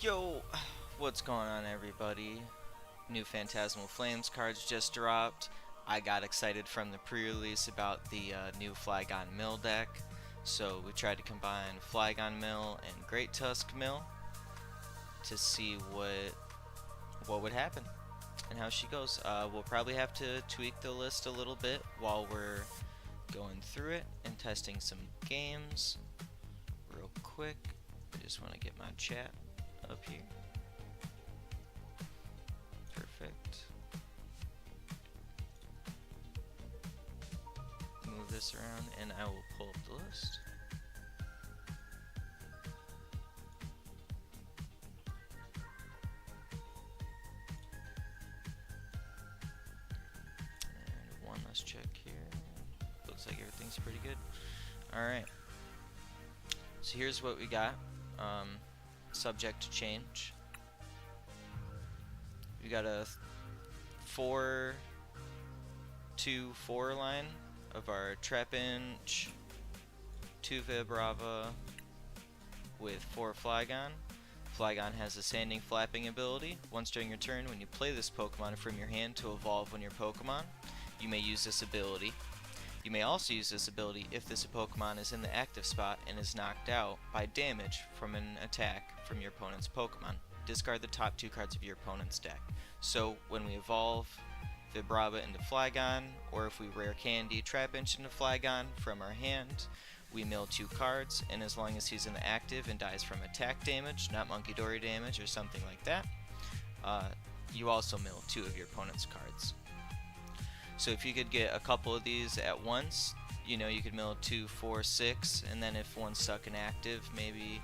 Yo, what's going on, everybody? New Phantasmal Flames cards just dropped. I got excited from the pre-release about the new Flygon Mill deck, so we tried to combine Flygon Mill and Great Tusk Mill to see what would happen and how she goes. We'll probably have to tweak the list a little bit while we're going through it and testing some games real quick. I just want to get my chat up here. Perfect. Move this around and I will pull up the list. And one last check here. Looks like everything's pretty good. Alright. So here's what we got. Subject to change. We got a 4-2-4 line of our Trapinch, 2 Vibrava with 4 Flygon. Flygon has a sanding flapping ability. Once during your turn, when you play this Pokemon from your hand to evolve one of your Pokemon, you may use this ability. You may also use this ability if this Pokemon is in the active spot and is knocked out by damage from an attack from your opponent's Pokemon. Discard the top 2 cards of your opponent's deck. So when we evolve Vibrava into Flygon, or if we Rare Candy Trapinch into Flygon from our hand, we mill 2 cards, and as long as he's in the active and dies from attack damage, not Monkey Dory damage or something like that, you also mill 2 of your opponent's cards. So if you could get a couple of these at once, you know, you could mill 2, 4, 6, and then if one's stuck inactive, maybe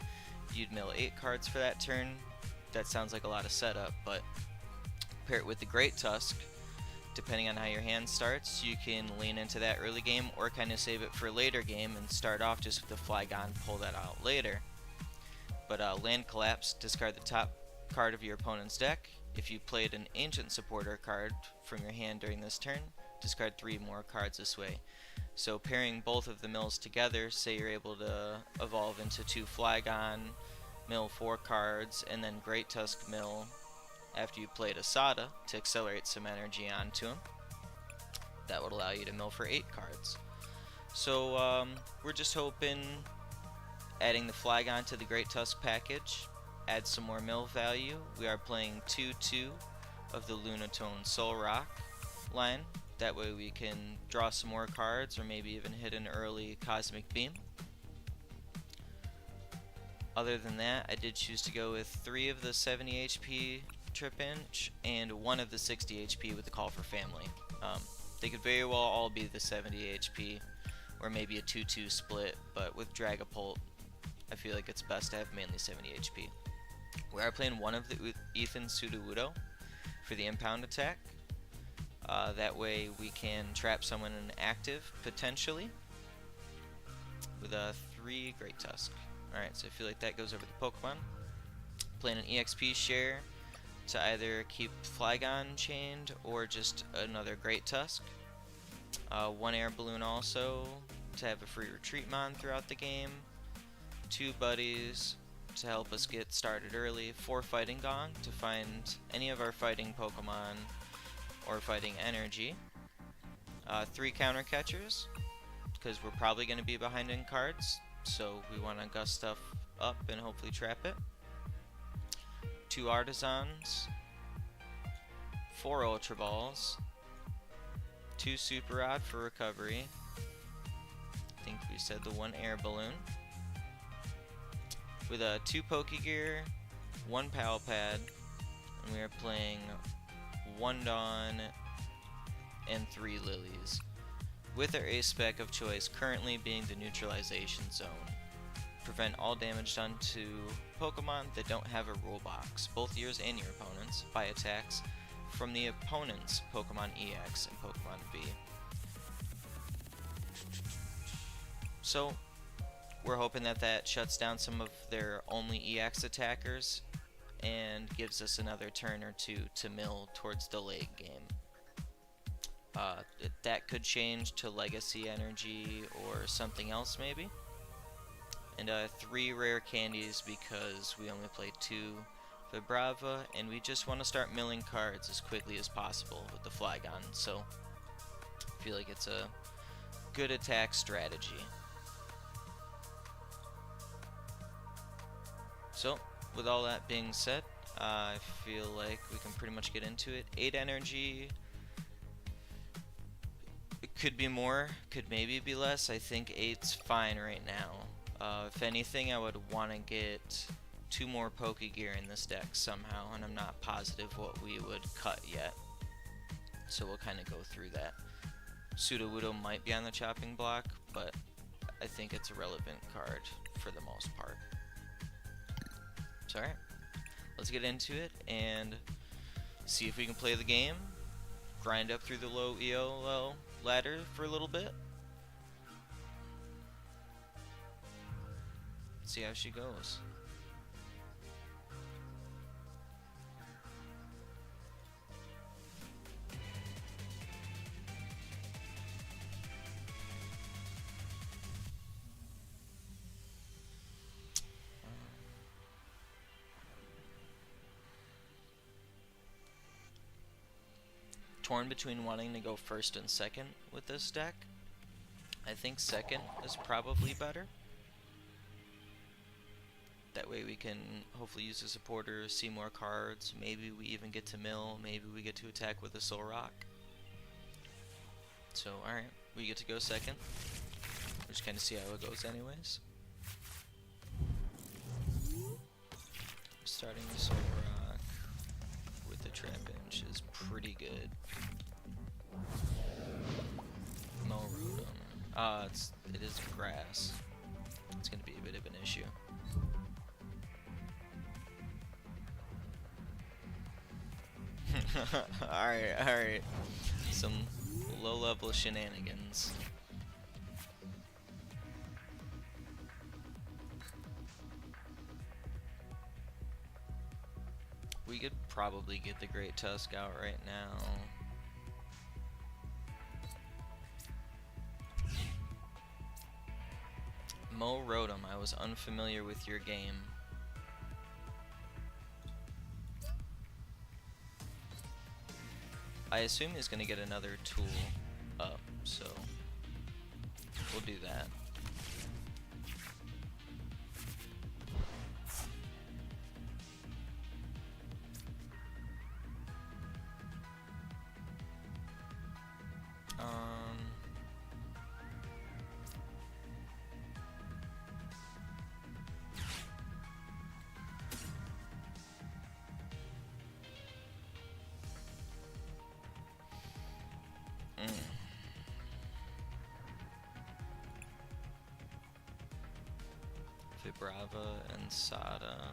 you'd mill 8 cards for that turn. That sounds like a lot of setup, but pair it with the Great Tusk. Depending on how your hand starts, you can lean into that early game or kind of save it for a later game and start off just with the Flygon, pull that out later. But land collapse, discard the top card of your opponent's deck. If you played an Ancient Supporter card from your hand during this turn, discard 3 more cards this way. So pairing both of the mills together, say you're able to evolve into 2 Flygon, mill 4 cards, and then Great Tusk Mill after you played a Sada to accelerate some energy onto him. That would allow you to mill for 8 cards. So we're just hoping adding the Flygon to the Great Tusk package add some more mill value. We are playing 2-2 of the Lunatone Solrock line. That way we can draw some more cards or maybe even hit an early Cosmic Beam. Other than that, I did choose to go with 3 of the 70 HP Trapinch and 1 of the 60 HP with the Call for Family. They could very well all be the 70 HP or maybe a 2-2 split, but with Dragapult I feel like it's best to have mainly 70 HP. We are playing 1 of the Ethan Sudowoodo for the impound attack. That way we can trap someone in active potentially with a 3 Great Tusk. Alright, so I feel like that goes over the Pokemon. Playing an EXP share to either keep Flygon chained or just another Great Tusk. 1 Air Balloon also to have a free retreat mon throughout the game. 2 buddies to help us get started early. 4 Fighting Gong to find any of our fighting Pokemon or fighting energy. 3 counter catchers because we're probably going to be behind in cards, so we want to gust stuff up and hopefully trap it. 2 Artazons, 4 Ultra Balls, 2 Super Rod for recovery. I think we said the 1 Air Balloon. With a 2 Pokegear, 1 Pal Pad, and we are playing 1 Dawn and 3 Lillies, with our ace spec of choice currently being the Neutralization Zone. Prevent all damage done to Pokemon that don't have a rule box, both yours and your opponent's, by attacks from the opponent's Pokemon EX and Pokemon V. So we're hoping that that shuts down some of their only EX attackers and gives us another turn or 2 to mill towards the late game. That could change to Legacy Energy or something else maybe. And 3 rare candies because we only play 2 Vibrava, and we just want to start milling cards as quickly as possible with the Flygon, so I feel like it's a good attack strategy. So, with all that being said, I feel like we can pretty much get into it. 8 energy, it could be more, could maybe be less. I think 8's fine right now. If anything, I would want to get 2 more Pokegear in this deck somehow, and I'm not positive what we would cut yet. So we'll kind of go through that. Sudowoodo might be on the chopping block, but I think it's a relevant card for the most part. So alright, let's get into it and see if we can play the game, grind up through the low EOL ladder for a little bit. See how she goes. Torn between wanting to go first and second with this deck. I think second is probably better. That way we can hopefully use the supporter, see more cards, maybe we even get to mill, maybe we get to attack with a Solrock. So alright, we get to go second. We'll just kind of see how it goes anyways. Starting with Solrock with the Trapinch is pretty good. Rotom. It is grass. It's gonna be a bit of an issue. Alright. Some low-level shenanigans. We could probably get the Great Tusk out right now. Rotom, I was unfamiliar with your game. I assume he's gonna get another tool up, so we'll do that. Vibrava and Sada.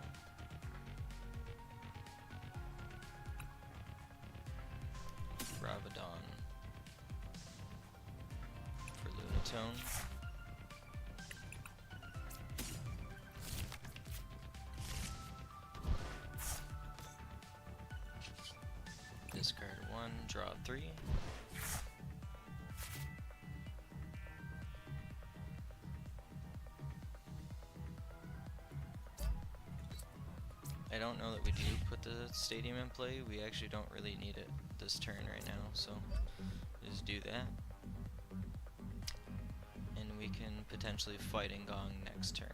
Vibrava Dawn for Lunatone. Discard 1, draw 3. I don't know that we do put the stadium in play. We actually don't really need it this turn right now, so just do that. And we can potentially Fighting Gong next turn.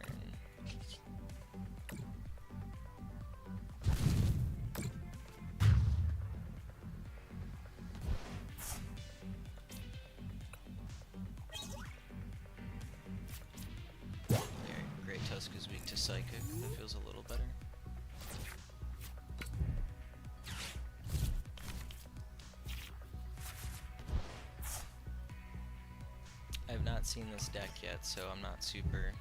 There, Great Tusk is weak to Psychic. That feels a little better. I've not seen this deck yet, so I'm not super...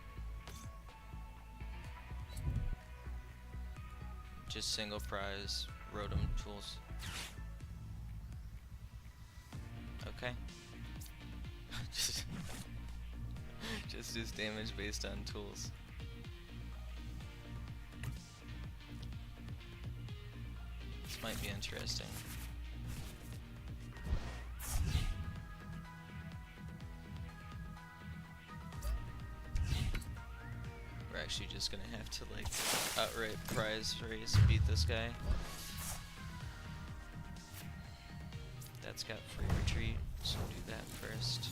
Just single prize Rotom tools. Okay. just does damage based on tools. This might be interesting. actually just gonna have to like outright prize race beat this guy. That's got free retreat, so do that first.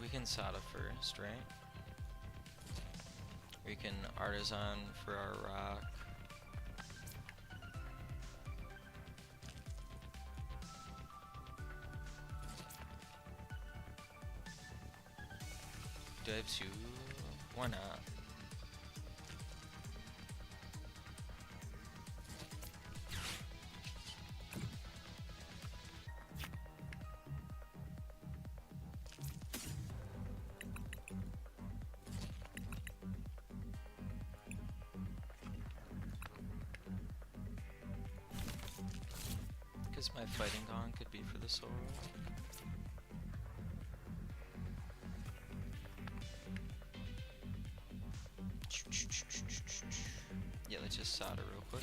We can Sada first, right? We can Artazon for our rock. Do I have two? Why not? Because my Fighting Gong could be for the Solrock. Yeah, let's just Sada real quick.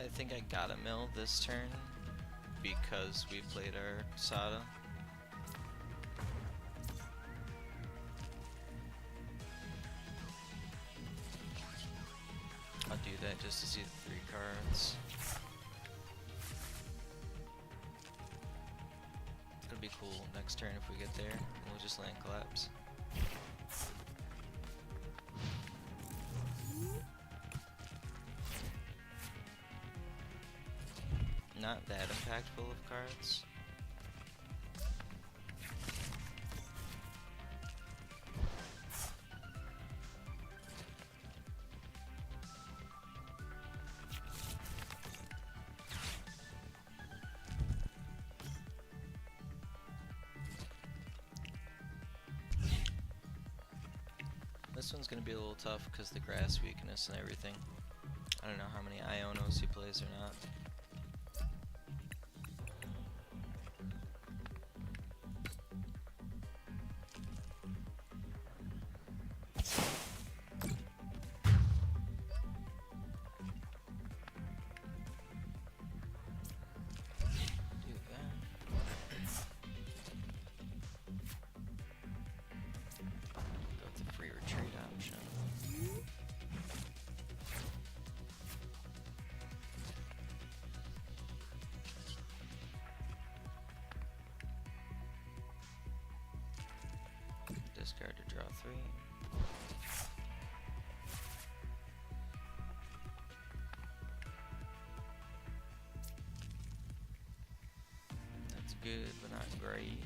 I think I gotta mill this turn because we played our Sada. I'll do that just to see the 3 cards. It'll be cool next turn if we get there. We'll just land collapse. Not that impactful of cards. This one's gonna be a little tough because the grass weakness and everything. I don't know how many Ionos he plays or not. Discard to draw 3. That's good, but not great.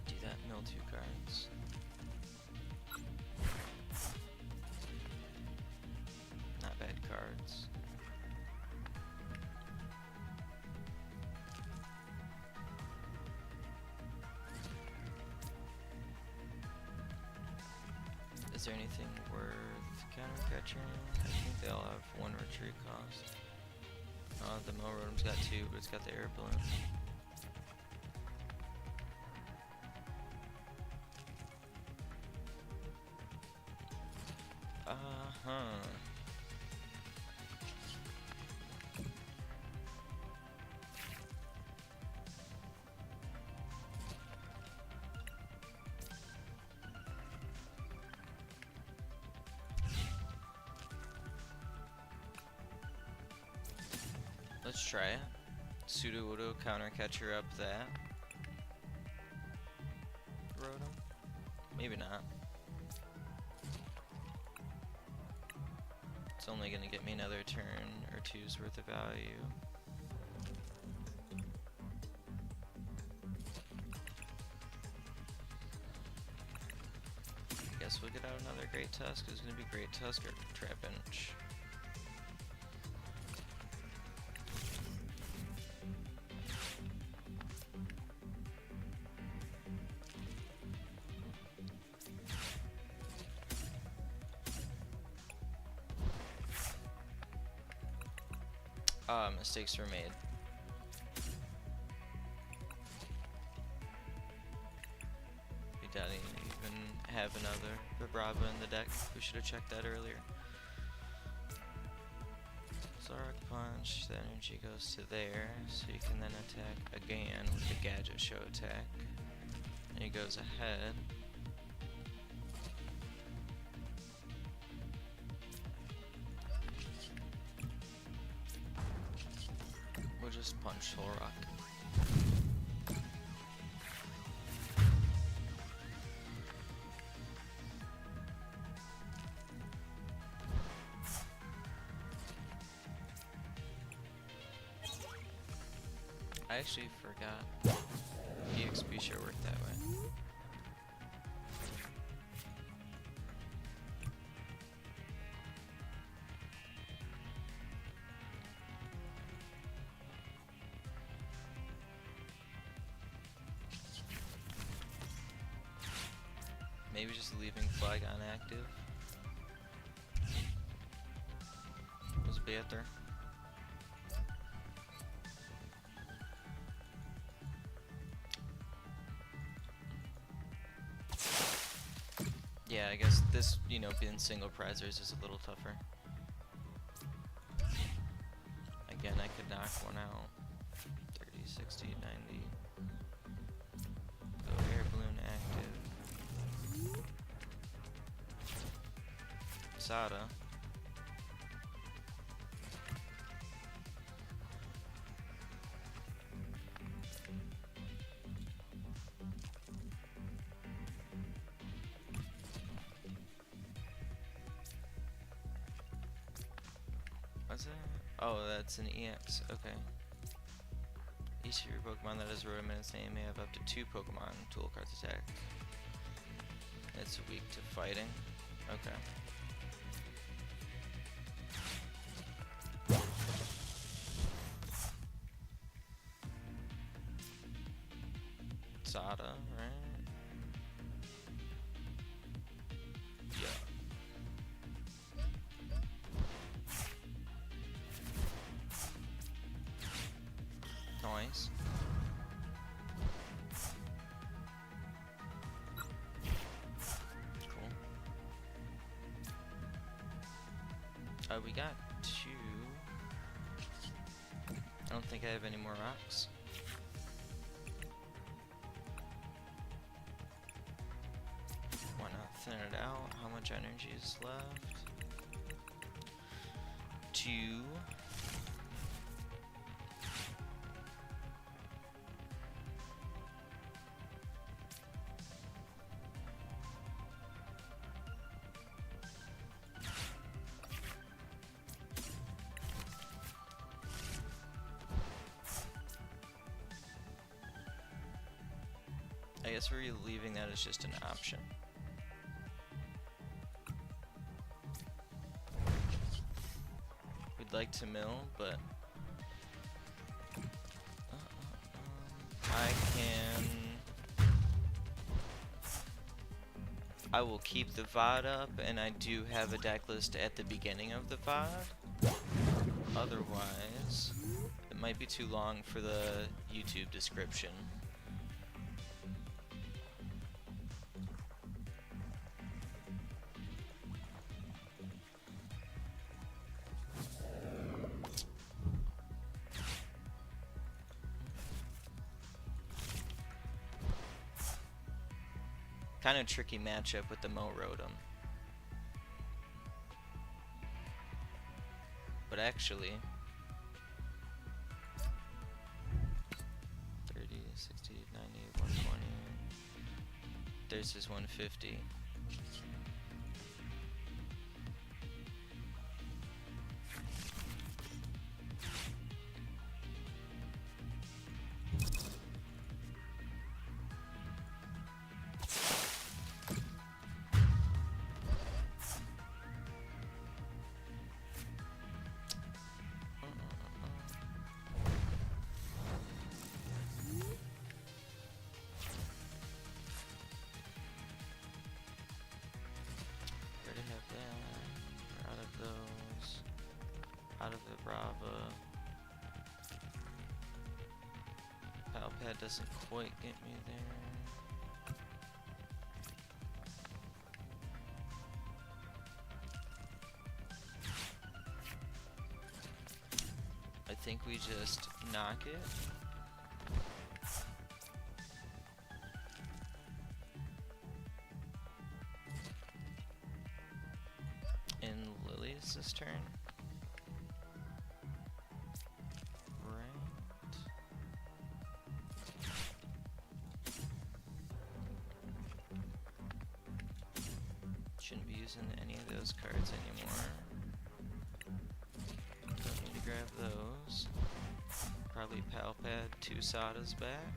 Do that, mill 2 cards. Not bad cards. Is there anything worth counter catching? I think they all have 1 retreat cost. The Mill Rotom's got 2, but it's got the Air Balloon. Let's try it. Sudowoodo counter catcher up that. Rotom? Maybe not. It's only gonna get me another turn or two's worth of value. also get out another Great Tusk. It's going to be Great Tusk or Trapinch. Mistakes were made. We didn't even have another Vibrava in the deck. We should have checked that earlier. Solrock Punch, the energy goes to there, so you can then attack again with the Gadget Show attack. And he goes ahead. We'll just punch Solrock. I actually forgot EXP share worked that way. Maybe just leaving Flygon active was better. Yeah, I guess this, you know, being single prizers is a little tougher. Again, I could knock one out. 30, 60, 90. Go Air Balloon active. Sada. What's that? Oh, that's an EX. Okay. Each of your Pokemon that has wrote in its name may have up to 2 Pokemon tool cards attack. It's weak to fighting. Okay. Sada, right? Yeah. Nice. Cool. We got 2. I don't think I have any more rocks. Why not thin it out? How much energy is left? 2. I guess we're leaving that as just an option. We'd like to mill, but I will keep the VOD up, and I do have a deck list at the beginning of the VOD. Otherwise, it might be too long for the YouTube description. Kind of tricky matchup with the Rotom. But actually, 30, 60, 90, 120. There's his 150. out of Vibrava. Pal Pad doesn't quite get me there. I think we just knock it. And Lillie's this turn. Shouldn't be using any of those cards anymore. Don't need to grab those. Probably Pal Pad 2 Sada's back.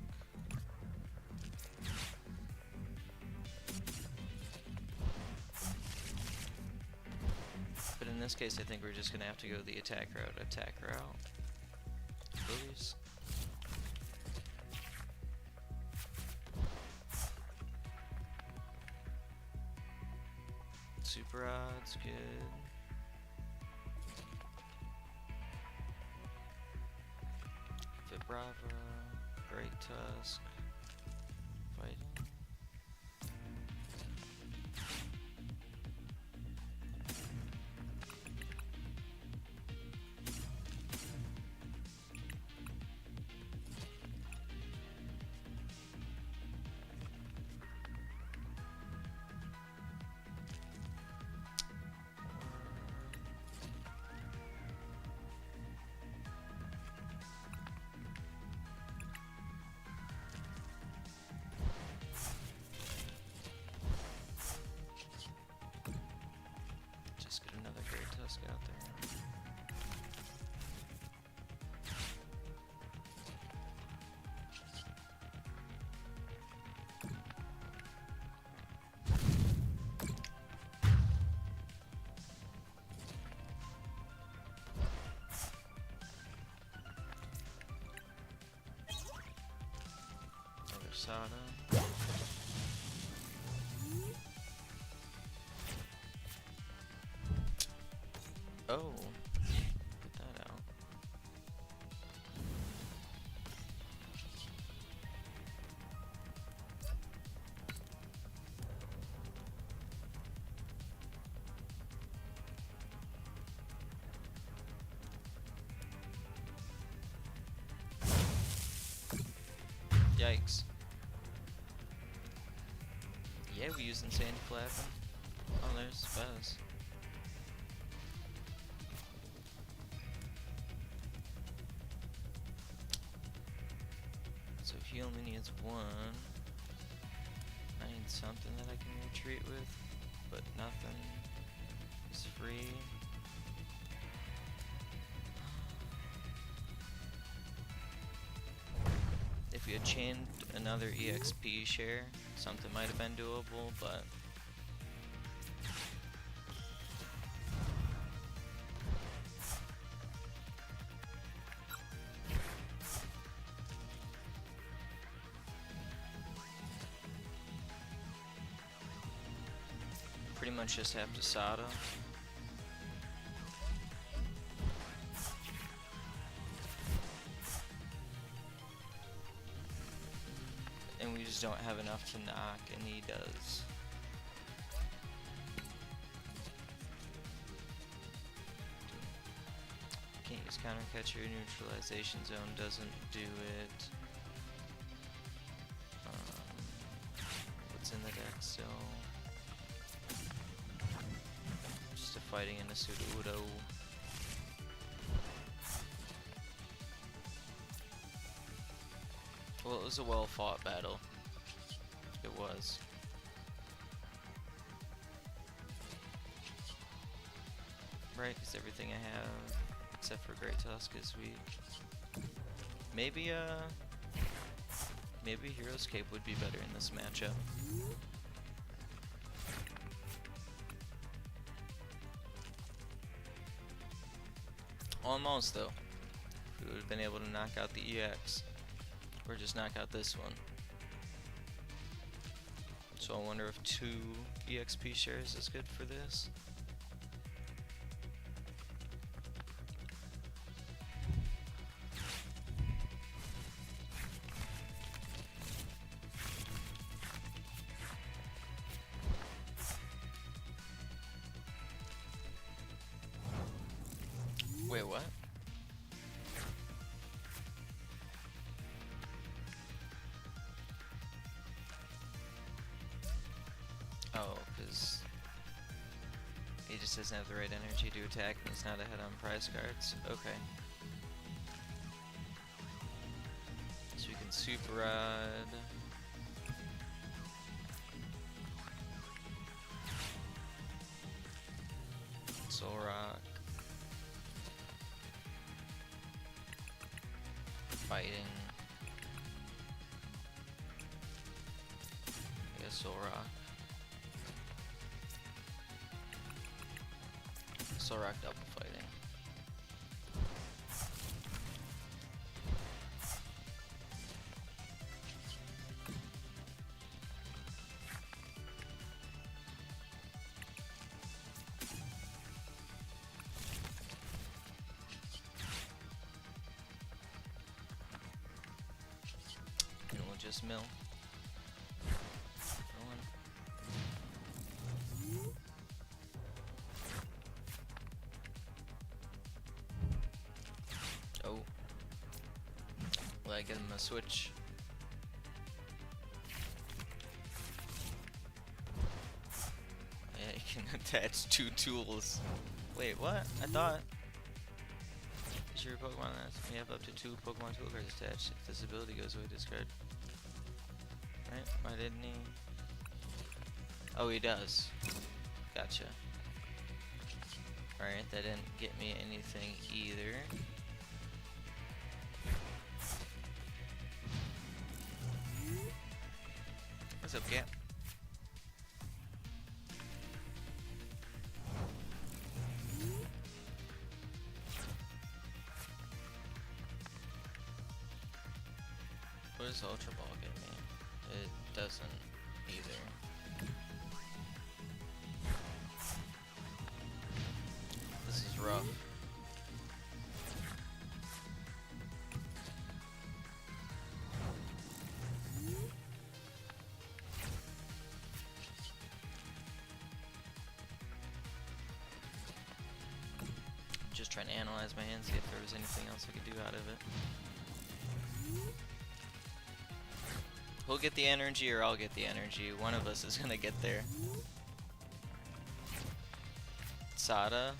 But in this case, I think we're just gonna have to go the attack route. Please. Super odds, good. Vibrava, Great Tusk, Fighting. Just get another Great Tusk out there. Another Sada. Oh, put that out. Yikes. Yeah, we using Sandy Flapping. Oh, there's Buzz. So he only needs one. I need something that I can retreat with, but nothing is free. If we had chained another EXP share, something might have been doable, but pretty much just have to Sada. And we just don't have enough to knock, and he does. Can't use counter catcher, neutralization zone doesn't do it. What's in the deck still? Just a fighting and a Sudowoodo. Well, it was a well-fought battle. It was. Right, because everything I have, except for Great Tusk, is weak. Maybe Hero's Cape would be better in this matchup. Almost, though. If we would have been able to knock out the EX. Or just knock out this one. So I wonder if 2 EXP shares is good for this. Wait, what? Oh, because he just doesn't have the right energy to attack and he's not ahead on prize cards. Okay. So we can Super Rod. Solrock. Fighting. Yeah, Solrock. Solrock double fighting. And we'll just mill. Oh. Will I get him a switch? Yeah, you can attach 2 tools. Wait, what? I thought. Is your Pokemon that you have up to 2 Pokemon tool cards attached? If this ability goes away, discard. Right? Why didn't he? Oh, he does. Gotcha. Alright, that didn't get me anything either. What's up, Cap? What does Ultra Ball get me? It doesn't either. This is rough. Just trying to analyze my hand, see if there was anything else I could do out of it. He'll get the energy or I'll get the energy. One of us is gonna get there. Sada.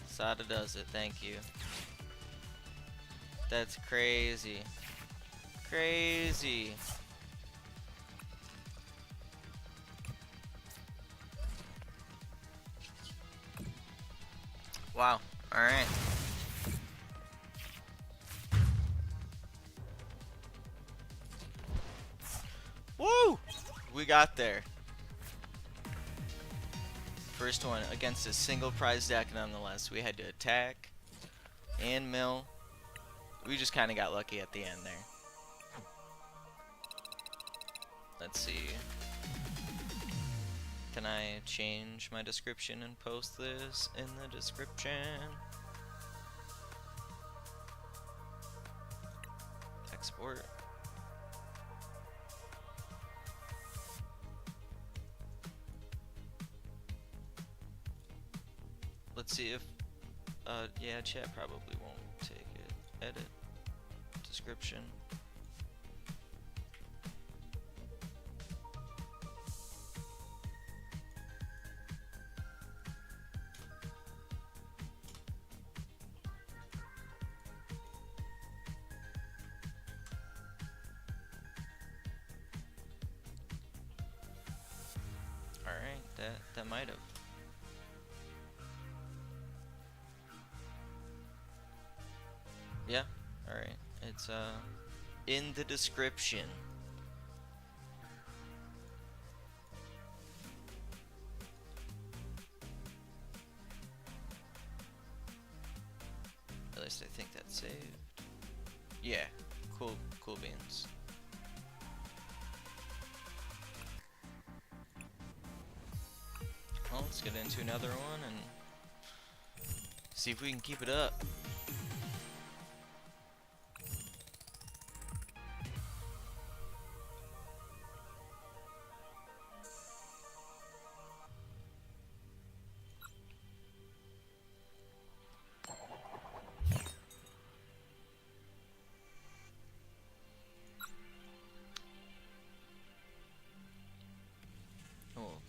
Sada does it, thank you. That's crazy. Crazy. Wow, alright. Woo! We got there. First one against a single prize deck nonetheless. We had to attack and mill. We just kind of got lucky at the end there. Let's see. Can I change my description and post this in the description? Export. Let's see if, yeah, chat probably won't take it. Edit. Description. Alright, that might have. Yeah, alright. It's in the description. At least I think that's saved. Yeah, cool beans. Well, let's get into another one and see if we can keep it up.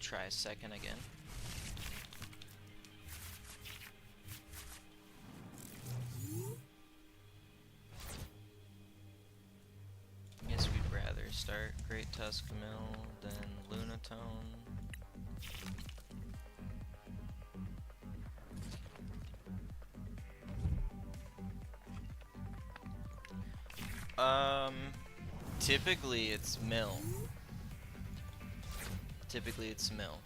try second again. Guess we'd rather start Great Tusk Mill than Lunatone. Typically it's Mill.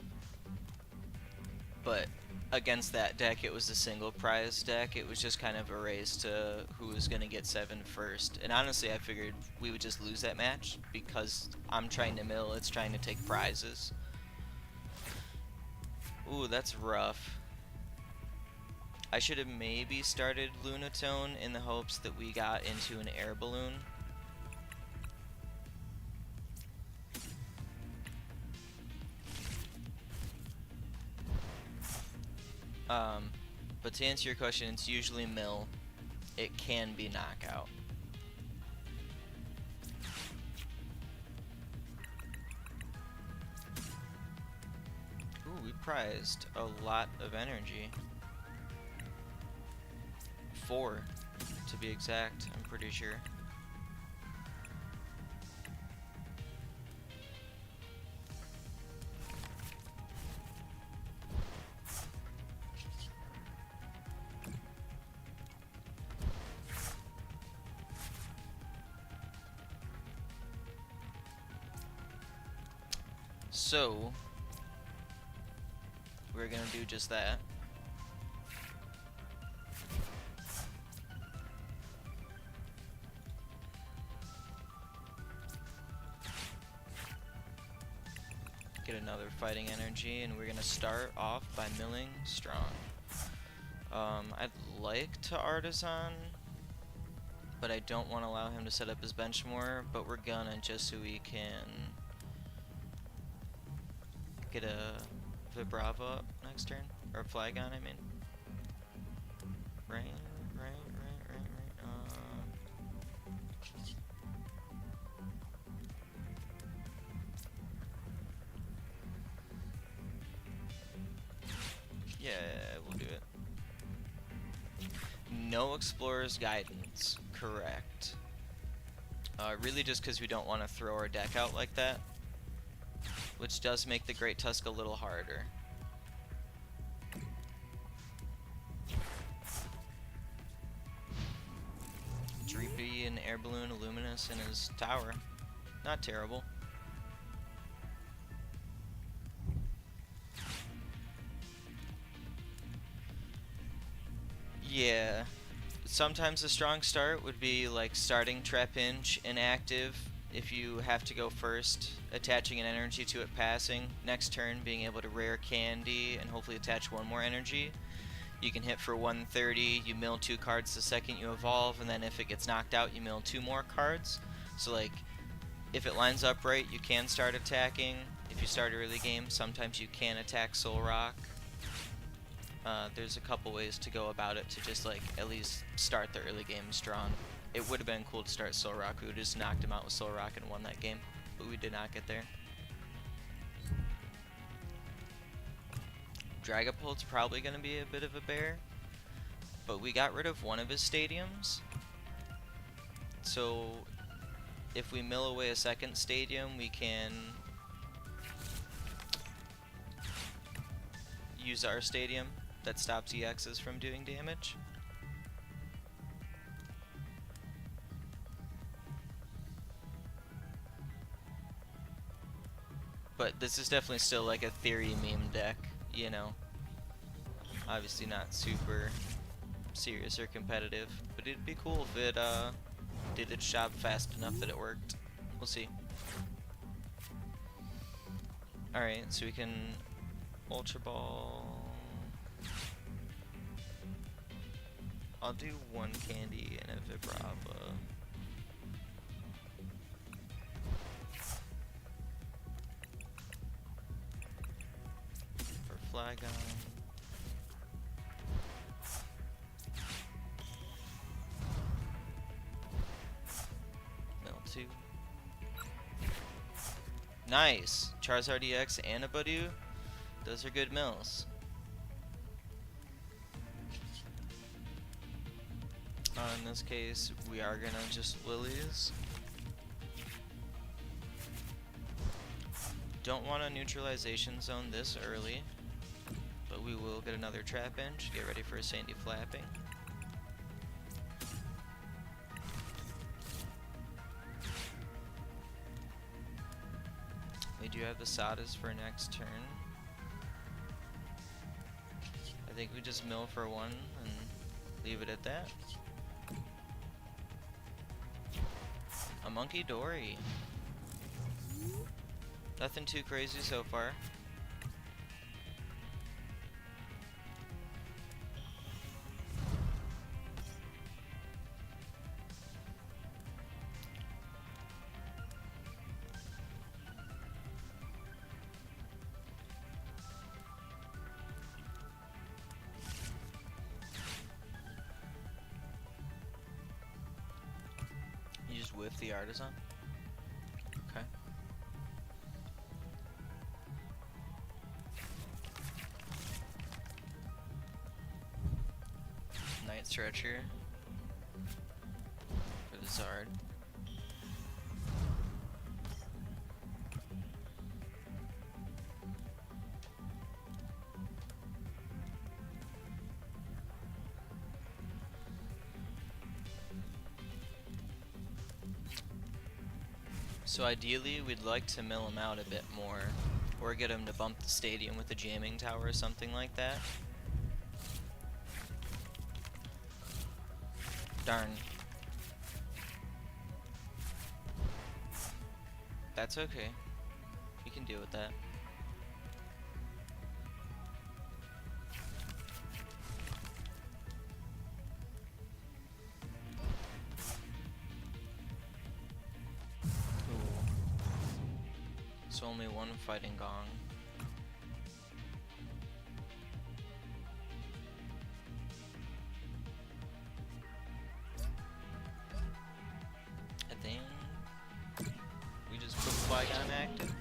But against that deck, it was a single prize deck. It was just kind of a race to who was going to get 7 first. And honestly, I figured we would just lose that match because I'm trying to mill, it's trying to take prizes. Ooh, that's rough. I should have maybe started Lunatone in the hopes that we got into an Air Balloon. But to answer your question, it's usually Mill. It can be Knockout. Ooh, we prized a lot of energy. 4, to be exact, I'm pretty sure. So, we're gonna do just that. Get another fighting energy, and we're gonna start off by milling strong. I'd like to Artazon, but I don't want to allow him to set up his bench more, but we're gonna just so we can get a Vibrava up next turn, or Flygon, I mean. Right. Yeah, we'll do it. No Explorer's Guidance, correct. Really just because we don't want to throw our deck out like that, which does make the Great Tusk a little harder. Dreepy and Air Balloon Illuminous in his tower. Not terrible. Yeah. Sometimes a strong start would be like starting Trapinch inactive if you have to go first, attaching an energy to it passing. Next turn being able to Rare Candy and hopefully attach one more energy. You can hit for 130, you mill 2 cards the second you evolve, and then if it gets knocked out, you mill 2 more cards. So like, if it lines up right, you can start attacking. If you start early game, sometimes you can attack Solrock. There's a couple ways to go about it to just like at least start the early game strong. It would have been cool to start Solrock. We would have just knocked him out with Solrock and won that game, but we did not get there. Dragapult's probably going to be a bit of a bear, but we got rid of one of his stadiums. So if we mill away a second stadium, we can use our stadium that stops EXs from doing damage. But this is definitely still like a theory meme deck, you know. Obviously not super serious or competitive, but it'd be cool if it did its job fast enough that it worked. We'll see. Alright, so we can Ultra Ball. I'll do 1 candy and a Vibrava. For Flygon. Mill 2. Nice! Charizard EX and a Buddy-Buddy Those are good mills. In this case, we are gonna just Lillies. Don't want a neutralization zone this early, but we will get another Trapinch. Get ready for a Sandy Flapping. We do have the Sadas for next turn. I think we just mill for one and leave it at that. A Monkey Dory. Nothing too crazy so far. You just whiff the Artazon? Okay. Night Stretcher for the Zard. So ideally, we'd like to mill him out a bit more, or get him to bump the stadium with a jamming tower or something like that. Darn. That's okay. We can deal with that. It's only one Fighting Gong. I think we just put Flygon active.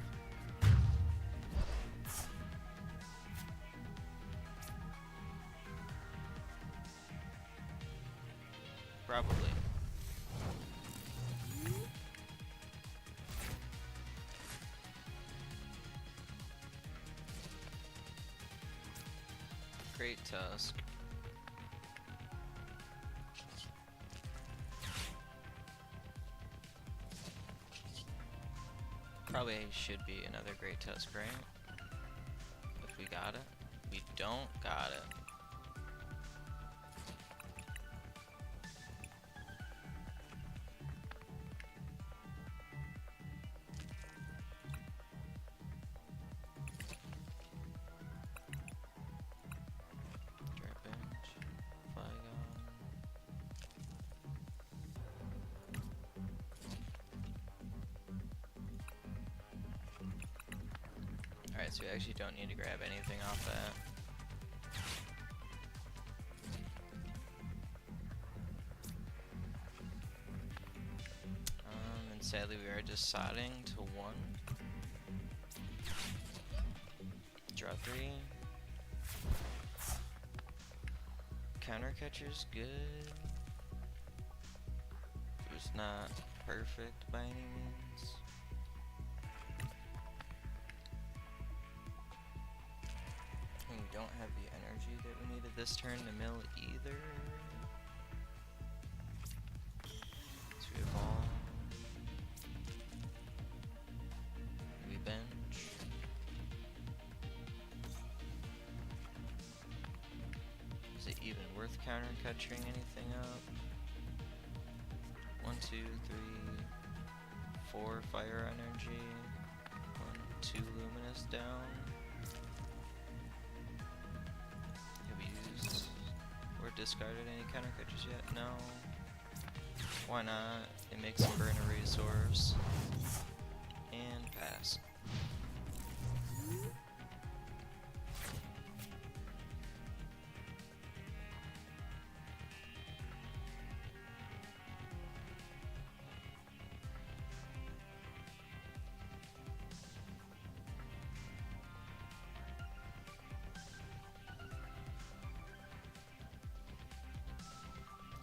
Probably. Great Tusk. Probably should be another Great Tusk, right? If we got it. We don't got it. Alright, so we actually don't need to grab anything off that. And sadly we are just sodding to 1. Draw 3. Counter catcher's good. Just not perfect by any means. We don't have the energy that we needed this turn to mill either. So we evolve. We bench. Is it even worth counter catching anything up? 1, 2, 3, 4 fire energy. 1, 2 luminous down. Discarded any counter catches yet? No. Why not? It makes them burn a resource. And pass.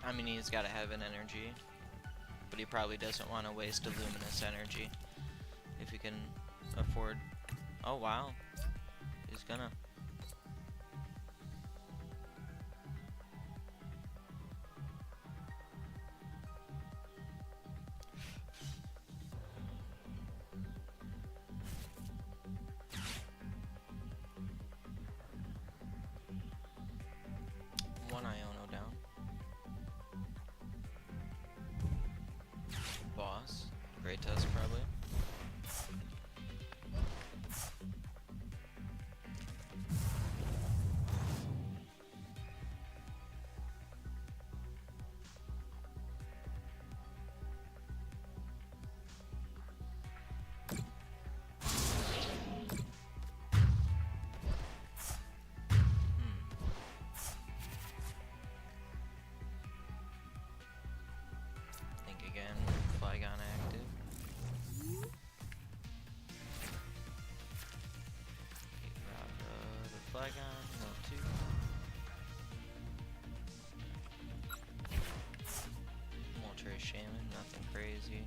I mean, he's got to have an energy, but he probably doesn't want to waste a luminous energy if he can afford. Oh wow, he's gonna. One Iono down. Boss. Great Tusk probably. Flygon active. The Flygon, no 2. Ultra Shaman, nothing crazy.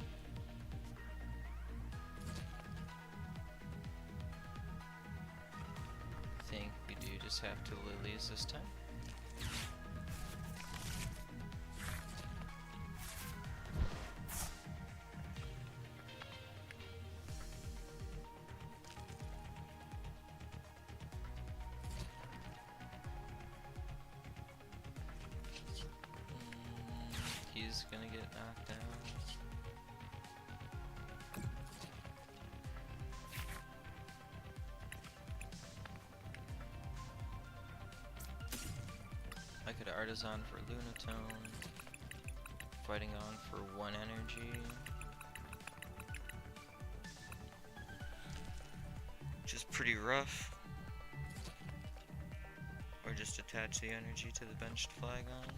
I think we do just have to Lillies this time. He's gonna get knocked down. I could Artazon for Lunatone. Fighting Gong for 1 energy. Which is pretty rough. Or just attach the energy to the benched Flygon.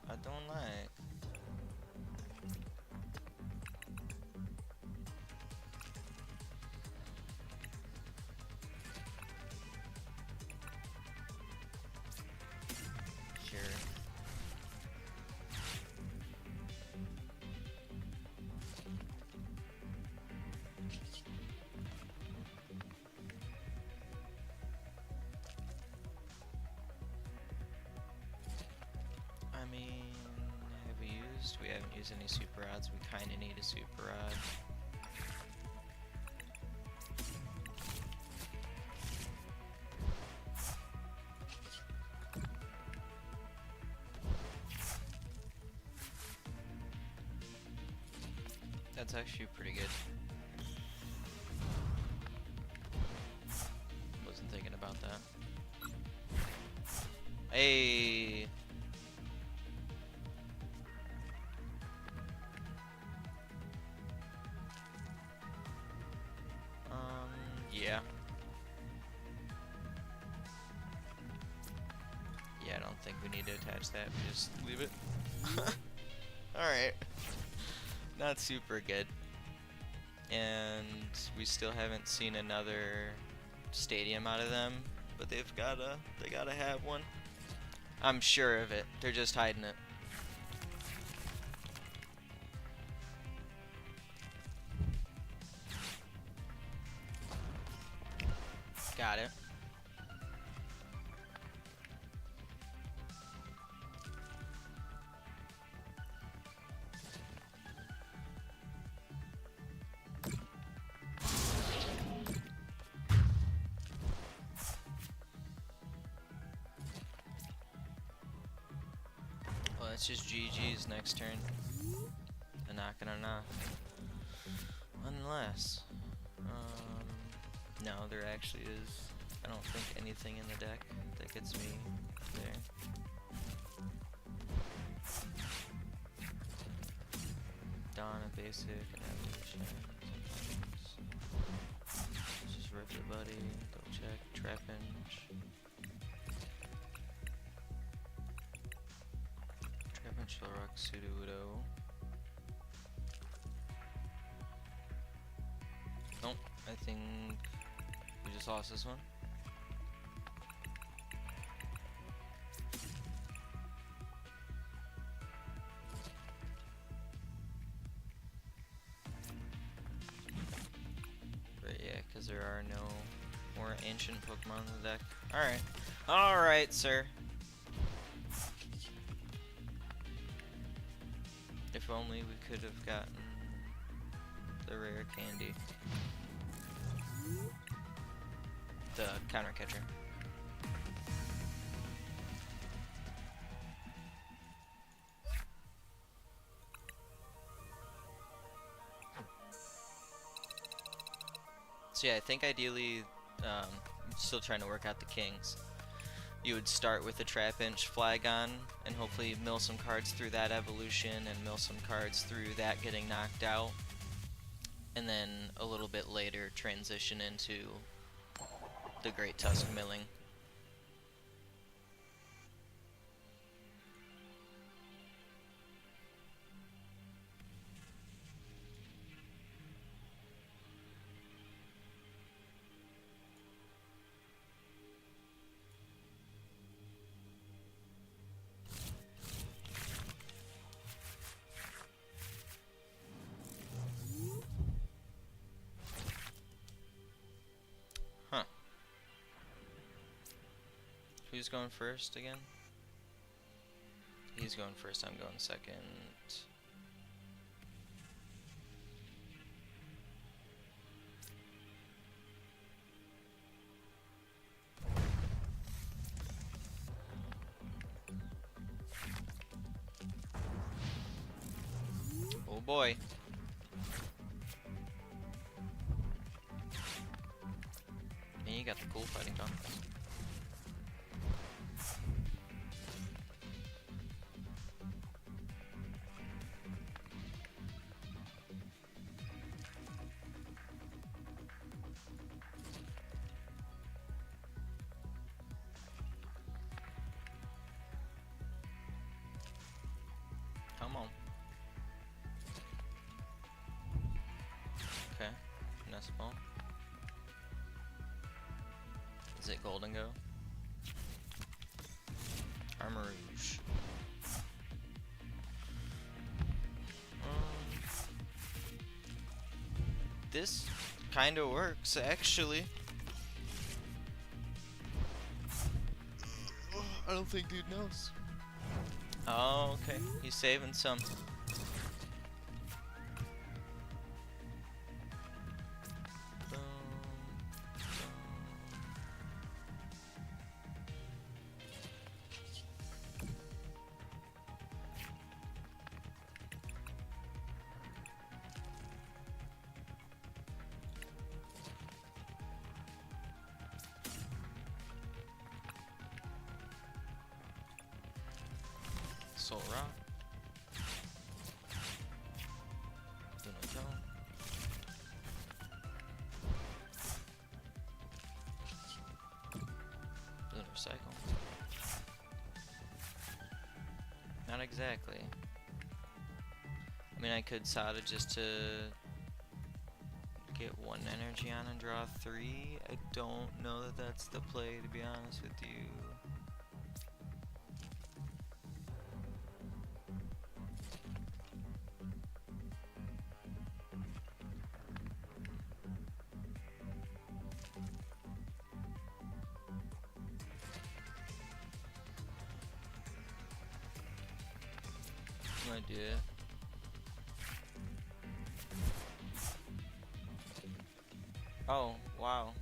I don't like. Sure. I mean, have we used? We haven't used any super odds. We kind of need a super odd. That's actually pretty good. Wasn't thinking about that. Hey. Yeah. Yeah, I don't think we need to attach that. We just leave it. Alright. Not super good. And we still haven't seen another stadium out of them, but they gotta have one. I'm sure of it. They're just hiding it. Got it. Well, it's just GG's next turn. A knock and a knock. Unless, no, there actually is. I don't think anything in the deck that gets me there. Dawn, a basic, an evolution. Let's just rip it, buddy. Go check. Trapinch. Trapinch, Solrock, Sudowoodo. Nope, I think we just lost this one. because there are no more ancient Pokemon in the deck. Alright. Alright, sir. If only we could have gotten the rare candy. The counter catcher. So yeah, I think ideally, still trying to work out the kings. You would start with the Trapinch Flygon and hopefully mill some cards through that evolution and mill some cards through that getting knocked out. And then a little bit later transition into the Great Tusk milling. Huh. Who's going first again? He's going first, I'm going second. Oh boy. And you got the cool Fighting Gong. Come on. Okay, nice ball. Is it Golden Go? Armourouge. This kinda works, actually. I don't think dude knows. Oh, okay. He's saving some. Solrock. Lunatone. Lunar Cycle. Not exactly. I mean, I could Sada just to get 1 energy on and draw 3. I don't know that that's the play, to be honest with you. I do it. Oh, wow.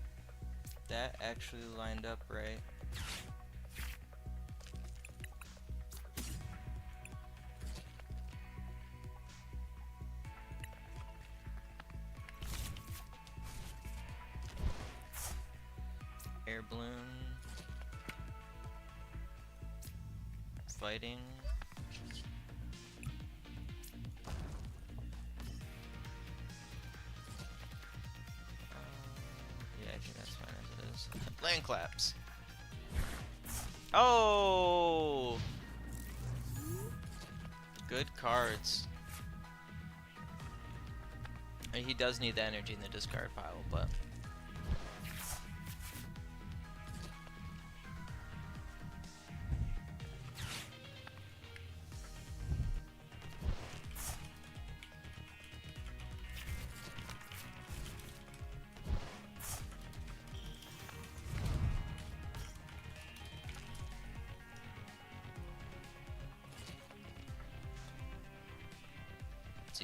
That actually lined up right. Air Balloon. Fighting. I think that's fine as it is. Land claps. Oh! Good cards. And he does need the energy in the discard pile, but...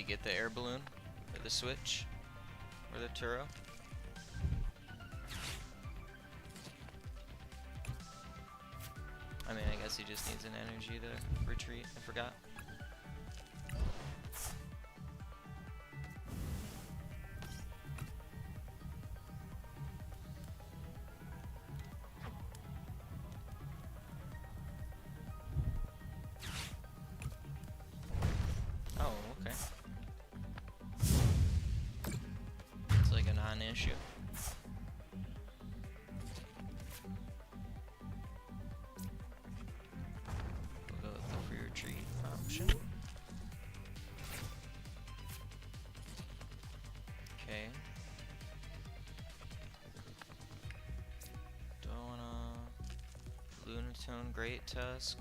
you get the Air Balloon, or the Switch, or the Turo. I mean, I guess he just needs an energy to retreat. I forgot. Oh, okay. It's like a non-issue. Option. Okay. Don't wanna Lunatone Great Tusk.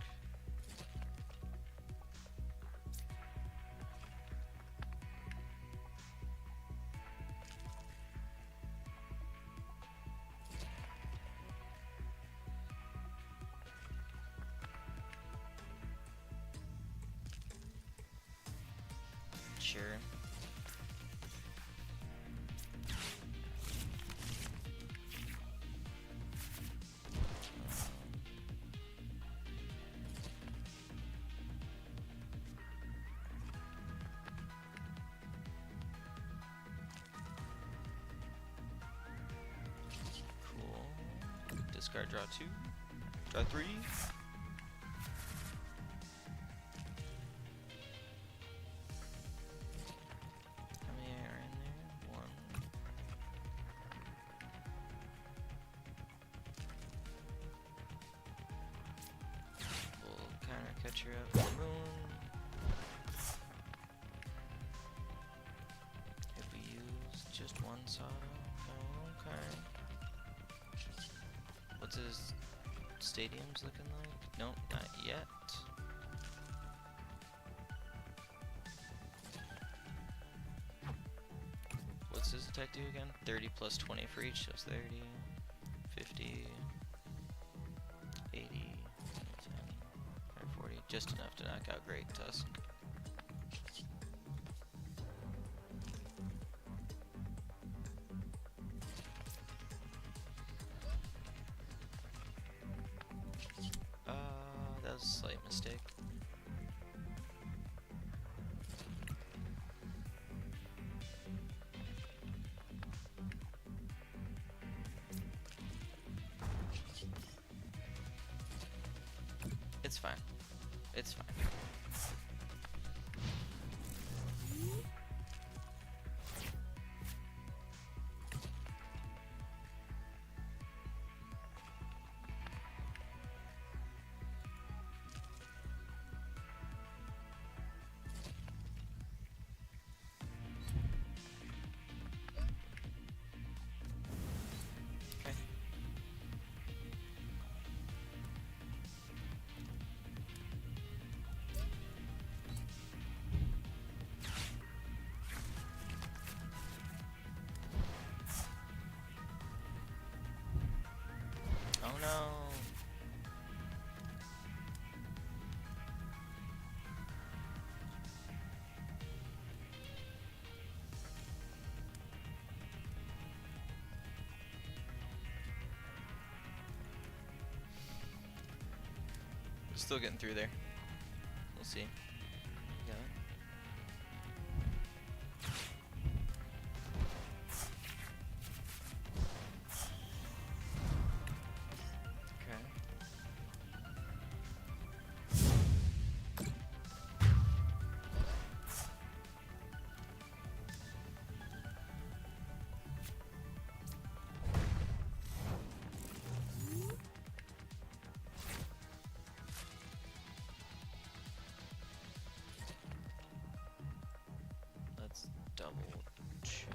Sure. Cool. Discard, draw 2. Draw 3. Catcher up the moon. If we use just one Sada, okay. What's his stadiums looking like? Nope, not yet. What's his attack do again? 30 plus 20 for each, so it's 30, 50, 80. Just enough to knock out Great Tusk. That was a slight mistake. It's fine. It's fine. Oh no. Still getting through there. We'll see. Got it. Double check.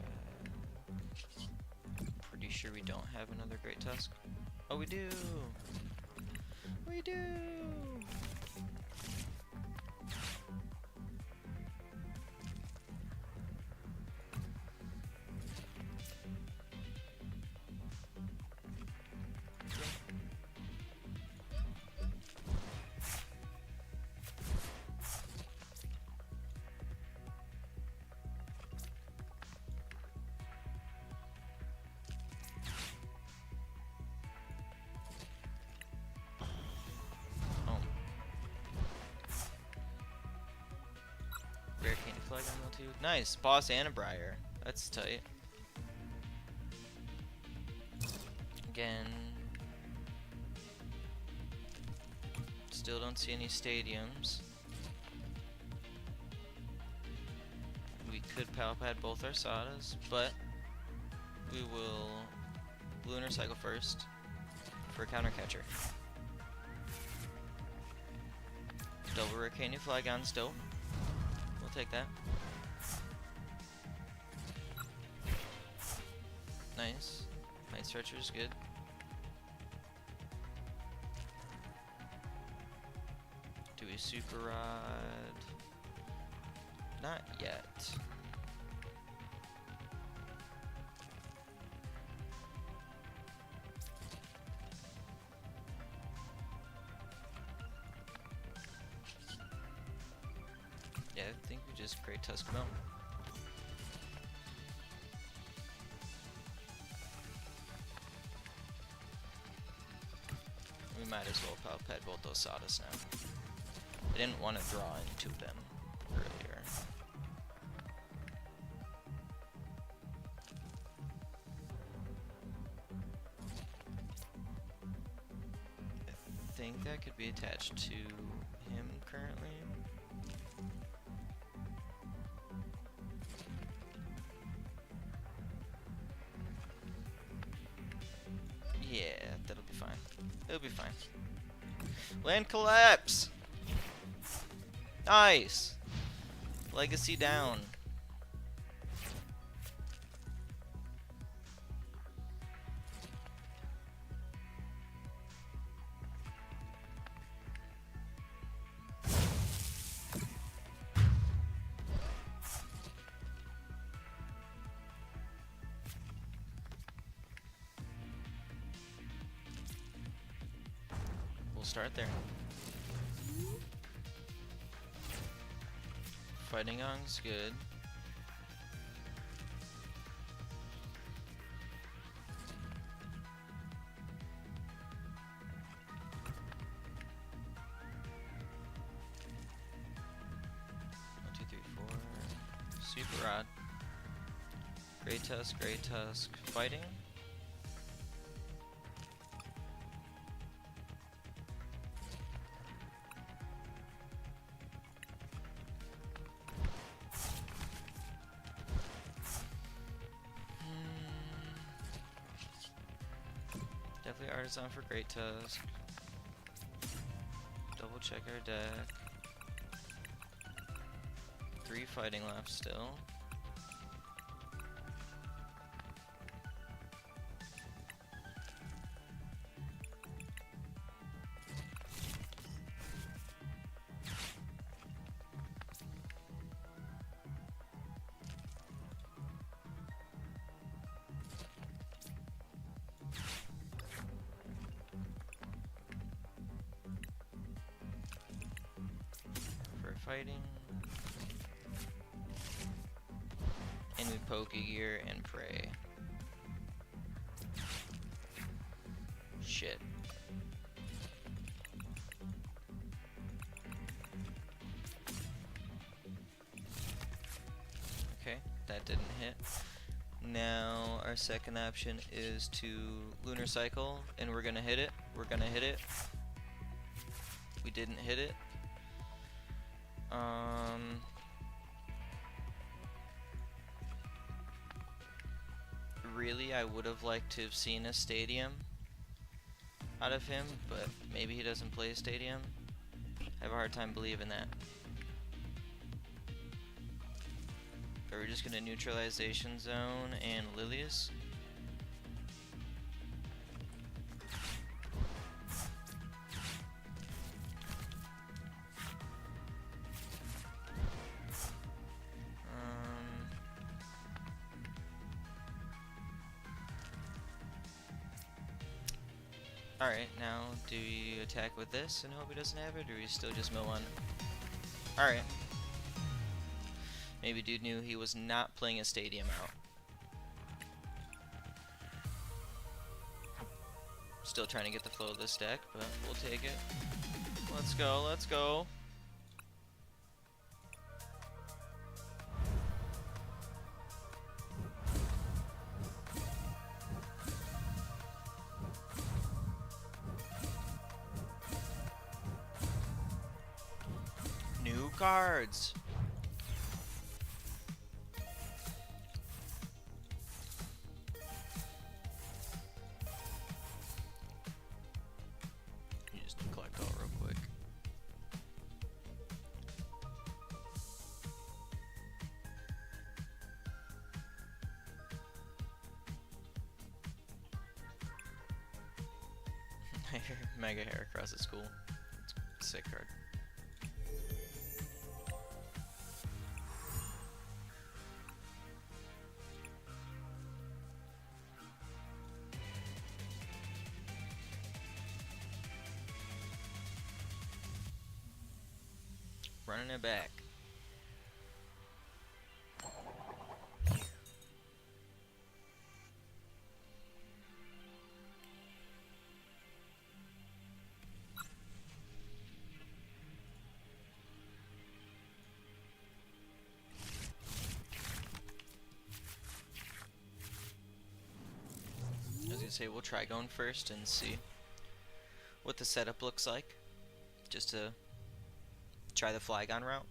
Pretty sure we don't have another Great Tusk. Oh, we do! We do! 2. Nice. Boss and a Briar. That's tight. Again. Still don't see any stadiums. We could Pal Pad both our Sadas, but we will Lunar Cycle first for a counter catcher. Double Rare Candy Flygon still. We'll take that. Nice. Night Stretcher is good. Do we Super Rod? Not yet. Yeah, I think we just Great Tusk Mill. We might as well Pal Pad both those Sadas now. I didn't want to draw into them earlier. I think that could be attached to him currently. Yeah, that'll be fine. It'll be fine. Land collapse! Nice! Legacy down. We'll start there. Fighting Gong's good. One, two, three, four. Super Rod. Great Tusk, Great Tusk. Fighting. Definitely Artazon for Great Tusk. Double check our deck. 3 fighting left still. Fighting, and we Pokégear and pray. Shit. Okay, that didn't hit. Now our second option is to Lunar Cycle, and we're gonna hit it. We're gonna hit it. We didn't hit it. Really, I would have liked to have seen a stadium out of him, but maybe he doesn't play a stadium. I have a hard time believing that. Are we just gonna Neutralization Zone and Lillies? Alright, now do you attack with this and hope he doesn't have it, or do we still just mill one? Alright. Maybe dude knew he was not playing a stadium out. Still trying to get the flow of this deck, but we'll take it. Let's go, let's go. cards. You just collect all real quick. Mega hair across the school. It's a sick card. Running it back. I was gonna say we'll try going first and see what the setup looks like, just to try the Flygon route.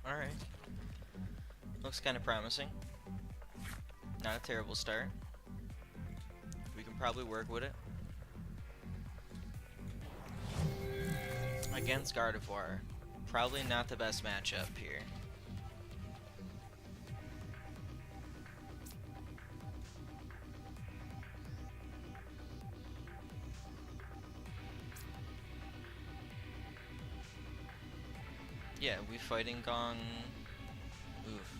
Alright. Looks kind of promising. Not a terrible start. We can probably work with it. Against Gardevoir, probably not the best matchup here. Yeah, we Fighting Gong. Oof.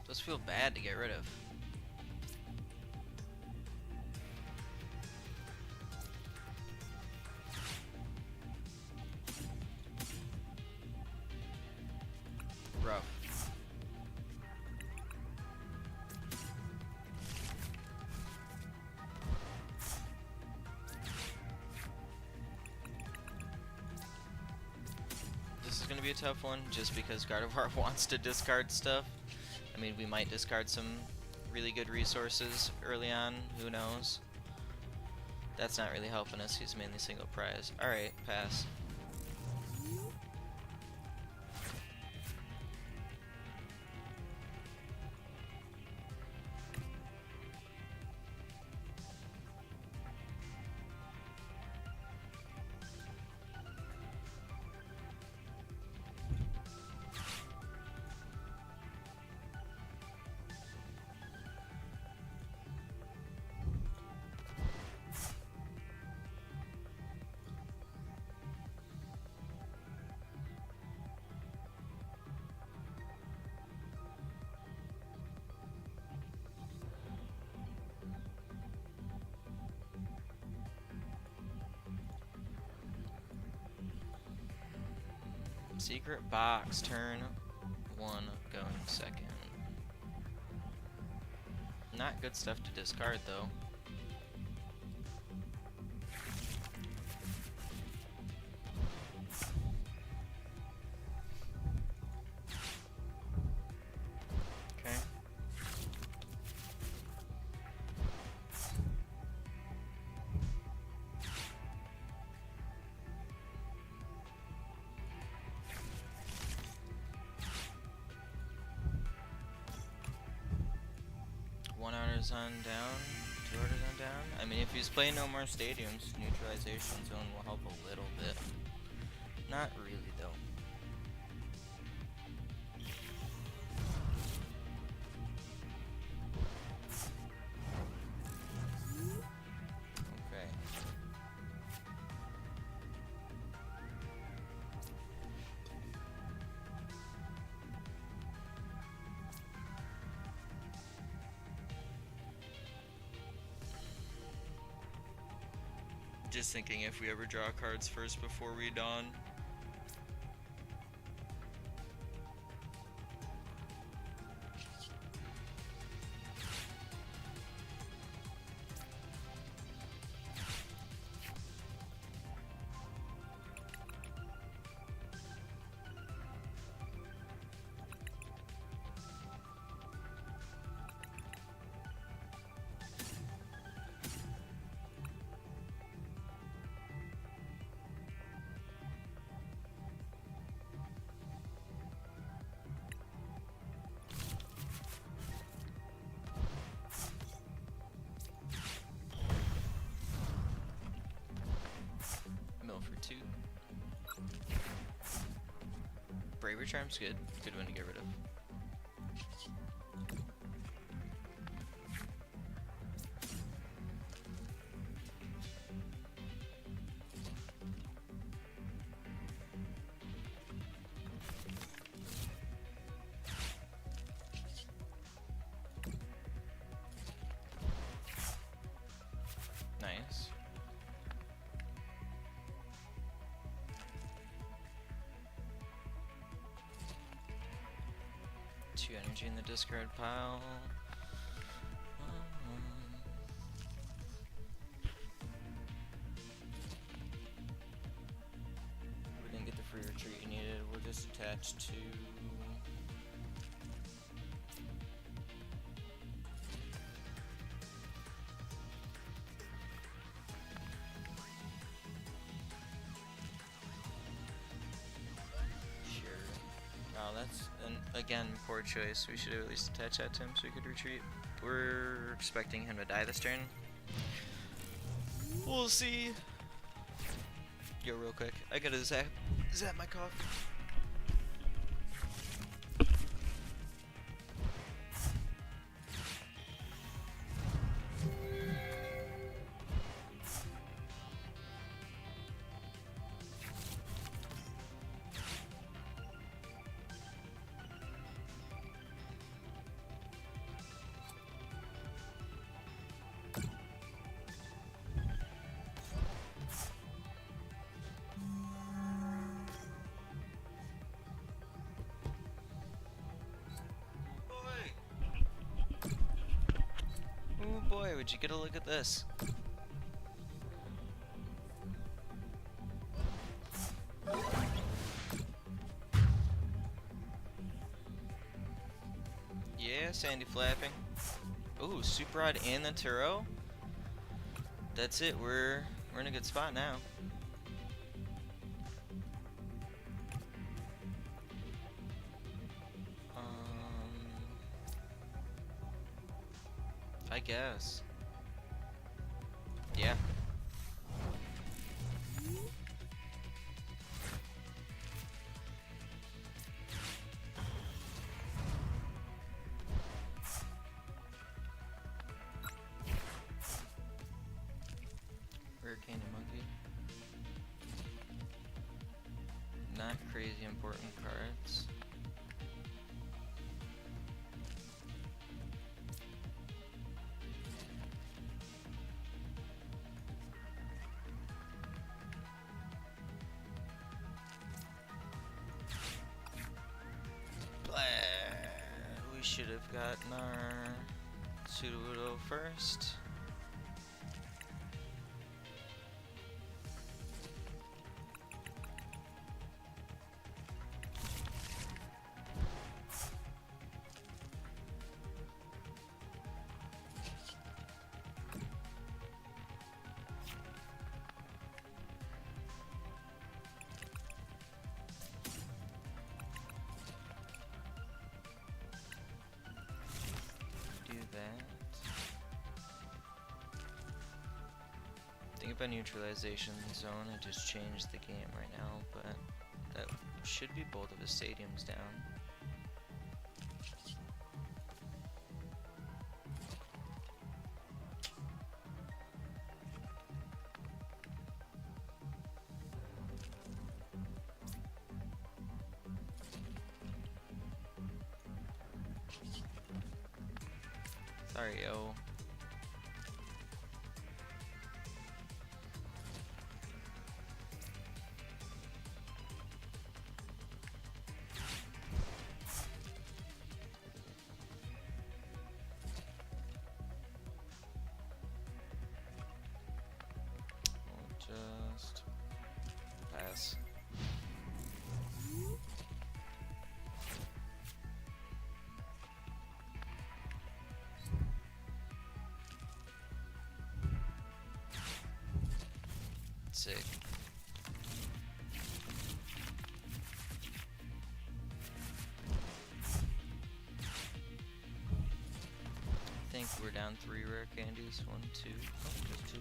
Does feel bad to get rid of. Rough. This is going to be a tough one just because Gardevoir wants to discard stuff. I mean, we might discard some really good resources early on, who knows. That's not really helping us, he's mainly single prize. Alright, pass. Secret box, turn 1, going second. Not good stuff to discard though. Okay. One Artazon down, 2 Artazon down. I mean, if he's playing no more stadiums, Neutralization Zone will help a little bit. Not really, though. Okay. Just thinking if we ever draw cards first before we Dawn. Mill for 2. Bravery Charm's good. Good one to get rid of. Nice. Two energy in the discard pile. We didn't get the free retreat you needed. We're just attached to. Oh, that's, again, poor choice. We should have at least attached that to him so we could retreat. We're expecting him to die this turn. We'll see. Yo, real quick. I gotta zap my cough. Boy, would you get a look at this? Yeah, Sandy flapping. Ooh, Super Rod and the Turo. That's it. We're in a good spot now. I guess. Yeah. Rare Candy MEG. Not crazy important cards. We should have gotten our Sudowoodo first. Think about Neutralization Zone. I just changed the game right now, but that should be both of the stadiums down. Sorry, yo. Just pass. Sick. I think we're down 3 rare candies. 1, 2. Oh, just 2.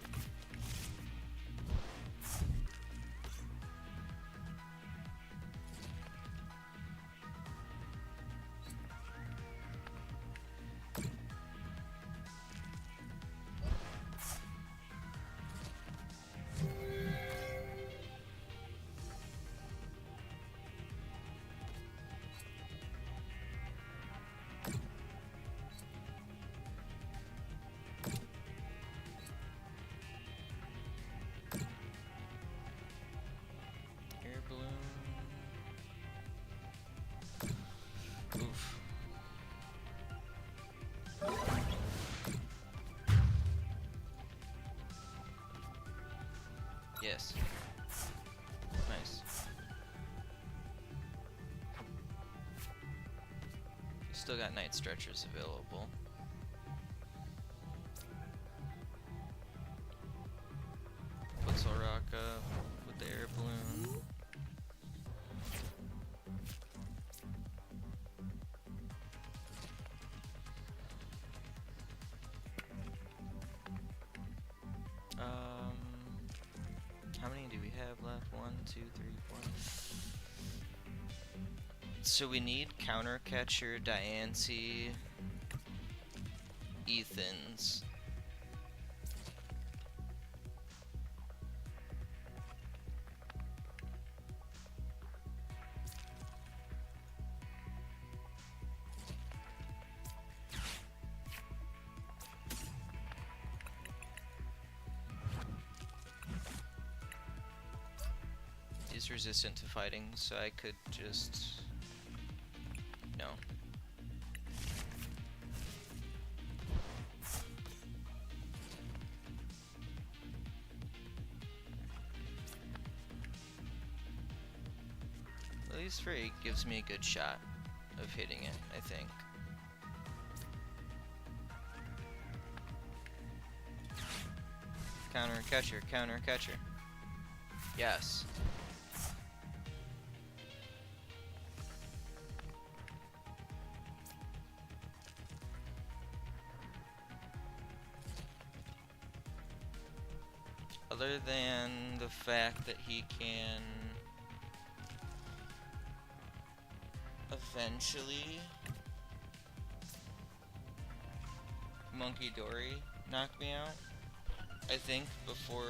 Yes. Nice. You still got Night Stretchers available. Put Solrock up with the Air Balloon. How many do we have left? 1, 2, 3, 4. So we need Counter Catcher, Diancie, Ethans. He's resistant to fighting, so I could just... no. At least for 8 gives me a good shot of hitting it, I think. Counter catcher, counter catcher. Yes. Other than the fact that he can eventually Monkey Dory knock me out, I think, before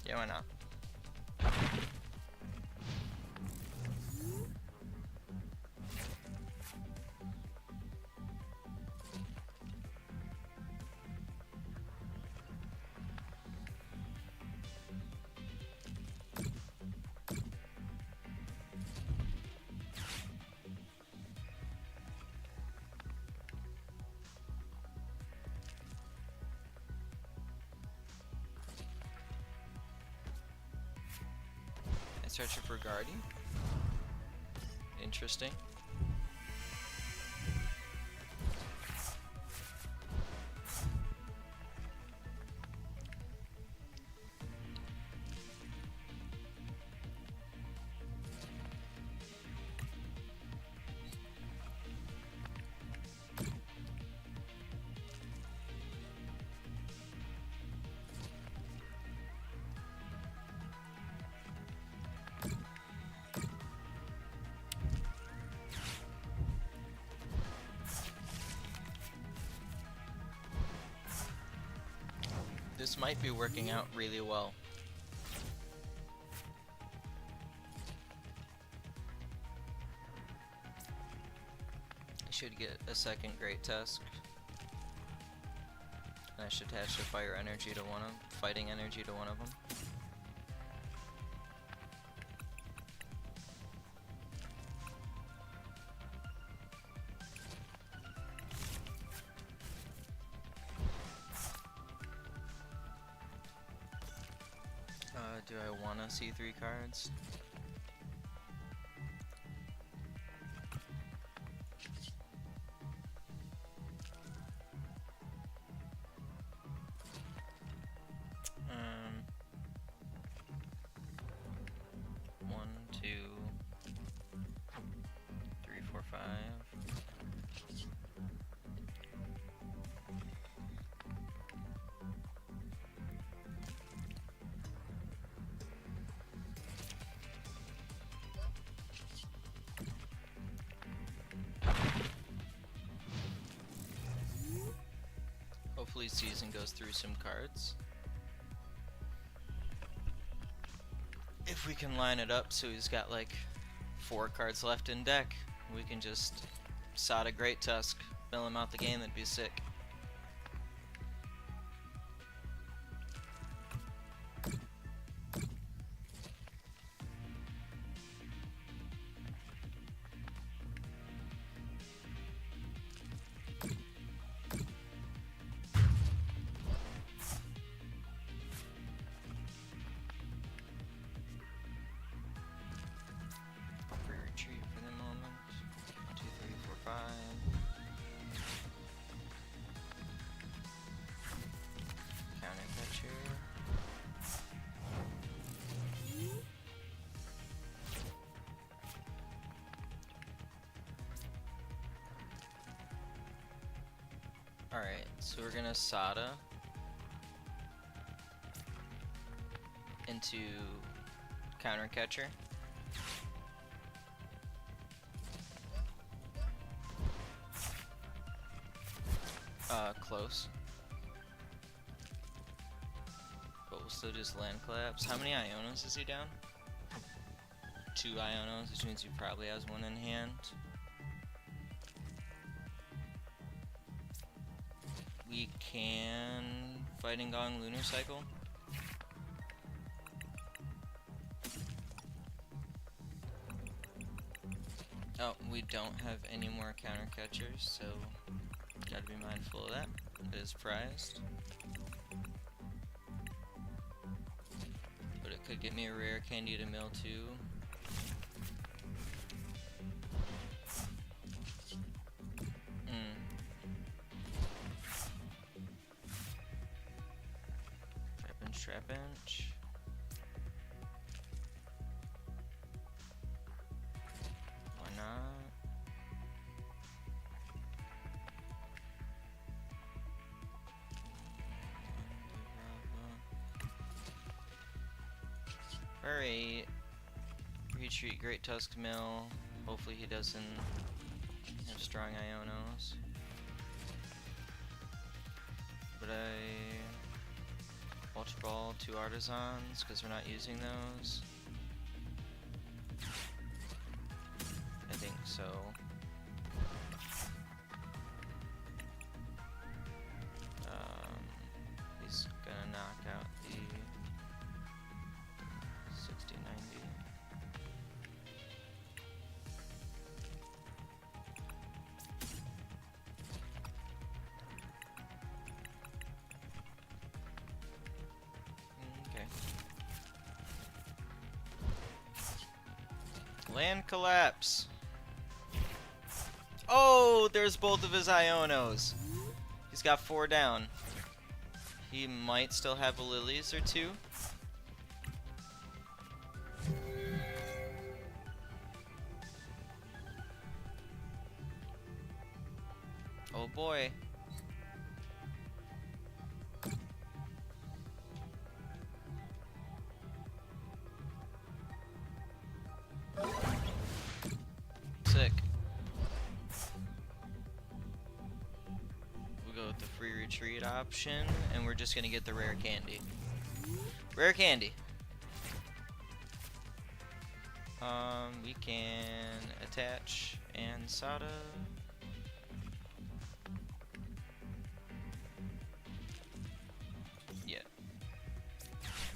yeah, why not? Stretcher for Guardy. Interesting. This might be working out really well. I should get a second Great Tusk. And I should attach the fire energy to one of fighting energy to one of them. Do I want to see 3 cards? One, two, 3, 4, 5. Hopefully Season goes through some cards. If we can line it up so he's got like 4 cards left in deck, we can just Sada Great Tusk mill him out the game, that'd be sick. Retreat for the moment. 2, 3, 4, 5. Counter catcher. Alright, so we're gonna Sada into counter catcher. Close. But we'll still just land collapse. How many Ionos is he down? 2 Ionos, which means he probably has 1 in hand. We can Fighting Gong Lunar Cycle. Oh, we don't have any more counter catchers, so gotta be mindful of that. It is prized. But it could get me a Rare Candy to mill too. Trapinch. Why not? Alright. Retreat Great Tusk Mill. Hopefully he doesn't have strong Ionos. But Ultra Ball 2 Artazons, because we're not using those. I think so. He's gonna knock out the 60-90. Land collapse. Oh, there's both of his Ionos. He's got 4 down. He might still have a Lillies or 2. Oh boy. Sick. We'll go with the free retreat option, and we're just gonna get the rare candy. Rare candy. We can attach and Sada. Yeah.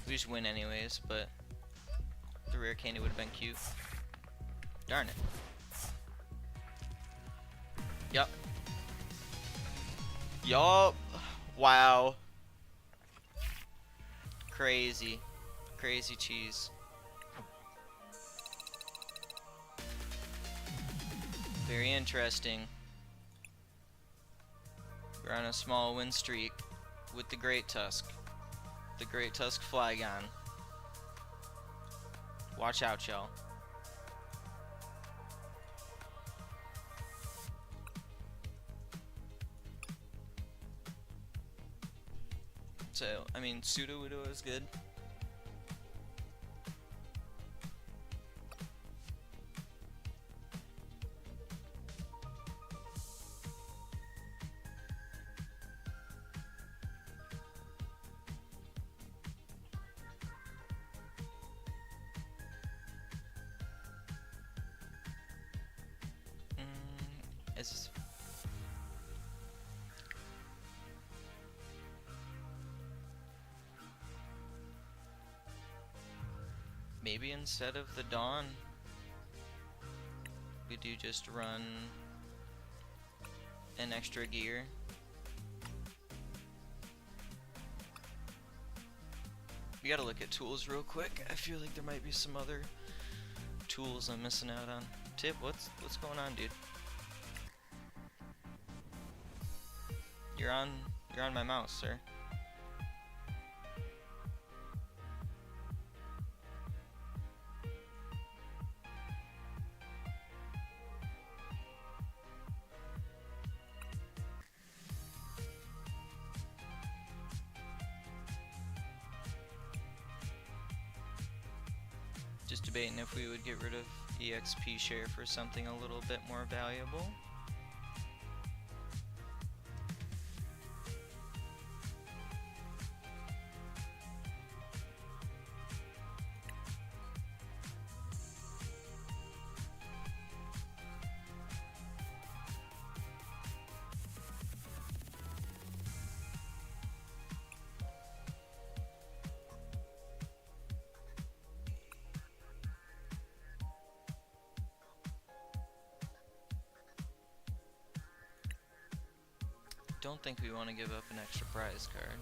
We just win anyways, but the rare candy would have been cute. Darn it. Yup. Yup. Wow. Crazy. Crazy cheese. Very interesting. We're on a small win streak with the Great Tusk. The Great Tusk Flygon. Watch out, y'all. So, I mean, Sudowoodo is good. maybe instead of the Dawn, we do just run an extra gear. We gotta look at tools real quick. I feel like there might be some other tools I'm missing out on. Tip, what's going on, dude? You're on my mouse, sir. Just debating if we would get rid of EXP share for something a little bit more valuable. Don't think we want to give up an extra prize card.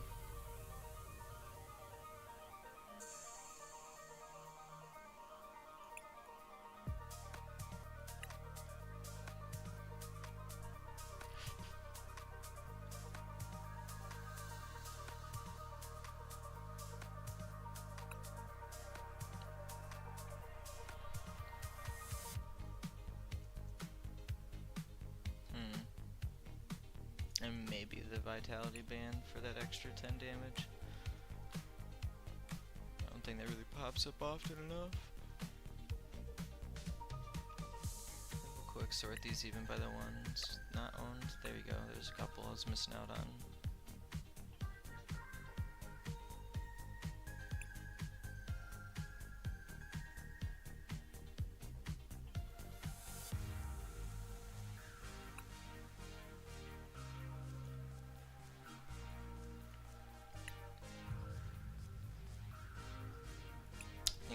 And maybe the vitality band for that extra 10 damage. I don't think that really pops up often enough. Real quick, sort these even by the ones not owned. There you go, there's a couple I was missing out on.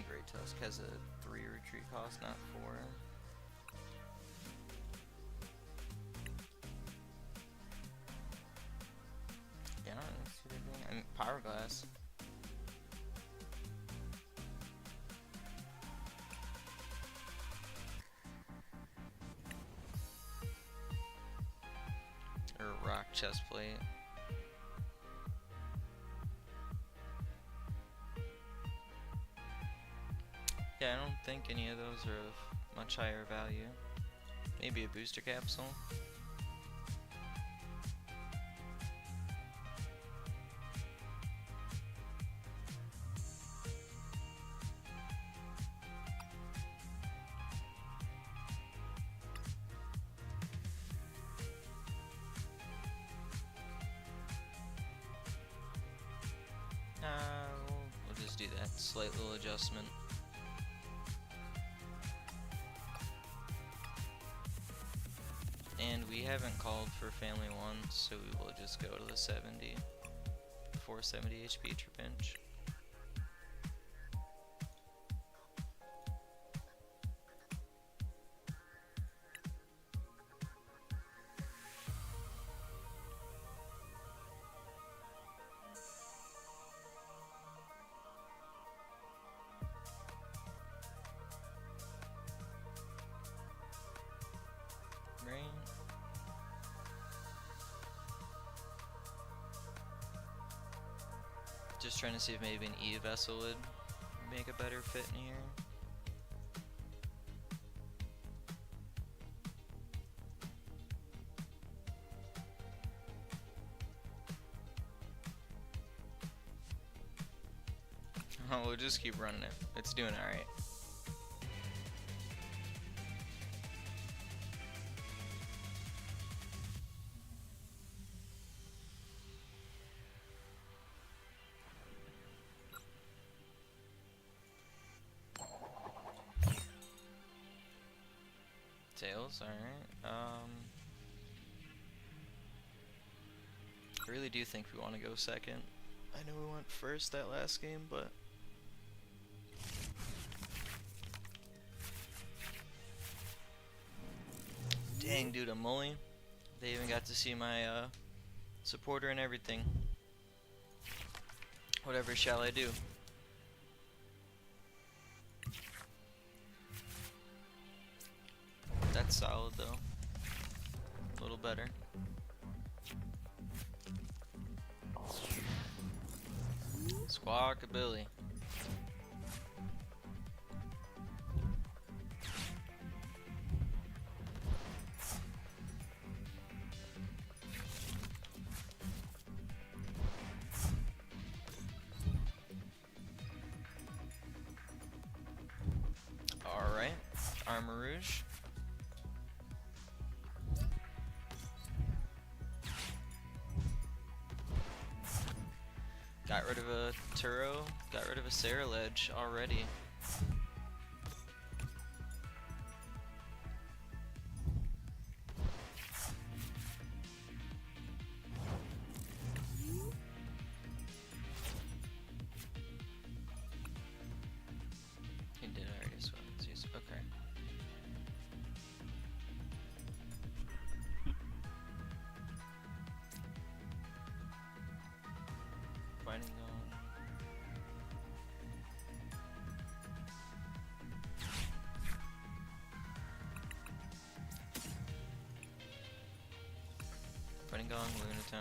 Great Tusk has a 3 retreat cost, not 4. Yeah, I don't really see what they're doing. I mean, Power Glass. Or Rock Chestplate. Yeah, I don't think any of those are of much higher value. Maybe a booster capsule. We'll just do that slight little adjustment. And we haven't called for family ones, so we will just go to the 70. 470 HP Trapinch. Just trying to see if maybe an E-Vessel would make a better fit in here. Oh, we'll just keep running it. It's doing alright. Tails, alright. I really do think we want to go second. I know we went first that last game, but Dang, dude, a Mully. They even got to see my supporter and everything. Whatever shall I do? That's solid though. A little better. Squawkabilly. Alright, Armor Rouge. Got rid of a Turo, got rid of a Saraledge already. He did already, so let's use it. Okay. Fighting Gong. Fighting Gong, Lunatone.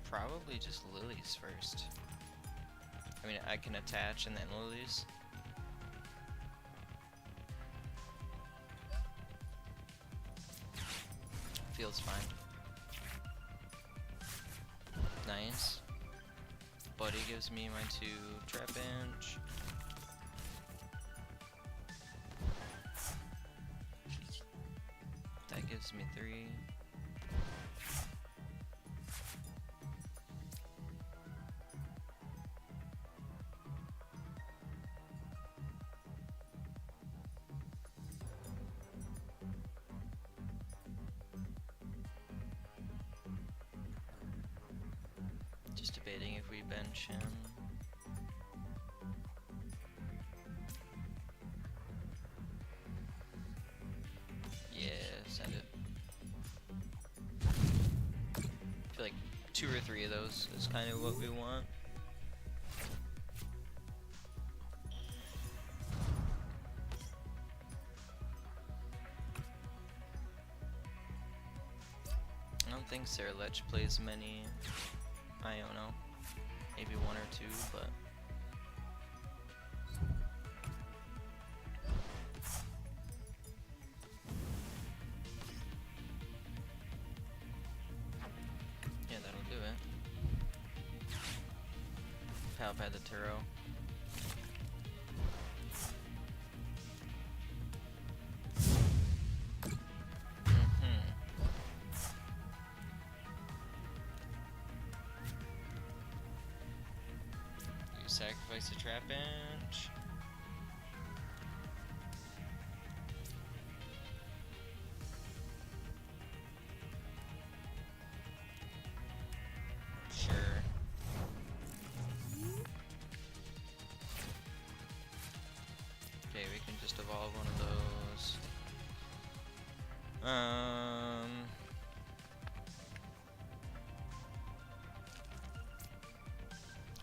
Probably just Lillies first. I mean, I can attach and then Lillies. Feels fine. Nice. Buddy gives me my 2 Trapinch. That gives me 3. Just debating if we bench him. Yeah, send it. I feel like 2 or 3 of those is kind of what we want. I don't think Saraledge plays many. I don't know, maybe 1 or 2, but yeah, that'll do it. Pal Pad the Turo. Sacrifice a Trapinch. Sure. Okay, we can just evolve one of those.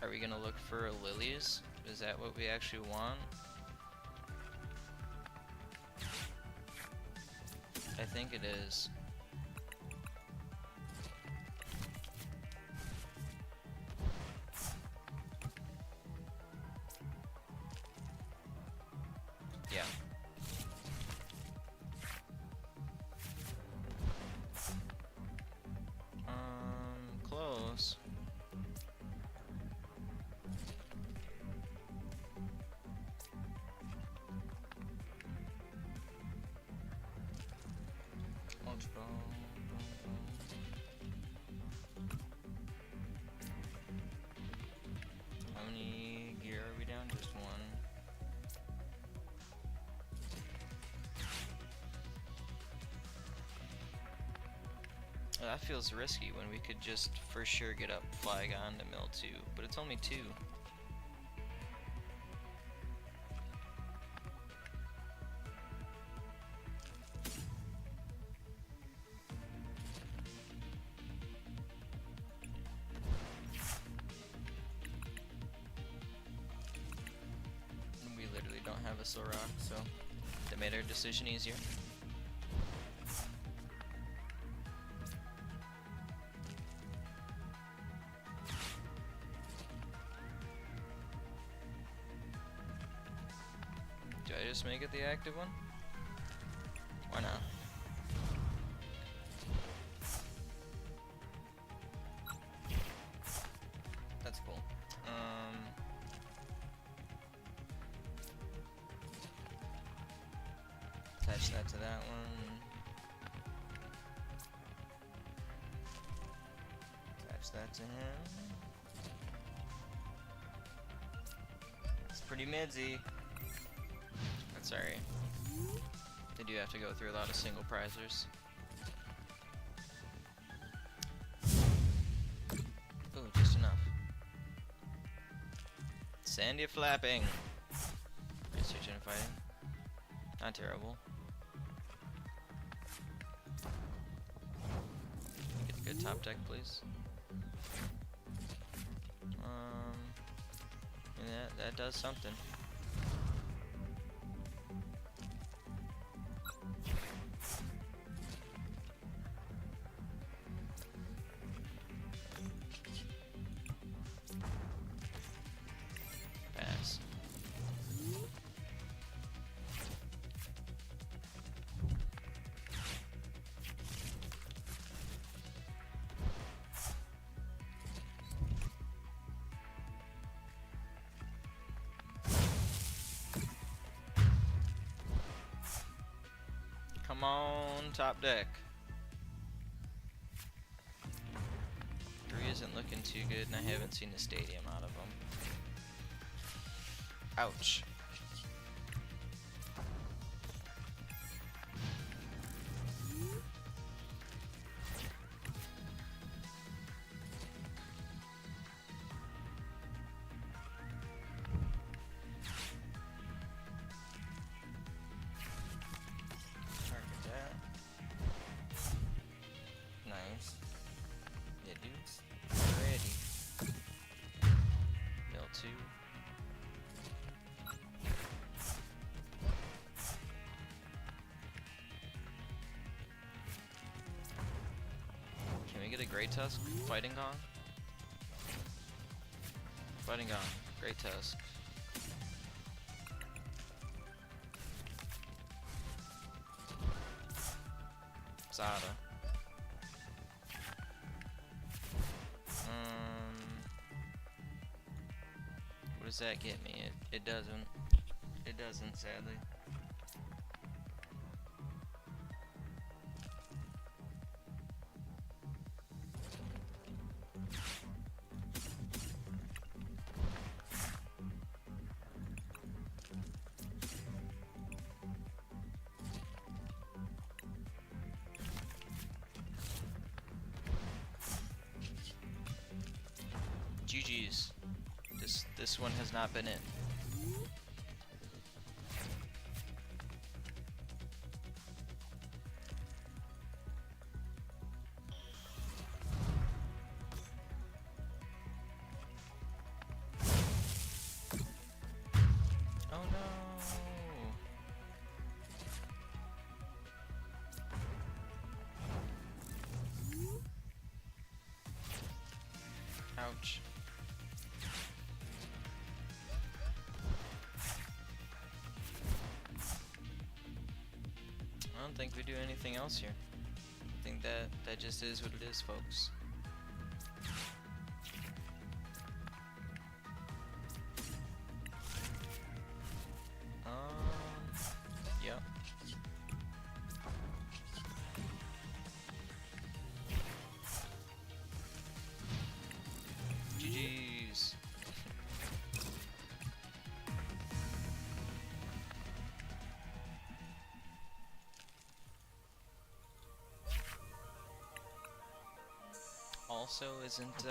Are we gonna look for Lillies? Is that what we actually want? I think it is. Yeah. Close. Ultra Ball. How many gear are we down? Just 1. That feels risky when we could just for sure get up Flygon to Mill 2, but it's only 2. Solrock, so they made our decision easier. Do I just make it the active one? Why not? That's cool. Attach that to that one. Attach that to him. It's pretty midsy. That's alright. They do have to go through a lot of single prizers. Ooh, just enough. Sandy flapping. Research and fighting. Not terrible. Get a good top deck, please. And that does something. Pass. Come on, top deck. 3 isn't looking too good, and I haven't seen a stadium out of them. Ouch. Nice. Yeah, dudes. Ready. Mill 2. Can we get a Great Tusk? Fighting Gong? Fighting Gong. Great Tusk. Sada. What does that get me? It doesn't. It doesn't, sadly. GG's. This one has not been it. Oh no. Ouch. I don't think we do anything else here. I think that just is what it is, folks. Yep. GG's. Also, isn't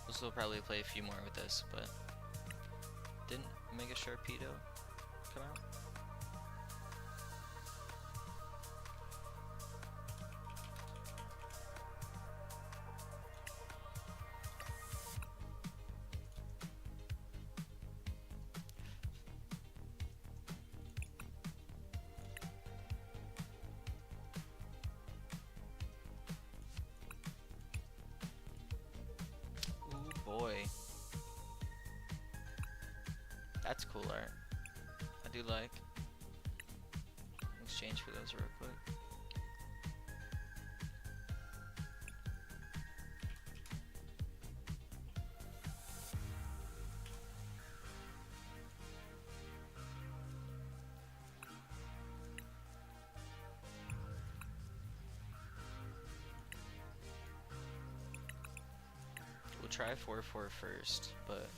we'll still probably play a few more with this, but didn't Mega Sharpedo come out? cool art. I do like. Exchange for those real quick. We'll try 4/4 first, but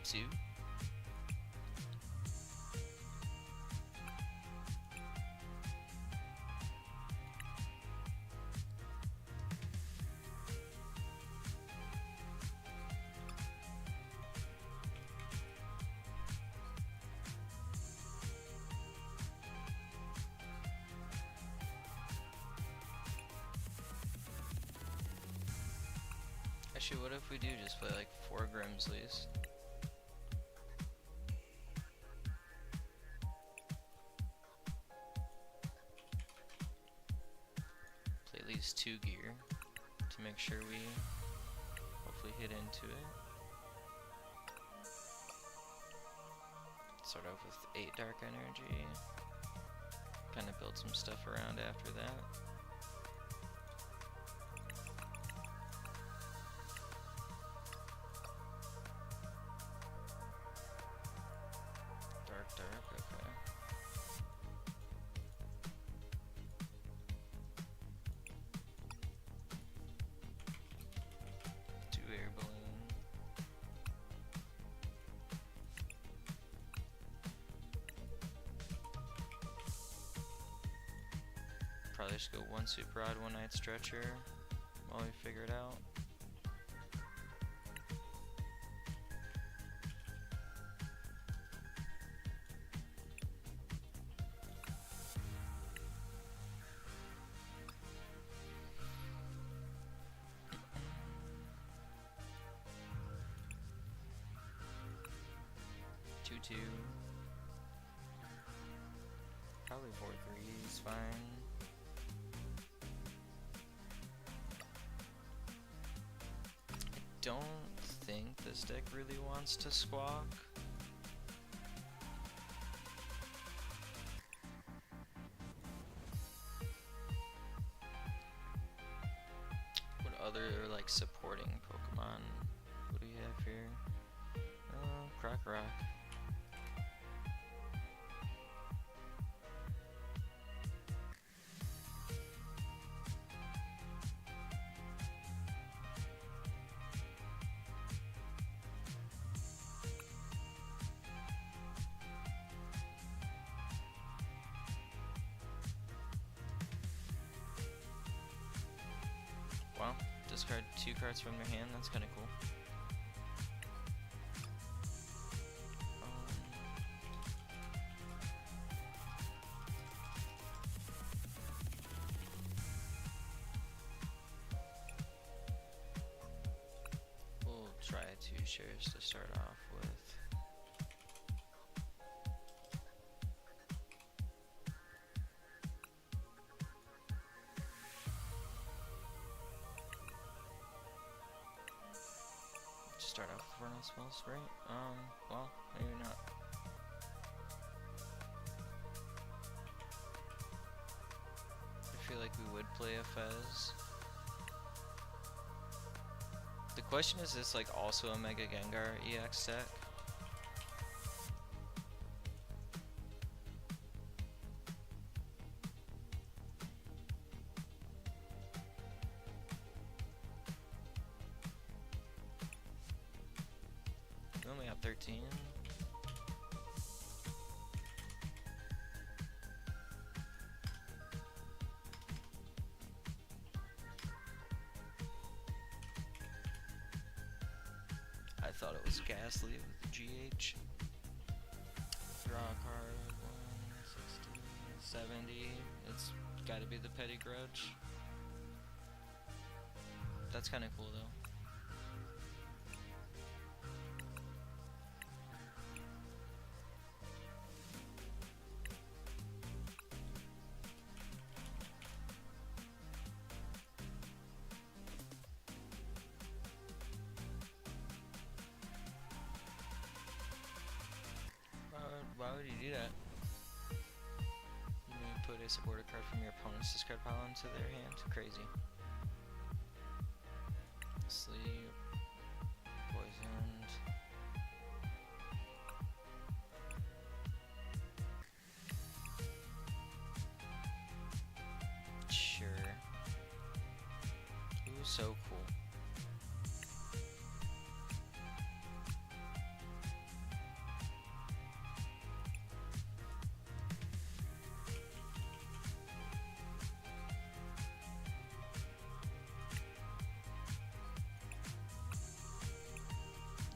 two. Actually, what if we do just play like 4 Grimsleys? Play at least 2 gear to make sure we hopefully hit into it. Start off with 8 Dark Energy. Kind of build some stuff around after that. Okay. 2 Air Balloon. Probably just go 1 Super Odd, 1 Night Stretcher while we figure it out. Probably 4/3 is fine. I don't think this deck really wants to squawk. What other like supporting Pokemon? What do you have here? Rock. Wow, discard 2 cards from their hand, that's kinda cool. Try 2 shares to start off with. Just start off with Phantasmal, right? Well, maybe not. I feel like we would play a Fez. The question is this like also a Mega Gengar EX deck? We only have 13. thought it was Ghastly with the GH. Draw a card, 160, 70. It's gotta be the Petty Grudge. That's kinda cool though. Why would you do that? You may put a supporter card from your opponent's discard pile into their hand. Crazy. Sleep. Poisoned. Sure. Ooh, so cool.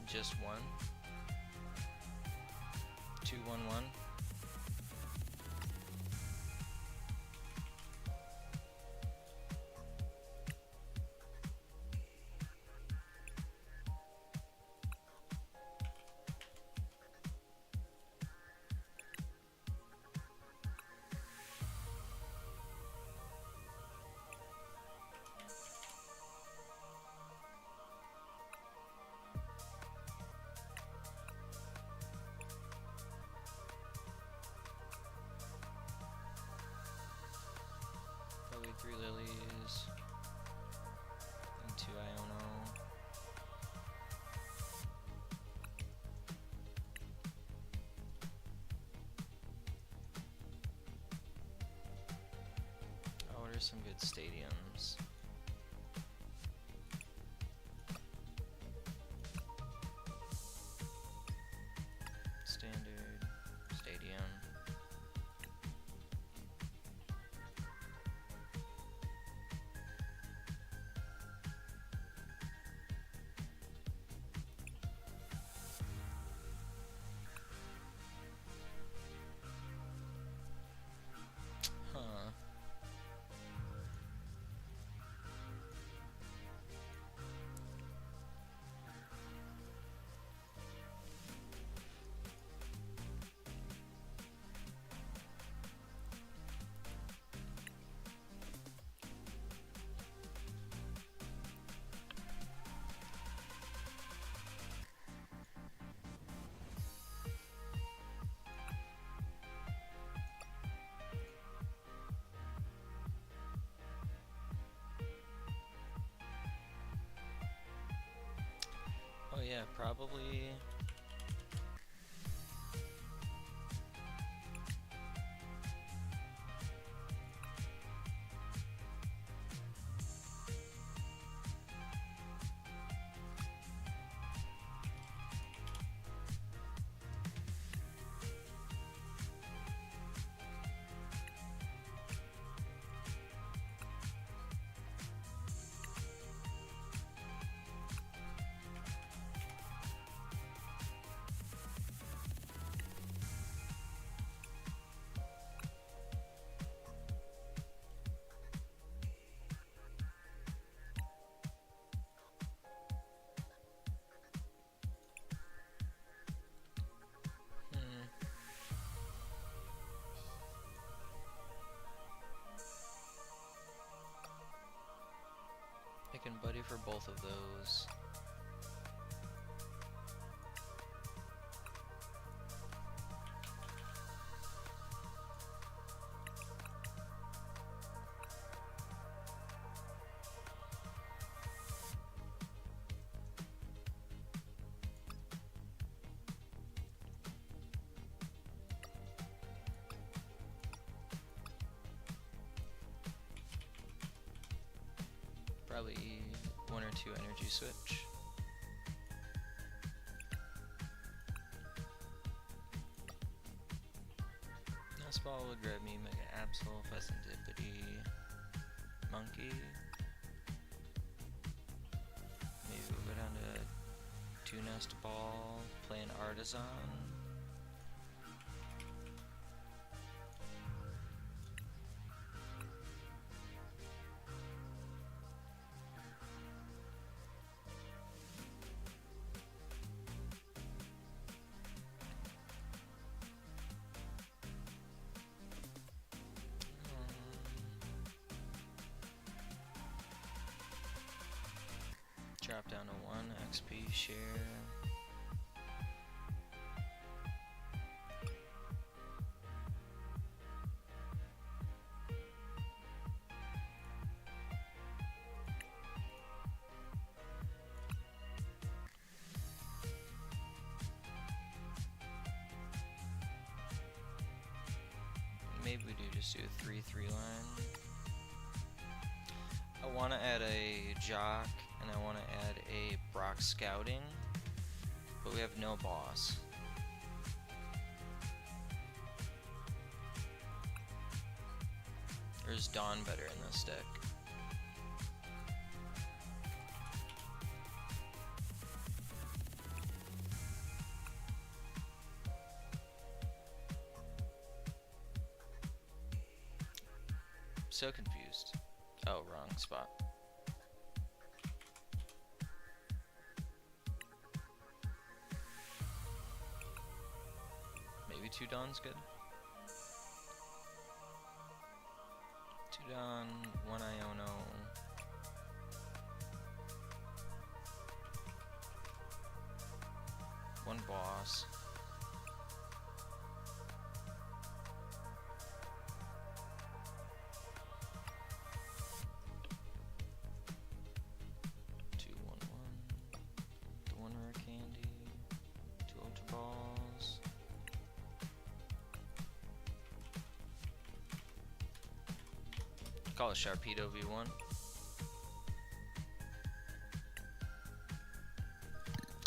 Just one. 2/1/1. Probably 3 Lillies and 2 Iono. I'll order some good stadiums. Standard stadium. Huh. Oh yeah, probably. Picking Buddy for both of those. Probably 1 or 2 energy switch. This ball would grab me Mega Absol, Fastendipity, Monkey. Maybe we'll go down to 2 2 Nest Ball, play an Artazon. Drop down to 1 XP share. Maybe we do just do a 3-3 line. I want to add a Jock and I want to add a Brock Scouting, but we have no boss. Or is Dawn better in this deck? So confused. Oh, wrong spot. Maybe 2 Dawn's good. 2 Dawn, 1 Iono. One boss. Rare Candy, 2 Ultra Balls. Call it Sharpedo V1.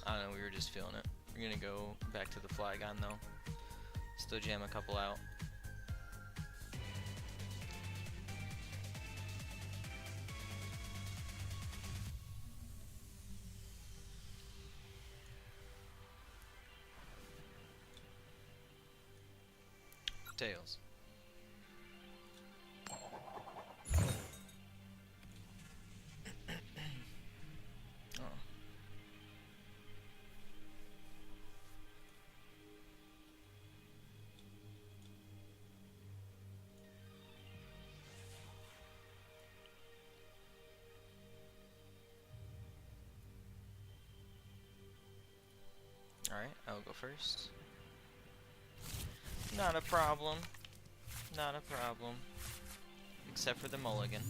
I don't know, we were just feeling it. We're gonna go back to the Flygon though. Still jam a couple out. Tails. Oh. Alright, I'll go first. Not a problem. Not a problem. Except for the mulligan.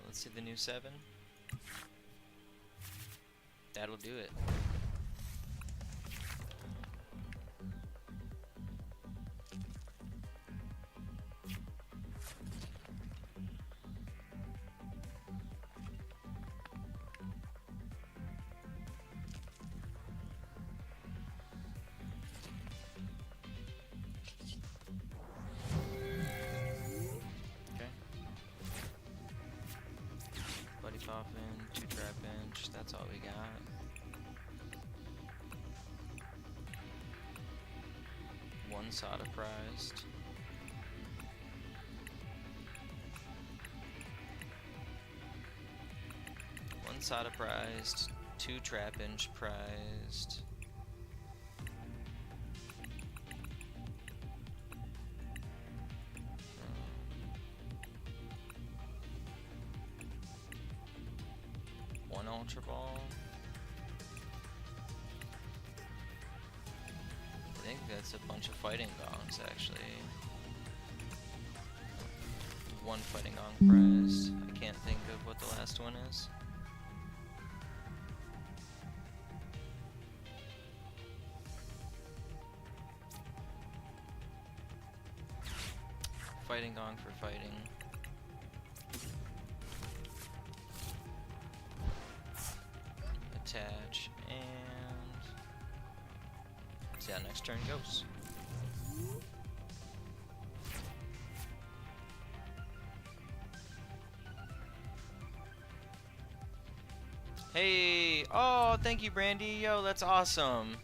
Let's see the new 7. That'll do it. Poffin, 2 Trapinch, that's all we got. One Sada prized. One Sada prized, 2 Trapinch prized. One Ultra Ball. I think that's a bunch of Fighting Gongs, actually. one Fighting Gong prize. I can't think of what the last one is. Fighting Gong for fighting. Attach, and see how next turn goes. Hey! Oh, thank you, Brandy. Yo, that's awesome.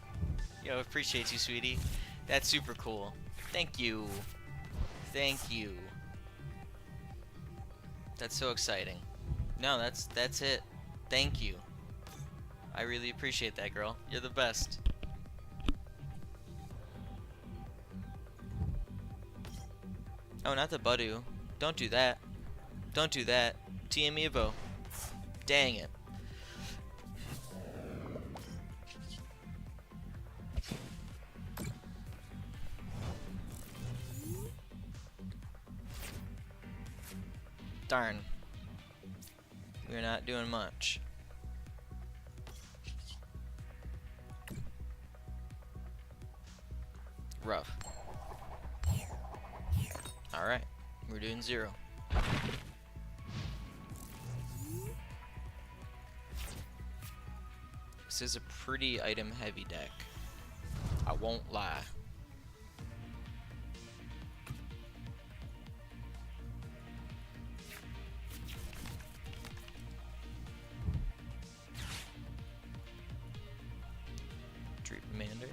Yo, appreciate you, sweetie. That's super cool. Thank you. Thank you. That's so exciting. No, that's it. Thank you. I really appreciate that, girl. You're the best. Oh, not the Budu. Don't do that. Don't do that. TM Evo. Dang it. Darn. We're not doing much. Rough. Alright. We're doing 0. This is a pretty item heavy deck. I won't lie. Dreepmander.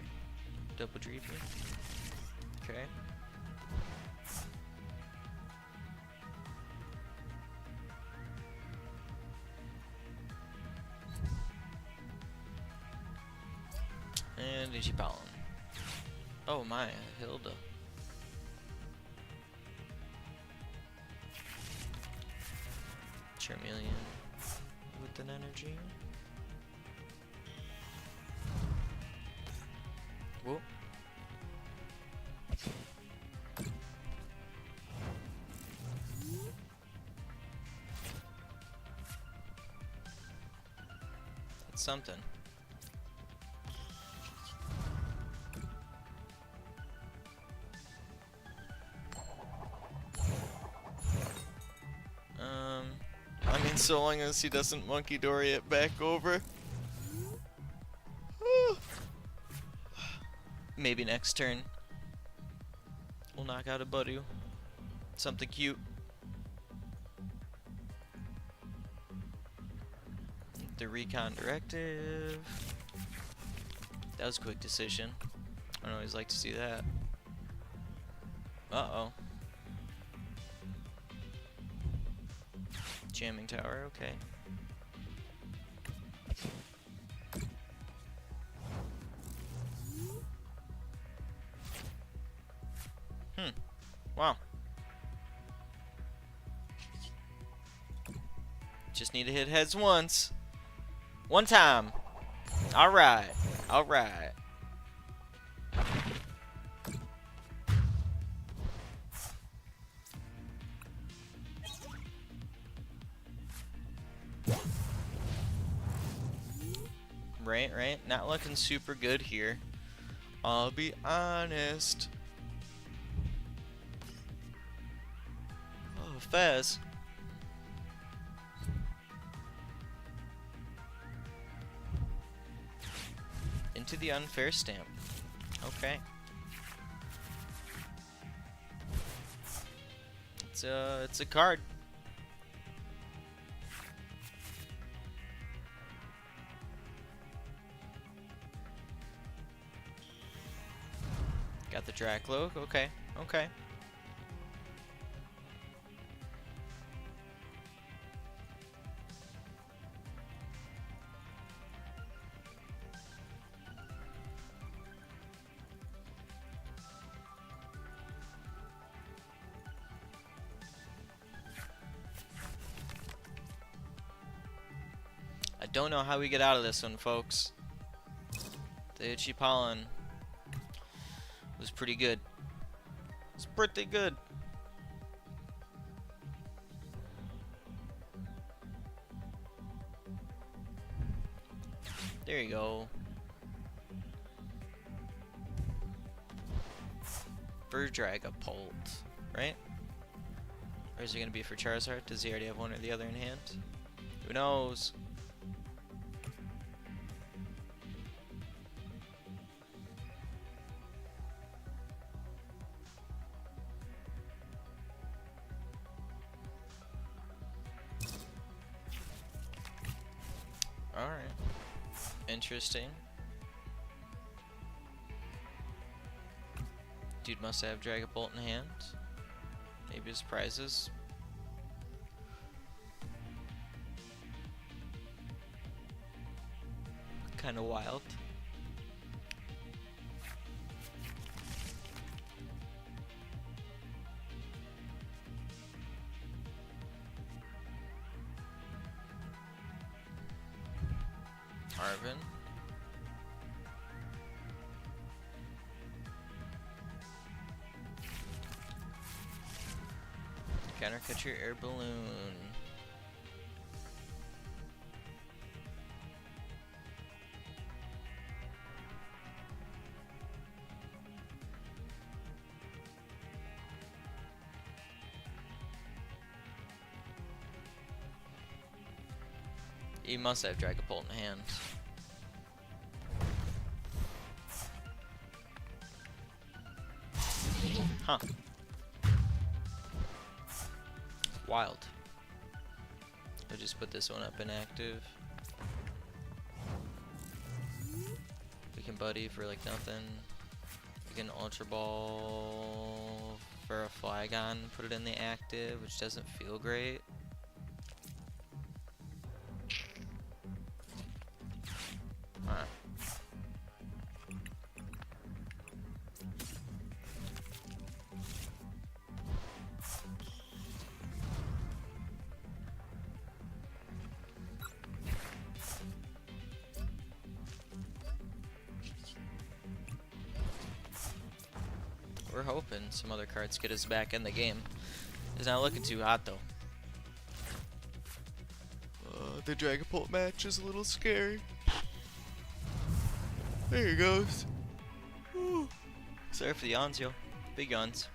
Double Dreepy. Okay. And Digipalin. Oh my, Hilda. Charmeleon with an energy. Whoa. It's something. I mean, so long as he doesn't monkey dory it back over. Maybe next turn we'll knock out a Budu. Something cute. The Recon Directive. That was a quick decision. I don't always like to see that. Uh-oh. Jamming Tower, okay. Wow. Just need to hit heads once. One time. Alright. Alright. Right. Not looking super good here. I'll be honest. Oh, Fez. Into the unfair stamp. Okay. It's a card. Got the Dracloak. Okay. Okay. I don't know how we get out of this one, folks. The Itchy Pollen was pretty good. It's pretty good. There you go. For Dragapult, right? Or is it gonna be for Charizard? Does he already have one or the other in hand? Who knows? Alright. Interesting. Dude must have Dragapult in hand. Maybe his prizes. Kinda wild. Arvin. Countercatcher Air Balloon. He must have Dragapult in hand. Huh. Wild. I'll just put this one up inactive. We can buddy for like nothing. We can Ultra Ball for a Flygon, put it in the active, which doesn't feel great. Alright. We're hoping some other cards get us back in the game. It's not looking too hot though. The Dragapult match is a little scary. There he goes. Whew. Sorry for the yawns, yo. Big yawns.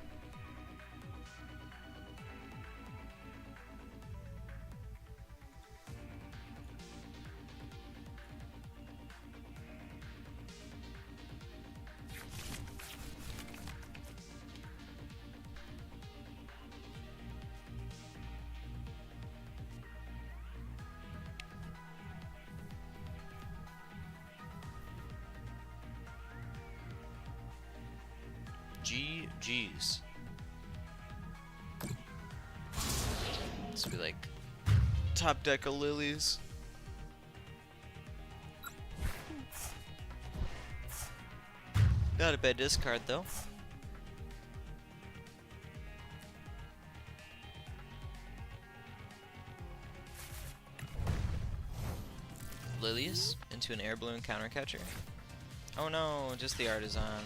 GG's. This will be like top deck of Lillies. Not a bad discard though. Lillies into an Air Balloon Countercatcher. Oh no, just the Artazon.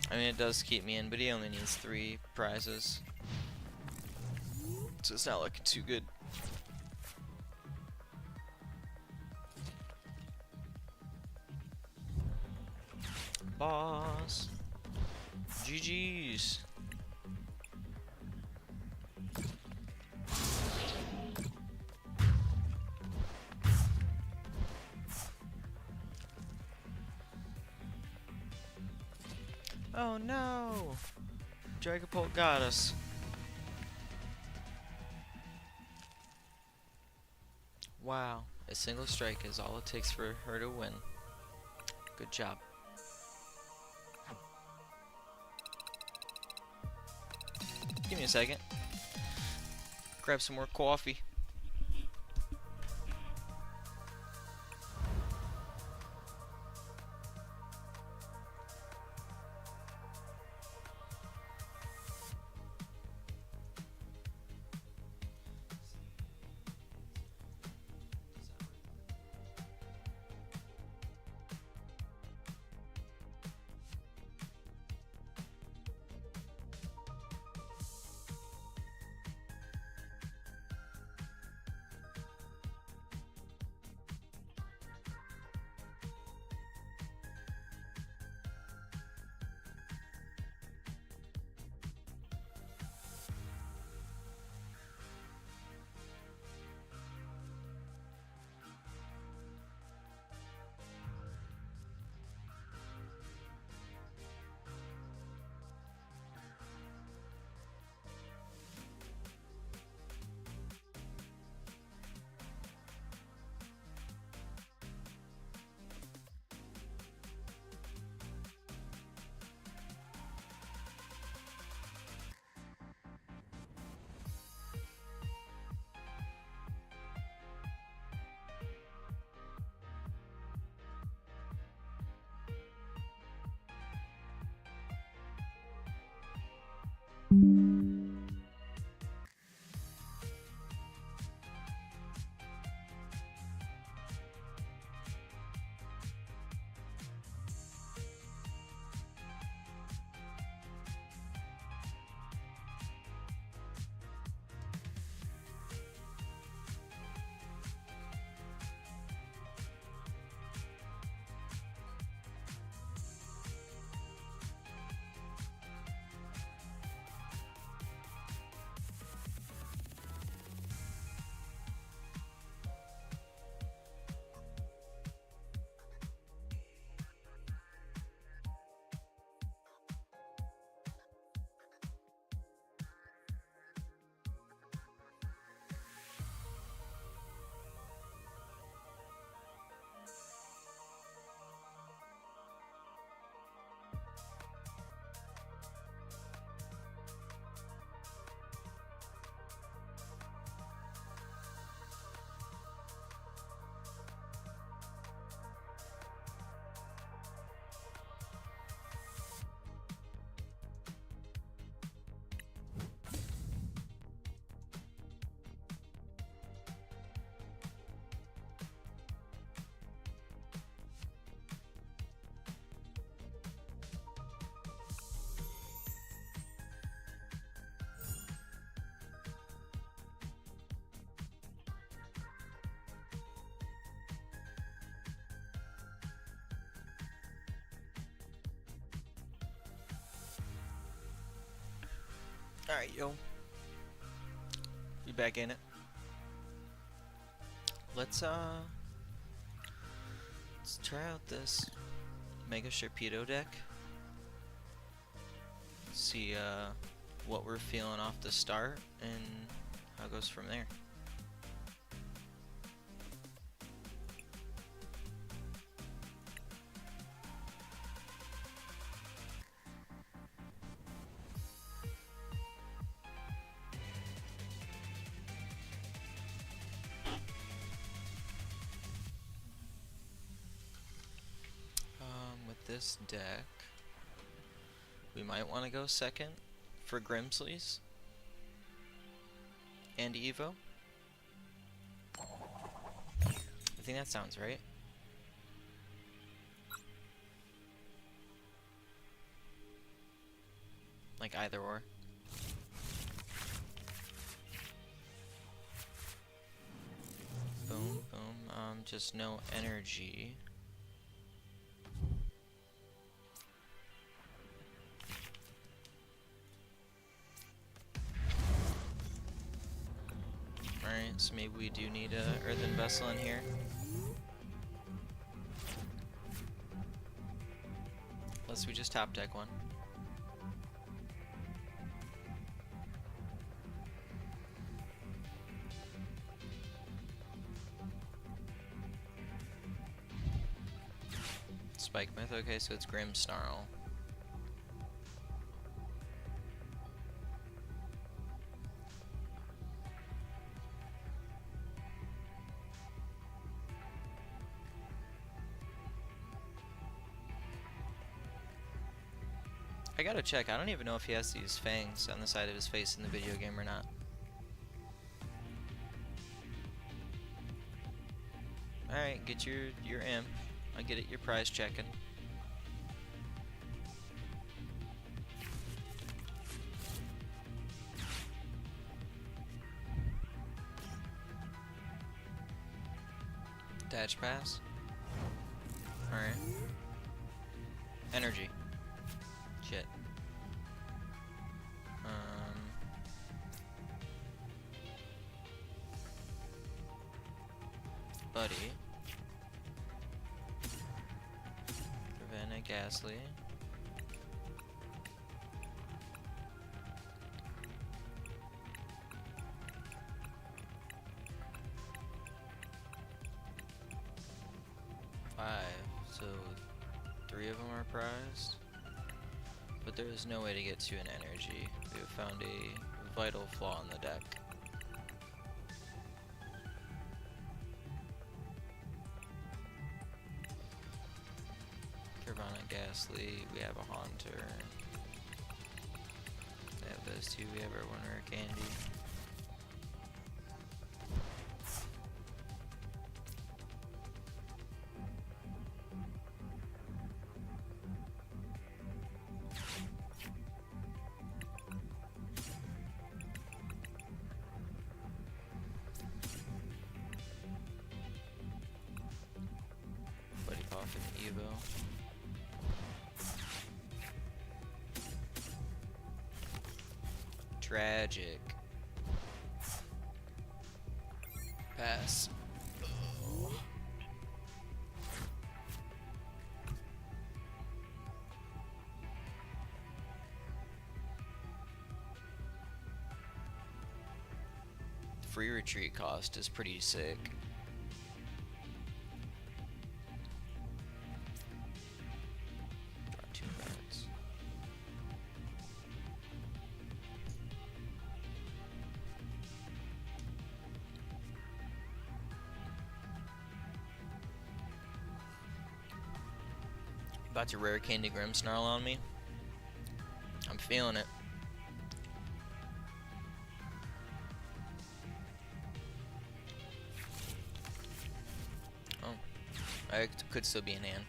I mean, it does keep me in, but he only needs 3 prizes. So it's not looking too good. Boss. GG's. Oh no! Dragapult got us. Wow, a single strike is all it takes for her to win. Good job. Give me a second. Grab some more coffee. Alright, yo. We back in it. Let's try out this Mega Sharpedo deck. See what we're feeling off the start and how it goes from there. This deck, we might want to go second for Grimsley's and Evo. I think that sounds right. Like either or. Boom, boom. Just no energy. So maybe we do need a earthen vessel in here. Unless we just top deck one. Spike Myth, okay, so it's Grim Snarl. I gotta check, I don't even know if he has these fangs on the side of his face in the video game or not. Alright, get your imp. I get it, your prize checking. Dash pass. Alright. Energy. Shit. Buddy. Ravenna, Ghastly. Five. So 3 of them are prized. But there is no way to get to an energy. We have found a vital flaw in the deck. Carvana, Ghastly, we have a Haunter. They have SSP, we have our one Rare Candy. Buddy-Buddy Poffin Evo. Tragic. Pass. Oh. Free retreat cost is pretty sick. Draw 2 cards. About to Rare Candy Grimmsnarl on me. I'm feeling it. Oh, I could still be an ant.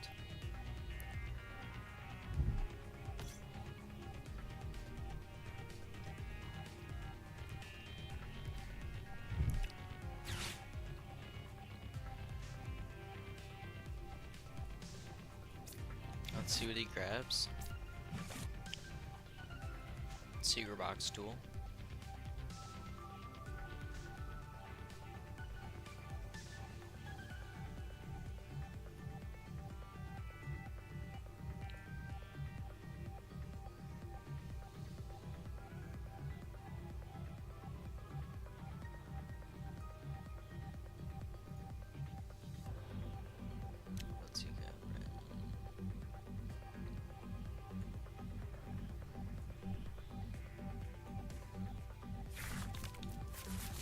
Let's see what he grabs. Secret box tool.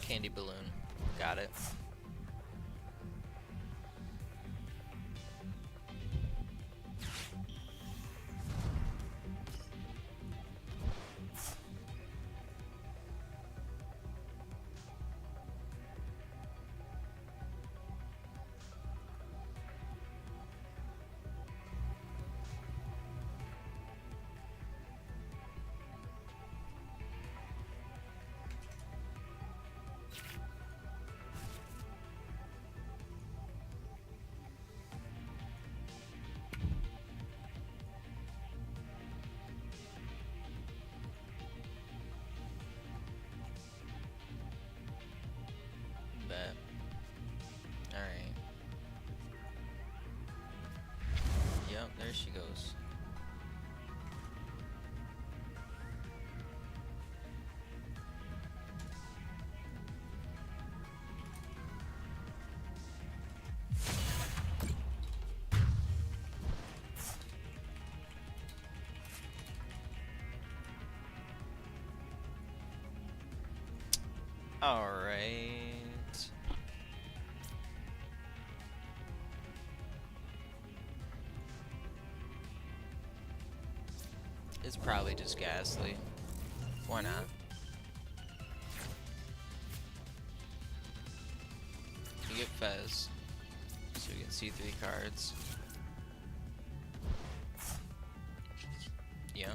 Candy balloon. Got it. Bet. Alright. Yep, there she goes. Alright. It's probably just Ghastly. Why not? You get Fez, so you can see 3 cards. Yeah.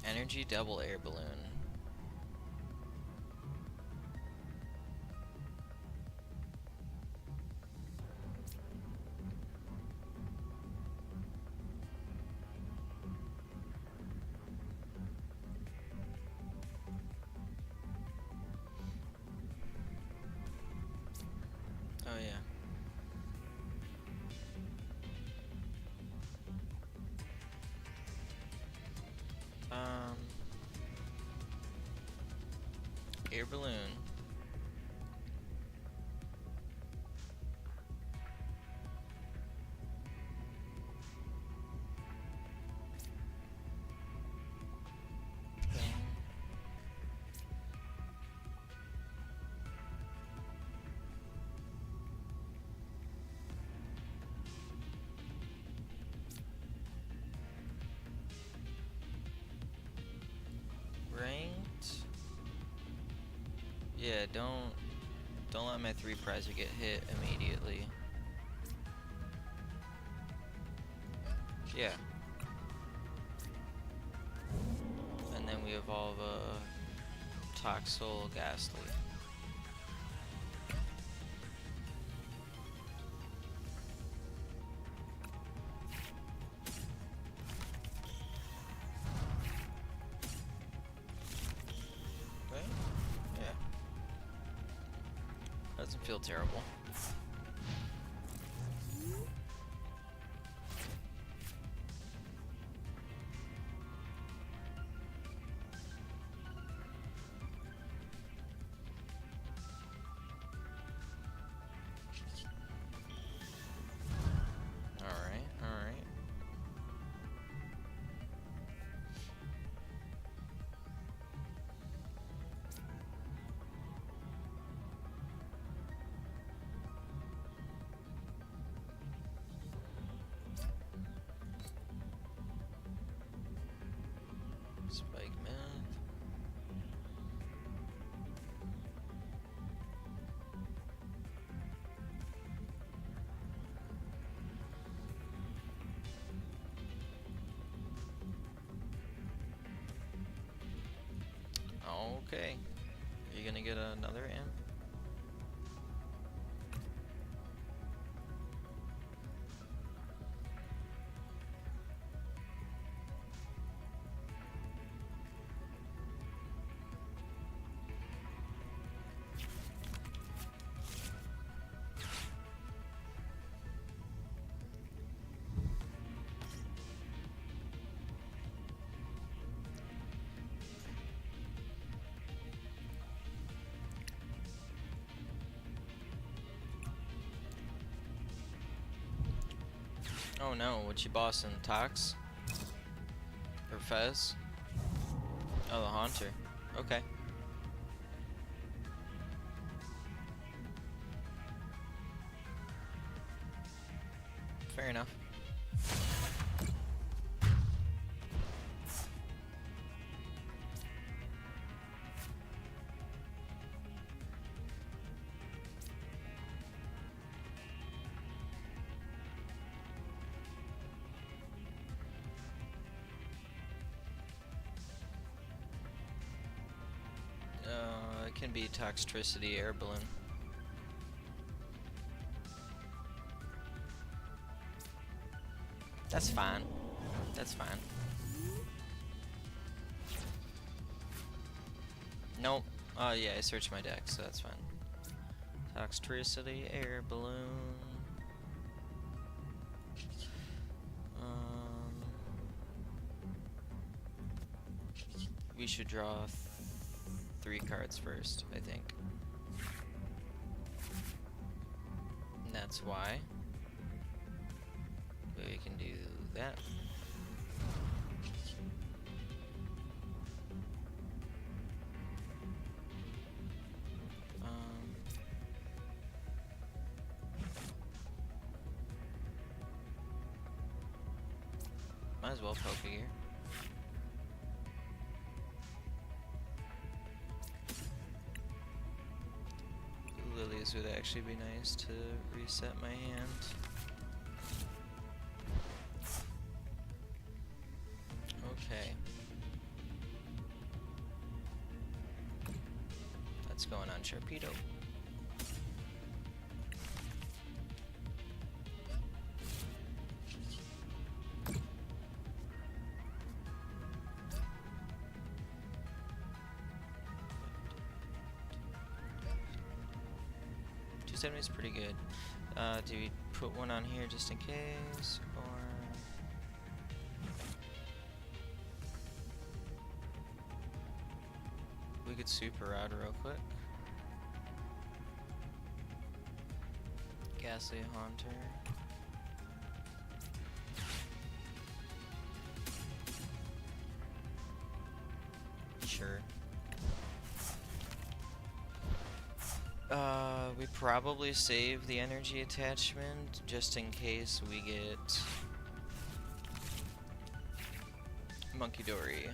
Energy double Air Balloon. Oh yeah. Air Balloon. Yeah, don't let my 3-prizer get hit immediately. Yeah. And then we evolve a Toxel Ghastly. Okay. Yeah. Doesn't feel terrible. Spike Mill. Okay. Are you gonna get another imp? Oh no, what you bossing? Tox? Or Fez? Oh, the Haunter. Okay. Fair enough. It can be Toxtricity Air Balloon. That's fine. That's fine. Nope. Oh yeah, I searched my deck, so that's fine. Toxtricity Air Balloon. We should draw 3 cards first, I think. And that's why we can do that. Might as well Pokégear. Lilies would actually be nice to reset my hand. Okay. That's going on Sharpedo. Is pretty good. Do we put one on here just in case, or we could super rod real quick? Ghastly Haunter. Sure. We probably save the energy attachment just in case we get Monkey Dory.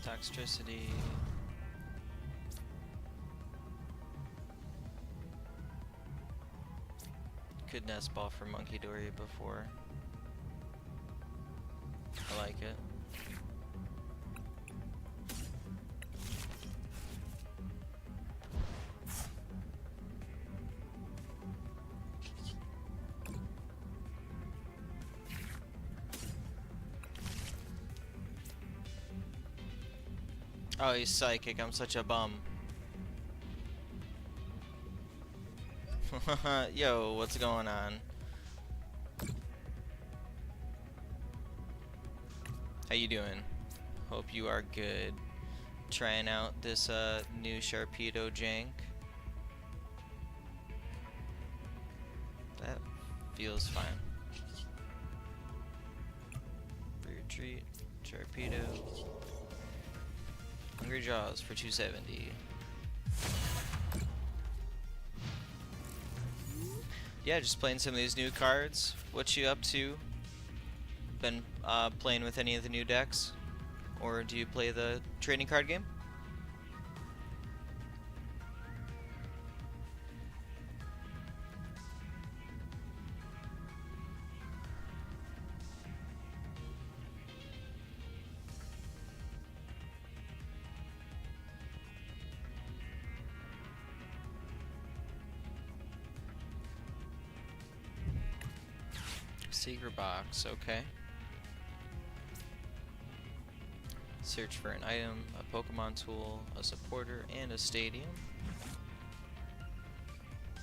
Toxtricity. Good nest ball for Monkey Dory before. I like it. Oh, he's psychic. I'm such a bum. Yo, what's going on? How you doing? Hope you are good. Trying out this new Sharpedo jank. That feels fine. Retreat, Sharpedo. Hungry Jaws for 270. Yeah, just playing some of these new cards. What you up to? Been playing with any of the new decks? Or do you play the trading card game? Secret box, okay. Search for an item, a Pokemon tool, a supporter, and a stadium.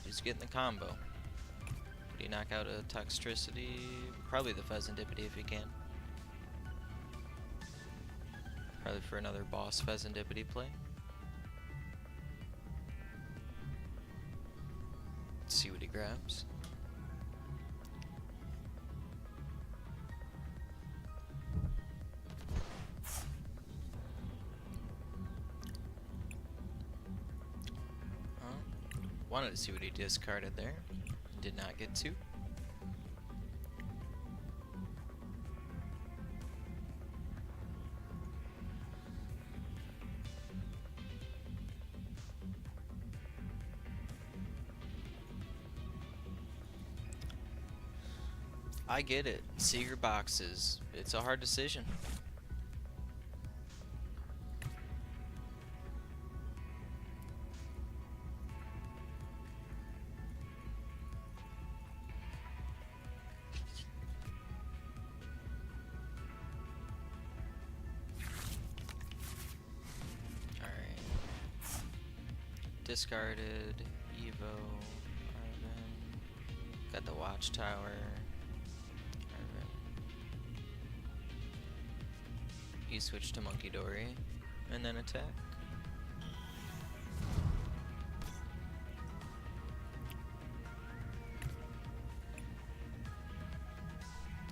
Just getting the combo. Do you knock out a Toxtricity? Probably the Pheasantipity if you can. Probably for another boss Pheasantipity play. Let's see what he grabs. Wanted to see what he discarded there. Did not get to. I get it. Secret boxes. It's a hard decision. Discarded, Evo, Arvin, got the Watchtower, Arvin. You switch to Monkey Dory, and then attack.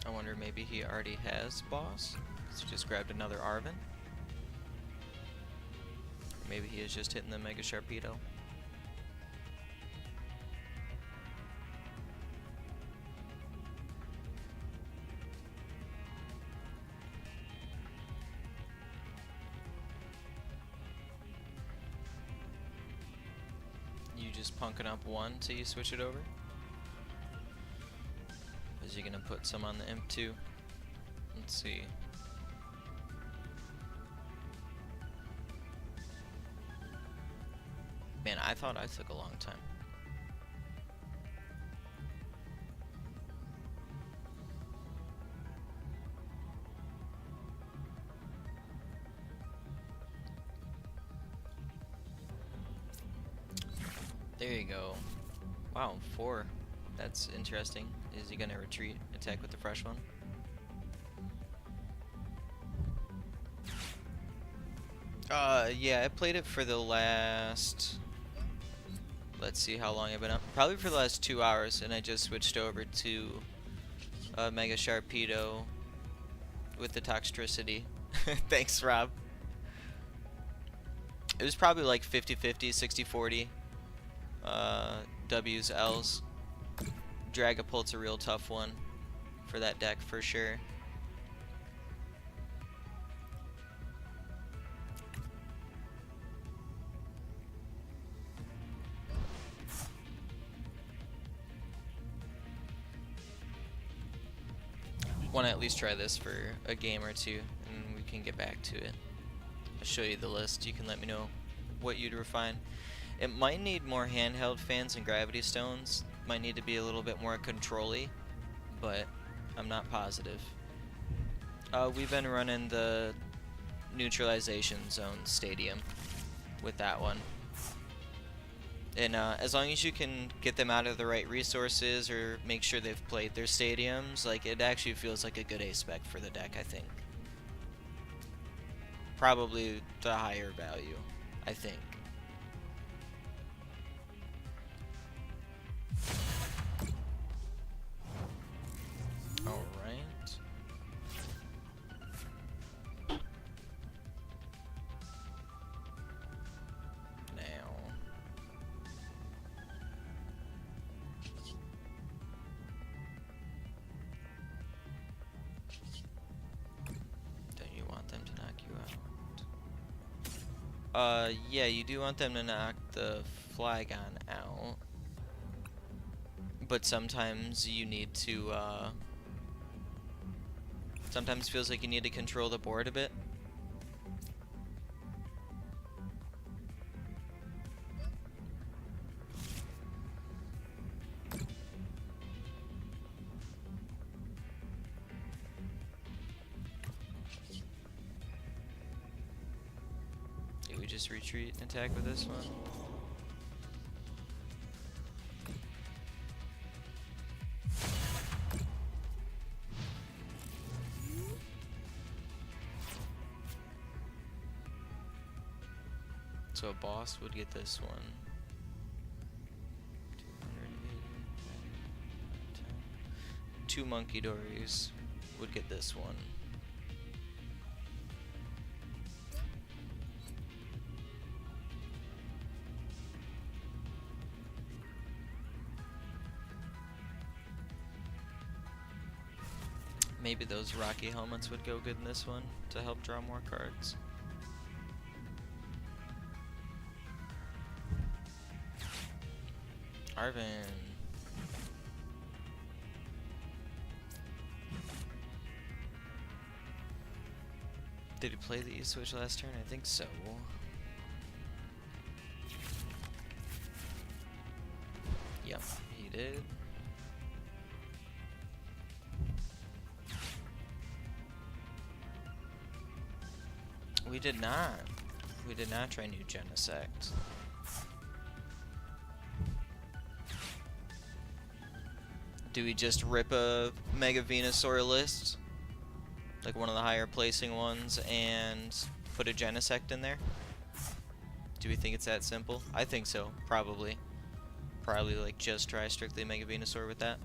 I wonder maybe he already has boss, so he just grabbed another Arvin. Maybe he is just hitting the Mega Sharpedo. You just punking up one till you switch it over? Is he gonna put some on the Imp too? Let's see. Man, I thought I took a long time. There you go. Wow, 4. That's interesting. Is he gonna retreat, attack with the fresh one? Yeah, I played it for the last... Let's see how long I've been up. Probably for the last 2 hours, and I just switched over to Mega Sharpedo with the Toxtricity. Thanks, Rob. It was probably like 50-50, 60-40. W's, L's. Dragapult's a real tough one for that deck for sure. want to at least try this for a game or two, and we can get back to it. I'll show you the list. You can let me know what you'd refine. It might need more handheld fans and gravity stones. Might need to be a little bit more control-y, but I'm not positive. We've been running the Neutralization Zone Stadium with that one. And as long as you can get them out of the right resources or make sure they've played their stadiums, like, it actually feels like a good A-spec for the deck, I think. Probably the higher value, I think. Alright. Now. Don't you want them to knock you out? Yeah, you do want them to knock the Flygon out. But sometimes you need to, sometimes it feels like you need to control the board a bit. Do we just retreat and attack with this one? So a boss would get this one. 2 Monkey Dories would get this one. Maybe those Rocky helmets would go good in this one to help draw more cards. Arvin. Did he play the E-Switch last turn? I think so. Yep, he did. We did not. We did not try new Genesect. Do we just rip a Mega Venusaur list, like one of the higher placing ones, and put a Genesect in there? Do we think it's that simple? I think so, probably. Probably like just try strictly Mega Venusaur with that.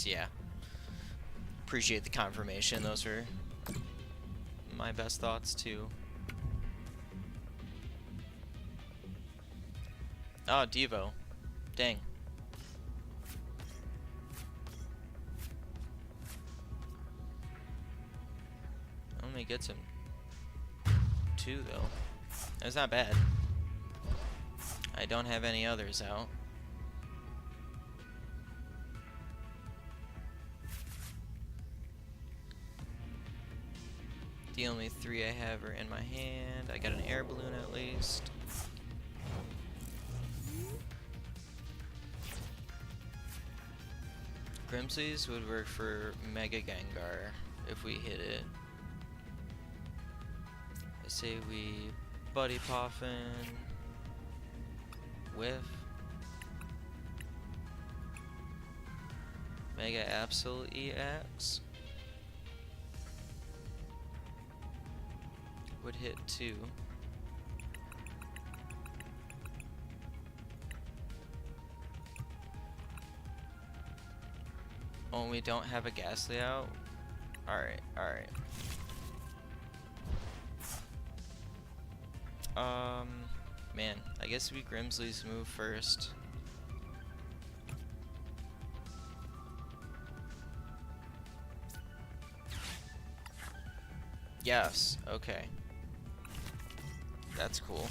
Yeah. Appreciate the confirmation. Those are my best thoughts too. Oh, Devo. Dang. Only gets him 2 though. That's not bad. I don't have any others out. The only 3 I have are in my hand. I got an Air Balloon at least. Grimsley's would work for Mega Gengar if we hit it. I say we Buddy Poffin, whiff, Mega Absol EX. Would hit 2. Oh, we don't have a Ghastly out? Alright, alright. Man, I guess we Grimsley's move first. Yes, okay. That's cool.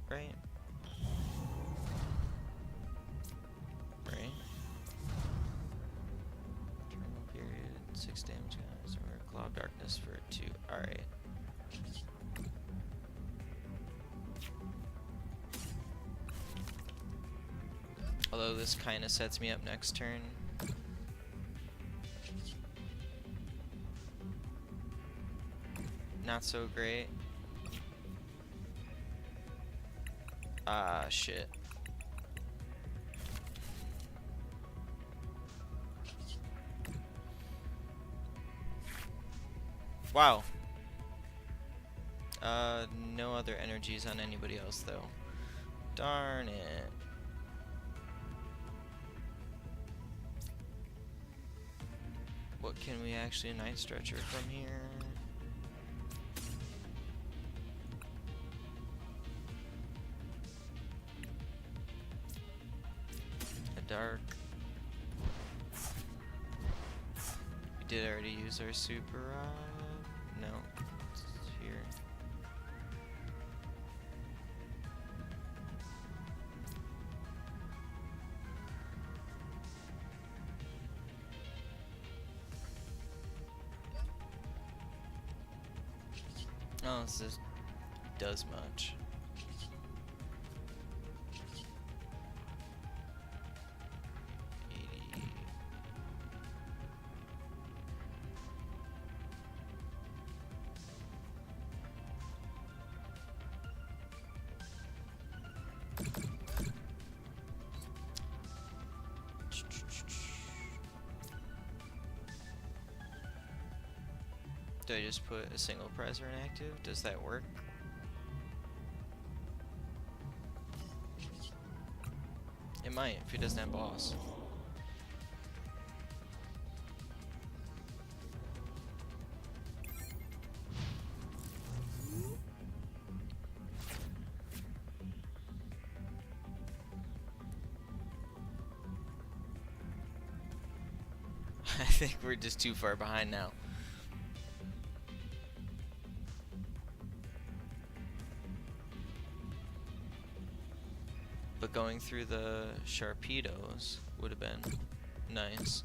Right? Right? Terminal period, 6 damage guys, or Claw of Darkness for 2. Alright. Although this kinda sets me up next turn. Not so great. Ah, shit. Wow. No other energies on anybody else, though. Darn it. What can we actually Night Stretcher from here? Dark. We did already use our super no, it's here. Oh, this is, does much. Do I just put a single prizer inactive? Does that work? It might, if he doesn't have boss. I think we're just too far behind now. But going through the Sharpedos would have been nice.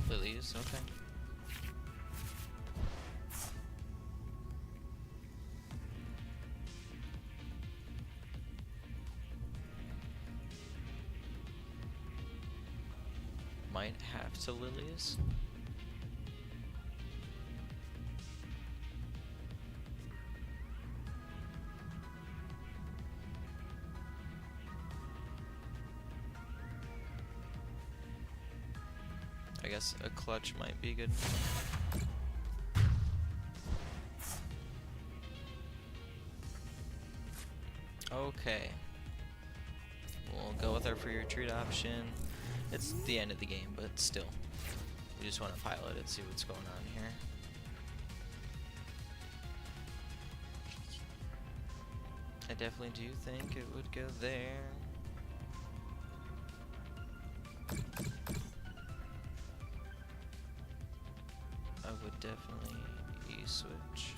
Lillies, okay. Might have to Lillies. I guess a clutch might be good. Okay. We'll go with our free retreat option. It's the end of the game, but still. We just want to pilot it, see what's going on here. I definitely do think it would go there. I would definitely E-switch.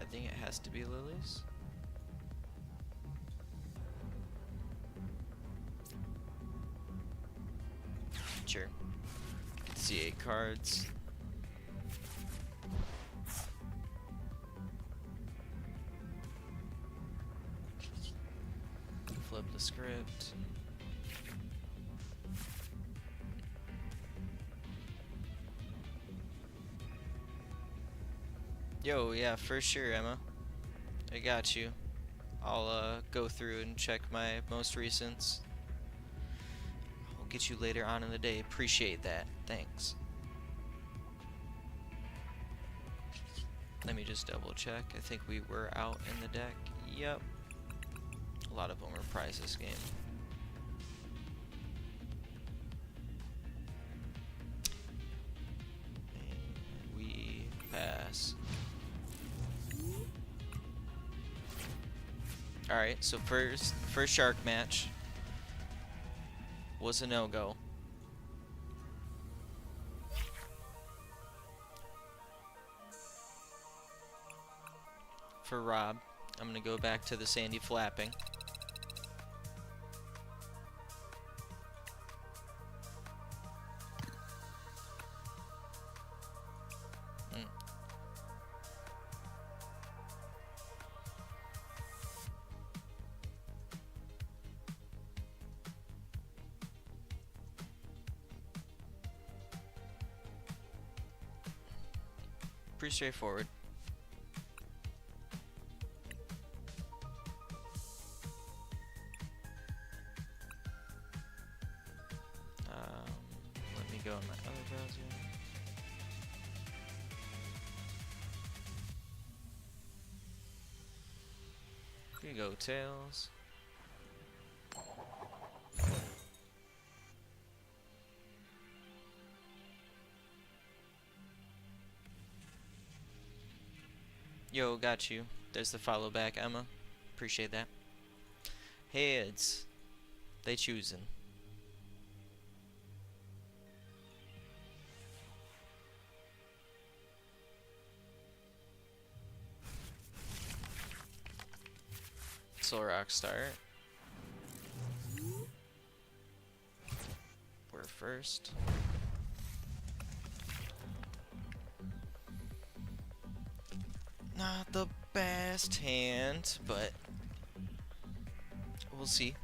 I think it has to be Lillies. Sure. You can see 8 cards. Flip the script. Yo, yeah, for sure, Emma. I got you. I'll go through and check my most recents. I'll get you later on in the day. Appreciate that. Thanks. Let me just double check. I think we were out in the deck. Yep. A lot of them were prized this game. And we pass. Alright, so first shark match was a no-go. For Rob, I'm gonna go back to the sandy flapping. Pretty straightforward. Let me go on my other browser. Here you go, Tails. Yo, got you. There's the follow back, Emma. Appreciate that. Heads. They choosing. Solrock start. We're first. Not the best hand, but we'll see.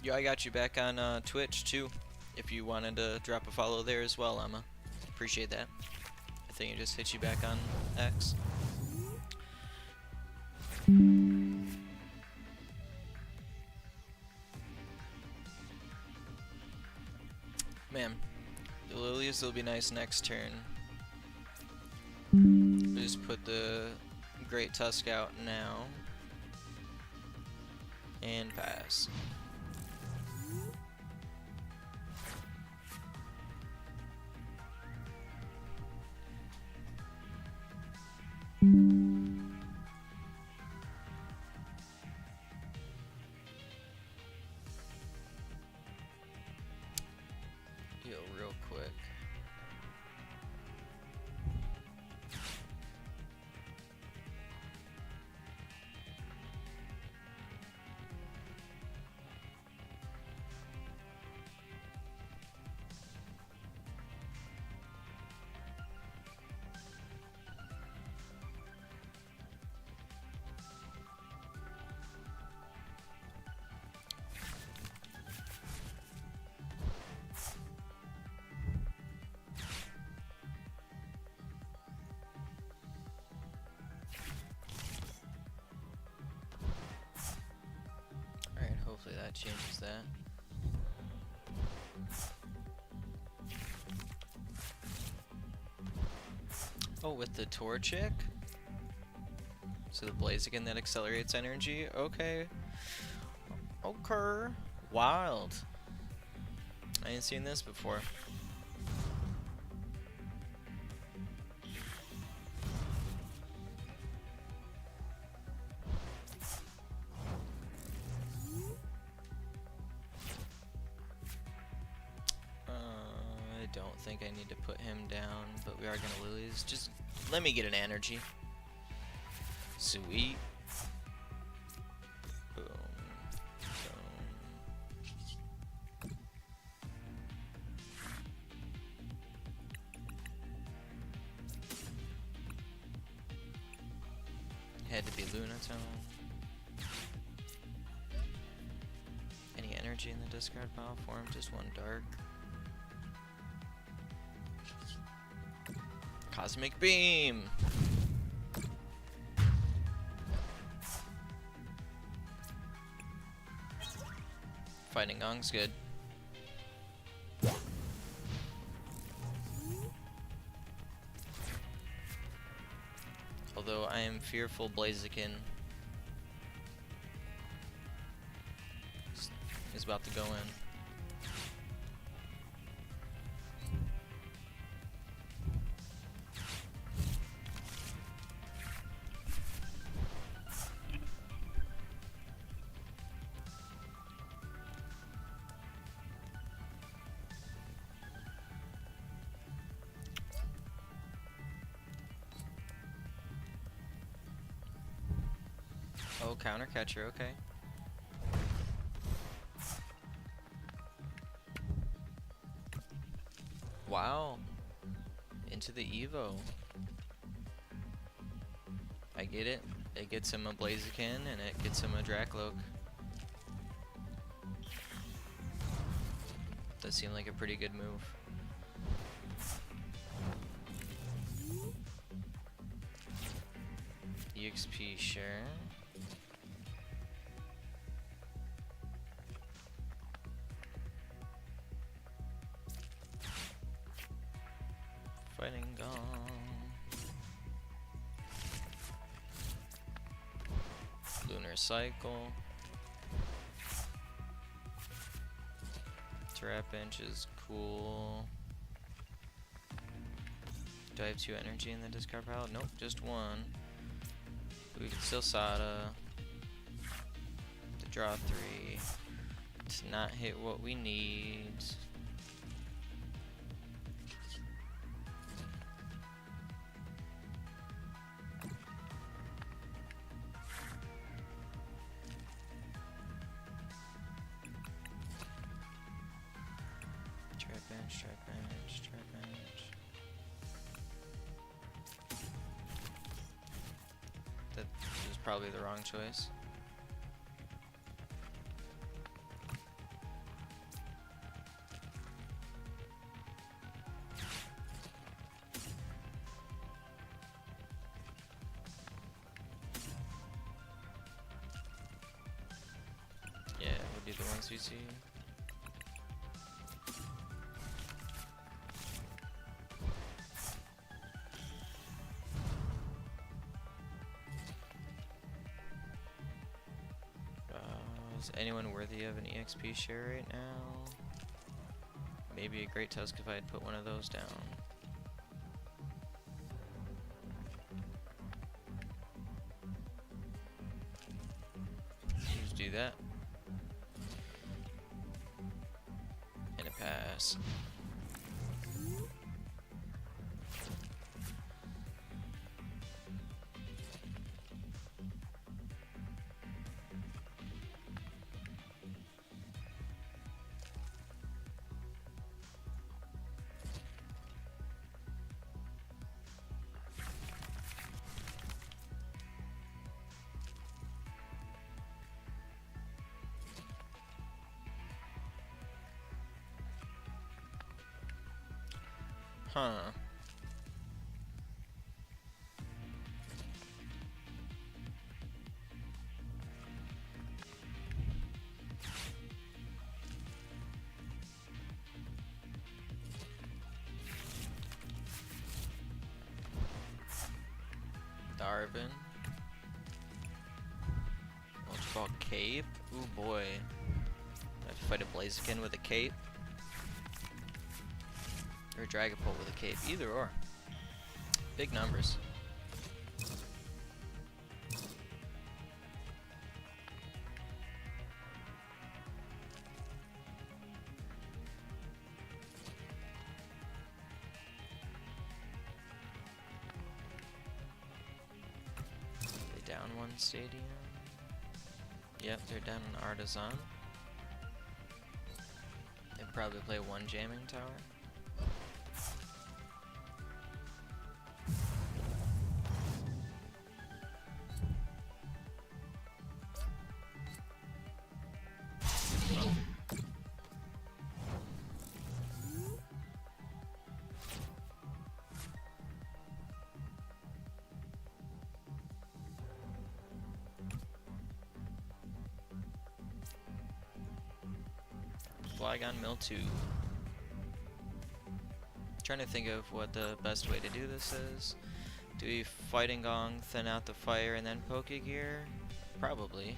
Yo, I got you back on Twitch too. If you wanted to drop a follow there as well, Emma. Appreciate that. I think it just hit you back on X. Man, the Lillies will be nice next turn. We just put the Great Tusk out now. And pass. Yo, real quick. Hopefully that changes that. Oh, with the Torchic? So the Blaziken that accelerates energy? Okay. Okay. Wild. I ain't seen this before. I don't think I need to put him down, but we are gonna lose. Just let me get an energy. Sweet. Boom. Boom. Had to be Lunatone. Any energy in the discard pile for him? Just one dark. Cosmic Beam! Fighting Gong's good. Although I am fearful Blaziken is about to go in. Oh, counter catcher, okay. Wow. Into the Evo. I get it. It gets him a Blaziken and it gets him a Dracloak. Does seem like a pretty good move. EXP, sure. Fighting Gong. Lunar Cycle. Trapinch is cool. Do I have 2 energy in the discard pile? Nope, just 1. We can still Sada. To draw 3. To not hit what we need. Trapinch. That was probably the wrong choice. Yeah, we'll do the ones we see. Is anyone worthy of an EXP share right now? Maybe a Great Tusk if I'd put one of those down. Just do that. And a pass. Huh. Darvin. Ultra Ball Cape. Ooh boy. I have to fight a Blaziken with a cape. Or a Dragapult with a cape. Either or. Big numbers. They down one stadium. Yep, they're down an Artazon. They'd probably play one jamming tower. Flygon Mill 2. Trying to think of what the best way to do this is. Do we Fighting Gong, thin out the fire, and then Pokegear? Probably.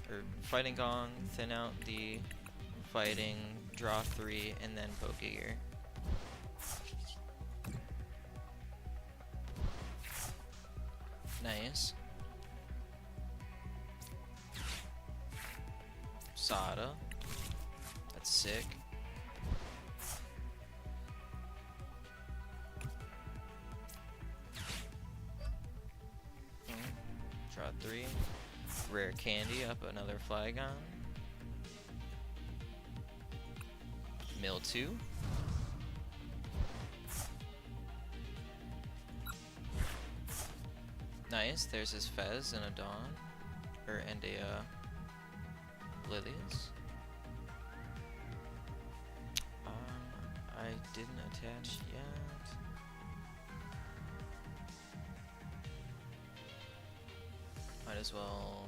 Or Fighting Gong, thin out the fighting, draw 3, and then Pokegear. Nice. Sada. That's sick. Draw 3. Rare Candy up another Flygon. Mill 2. Nice, there's his Fez and a Dawn. And a Lillies. I didn't attach yet. Might as well.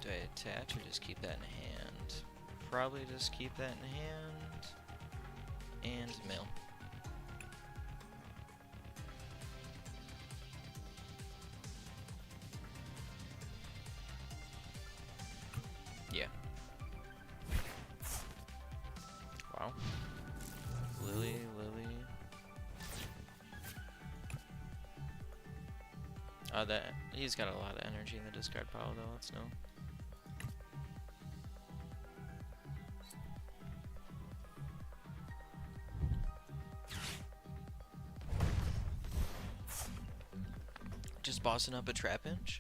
Do I attach or just keep that in hand? Probably just keep that in hand. And mill. Yeah. Wow. Lillie. That he's got a lot of energy in the discard pile though, let's know. Just bossing up a Trapinch?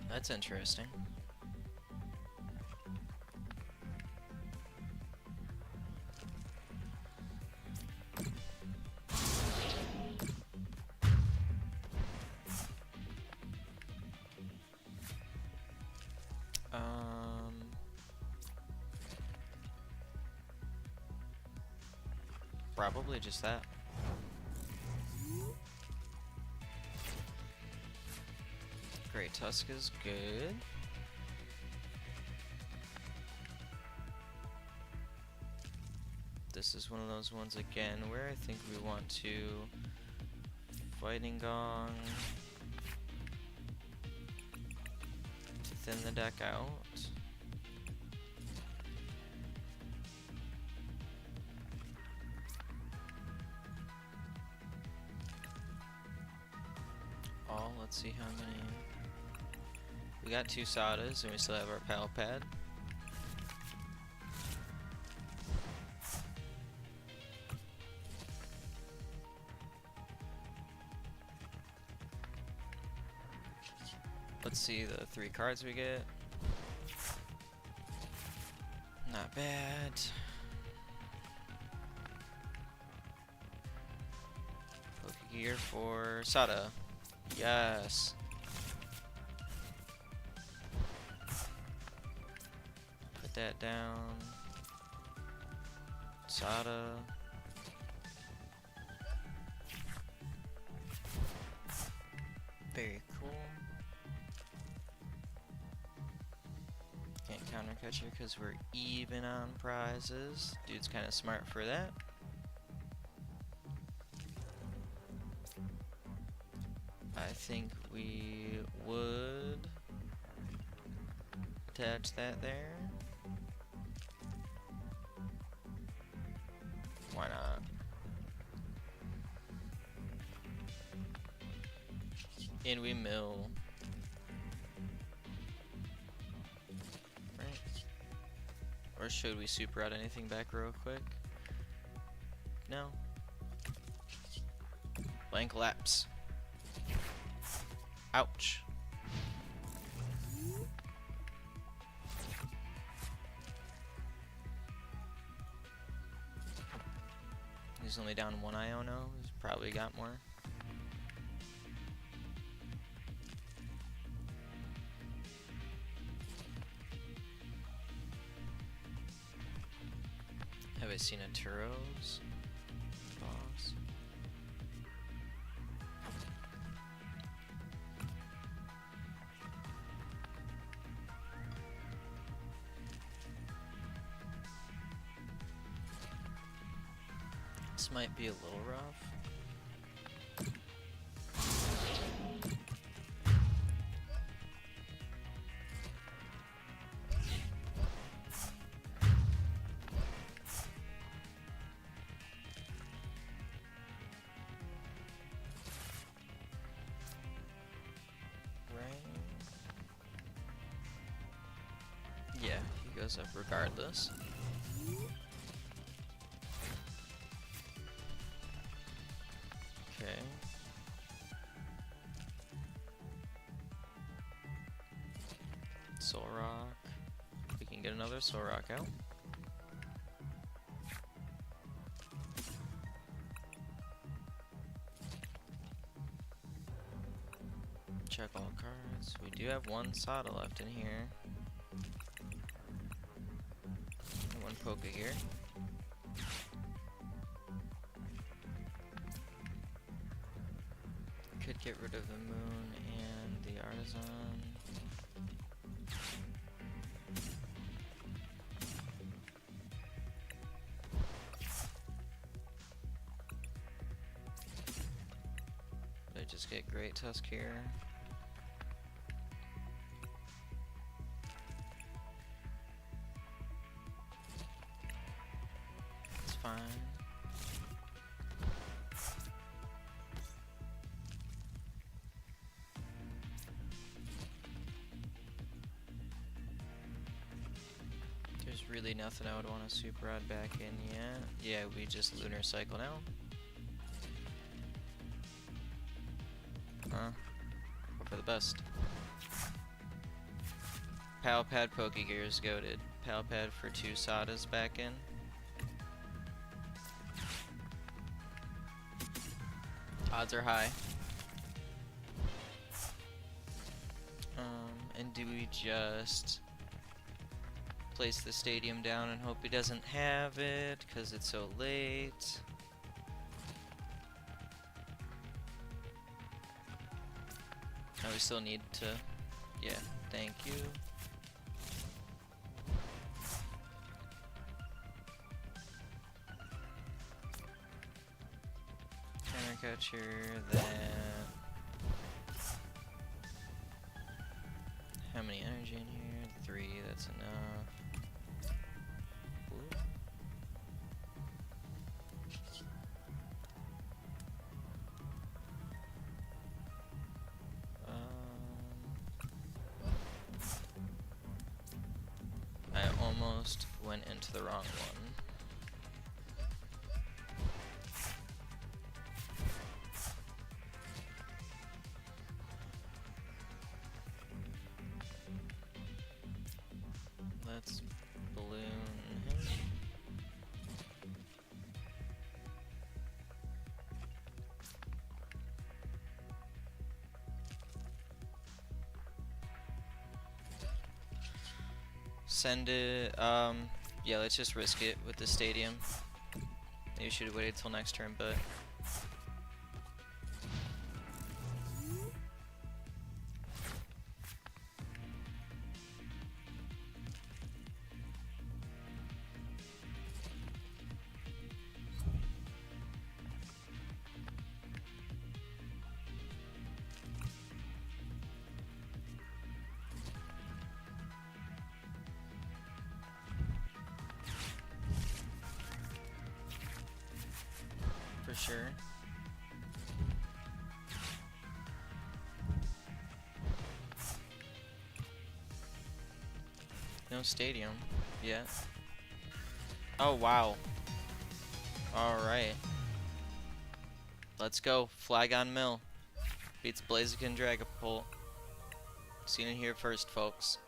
That's interesting. Probably just that. Great Tusk is good. This is one of those ones again where I think we want to Fighting Gong to thin the deck out. Let's see how many. We got 2 Sadas and we still have our Pal Pad. Let's see the 3 cards we get. Not bad. Pokegear for Sada. Yes. Put that down. Sada. Very cool. Can't counter catcher because we're even on prizes. Dude's kind of smart for that. I think we would attach that there. Why not? And we mill. Right. Or should we super out anything back real quick? No. Blank lapse. Ouch. He's only down 1 Iono. He's probably got more. Have I seen a Turos? Boss. This might be a little rough. Yeah, he goes up regardless. Okay. Solrock. We can get another Solrock out. Check all cards. We do have one Sada left in here. One Pokégear. Could get rid of the Moon and the Artazon. I just get Great Tusk here. It's fine. There's really nothing I would want to super rod back in yet. Yeah, we just lunar cycle now. Hope for the best. Pal Pad Pokegear is goated. Pal Pad for 2 Sadas back in. Odds are high. And do we just place the stadium down and hope he doesn't have it because it's so late? No, we still need to, yeah, thank you. Counter catcher, that. How many energy in here? 3, that's enough. Ooh. I almost went into the wrong one. Let's balloon him. Send it, yeah, let's just risk it with the stadium. Maybe we should have waited till next turn, but for sure. No stadium yet. Oh wow. Alright. Let's go. Flygon Mill beats Blaziken Dragapult. Seen it here first, folks.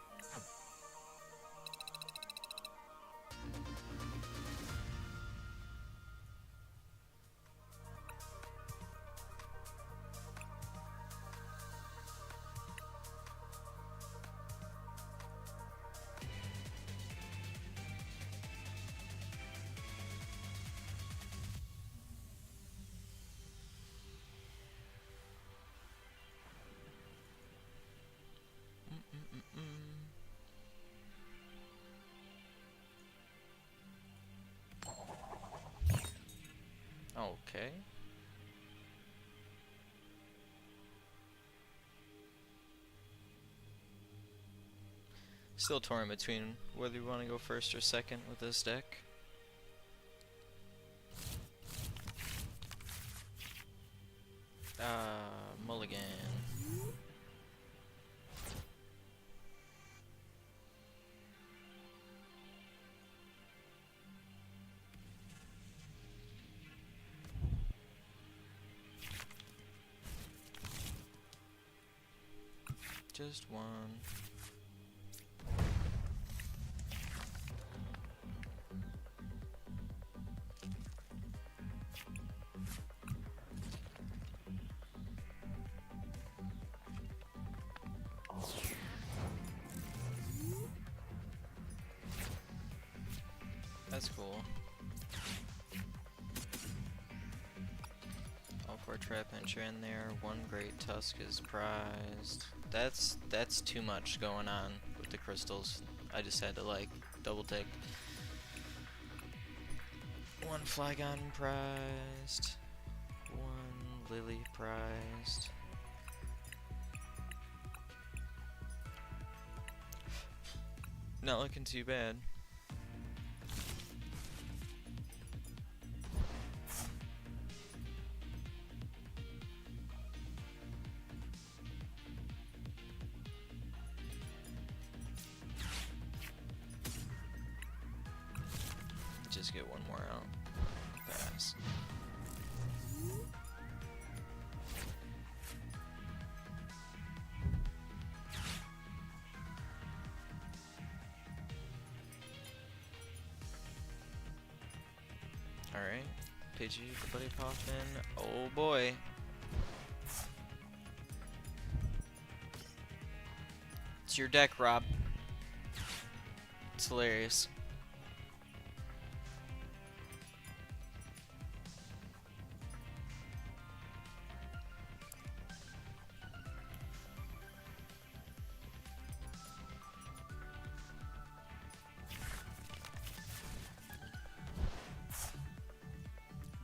Okay. Still torn between whether you want to go first or second with this deck. Mulligan. Just one. That's cool. All four Trapinch are in there. One Great Tusk is prized. That's too much going on with the crystals. I just had to like double take. One Flygon prized. One Lillie prized. Not looking too bad. Just get one more out. Pass. Alright. Buddy-Buddy Poffin. Oh boy. It's your deck, Rob. It's hilarious.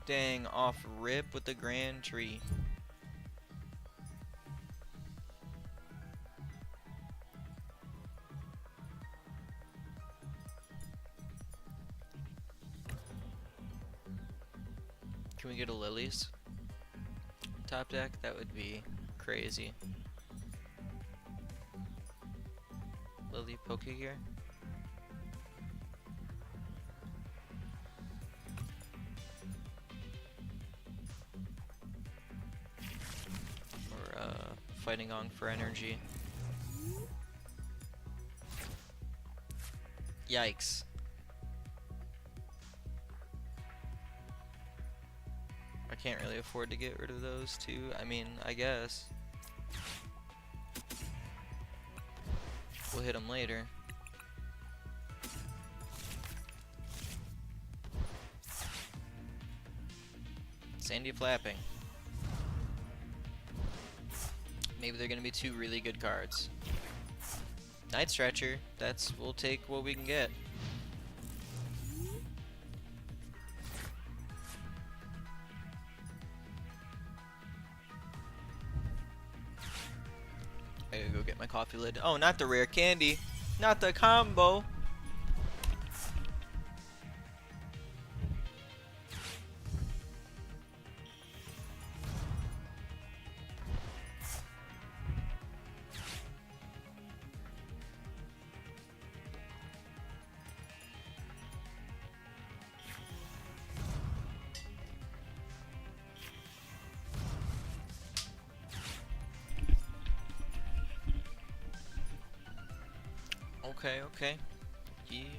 Dang, off rip with the Grand Tree. Can we get a Lillie's top deck? That would be crazy. Lillie Pokégear. Fighting Gong for energy. Yikes. I can't really afford to get rid of those two. I mean, I guess. We'll hit them later. Sandy flapping. Maybe they're gonna be two really good cards. Night Stretcher, we'll take what we can get. I gotta go get my coffee lid. Oh, not the Rare Candy, not the combo. Okay.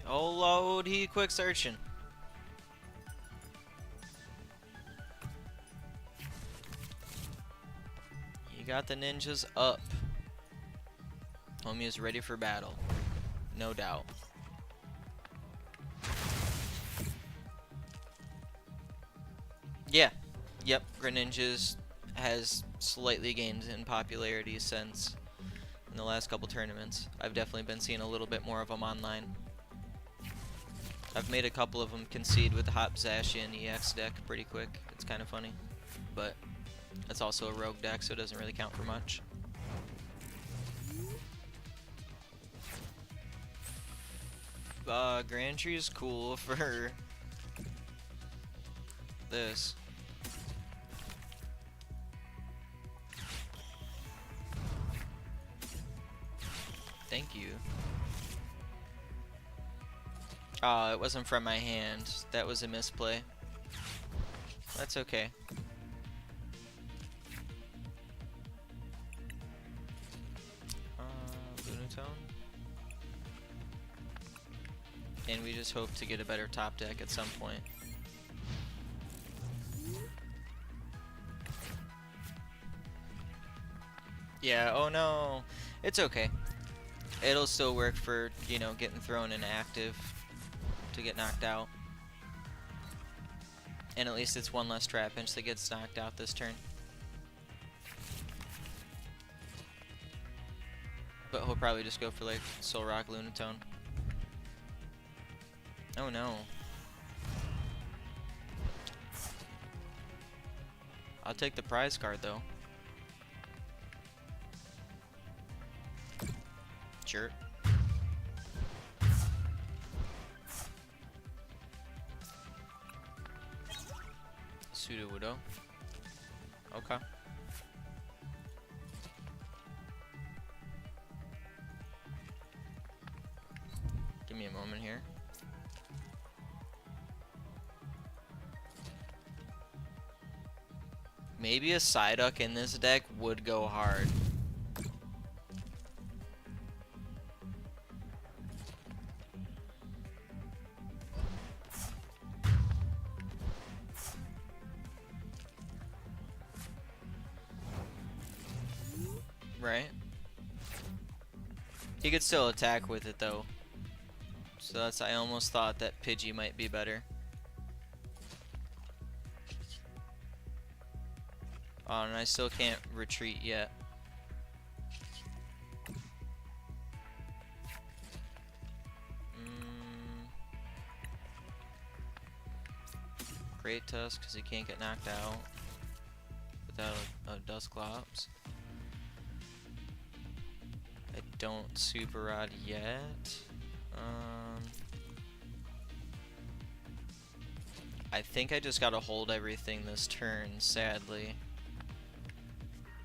Oh Lord, he quick searching. You got the ninjas up. Homie is ready for battle. No doubt. Yeah. Yep, Greninjas has slightly gained in popularity since in the last couple tournaments. I've definitely been seeing a little bit more of them online. I've made a couple of them concede with the Hop Zacian and EX deck pretty quick. It's kind of funny, but it's also a rogue deck, so it doesn't really count for much. Grand Tree is cool for this. Thank you. It wasn't from my hand. That was a misplay. That's okay. Lunatone. And we just hope to get a better top deck at some point. Yeah, oh no. It's okay. It'll still work for, you know, getting thrown in active to get knocked out. And at least it's one less Trapinch that gets knocked out this turn. But he'll probably just go for like Solrock Lunatone. Oh no. I'll take the prize card though. Sure. Sudowoodo. Okay. Give me a moment here. Maybe a Psyduck in this deck would go hard. Right? He could still attack with it though. So that's, I almost thought that Pidgey might be better. Oh, and I still can't retreat yet. Great Tusk, because he can't get knocked out without a Dusclops. I don't Super Rod yet. I think I just gotta hold everything this turn, sadly.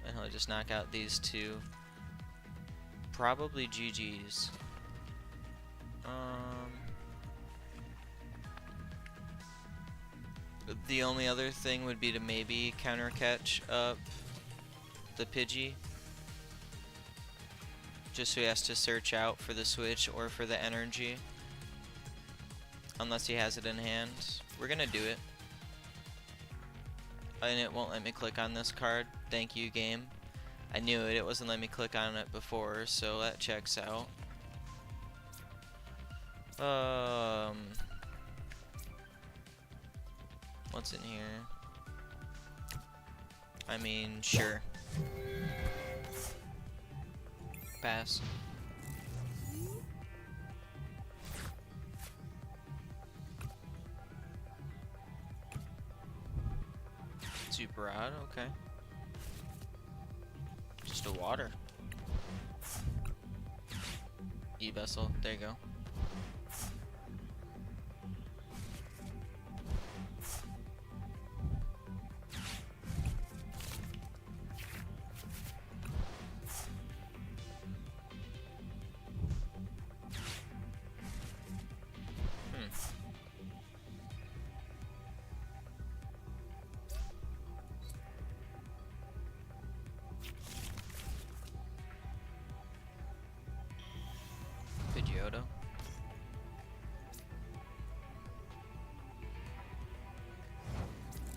And he'll just knock out these two. Probably GG's. The only other thing would be to maybe counter catch up the Pidgey. Just so he has to search out for the switch or for the energy. Unless he has it in hand. We're gonna do it. And it won't let me click on this card. Thank you, game. I knew it. It wasn't letting me click on it before, so that checks out. What's in here? I mean, sure. Pass. Super odd, okay. Just a water. E-Vessel, there you go.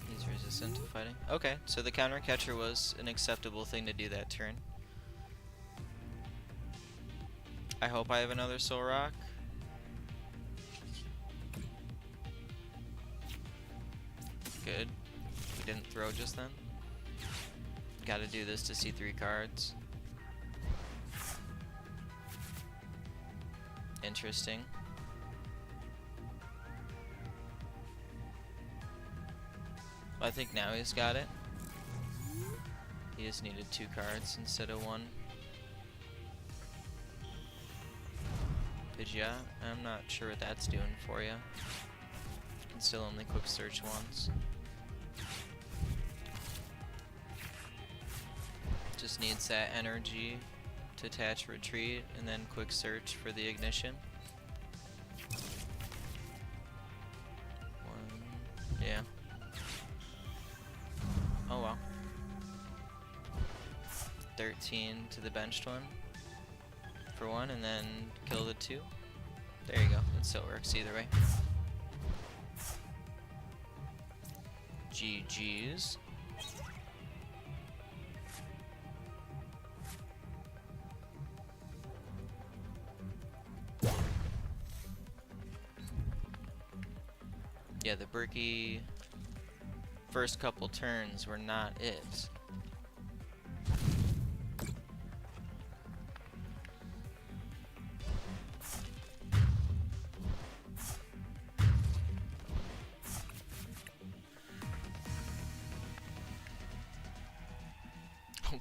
He's resistant to fighting. Okay, so the counter catcher was an acceptable thing to do that turn. I hope I have another Solrock. Good. We didn't throw just then. Gotta do this to see 3 cards. Interesting. I think now he's got it. He just needed 2 cards instead of 1. Pidgeot, I'm not sure what that's doing for you. Can still only quick search once. Just needs that energy to attach retreat and then quick search for the ignition. 1, yeah. Oh well. 13 to the benched one for 1 and then kill the 2. There you go. It still works either way. GG's. Yeah, the Berkey first couple turns were not it.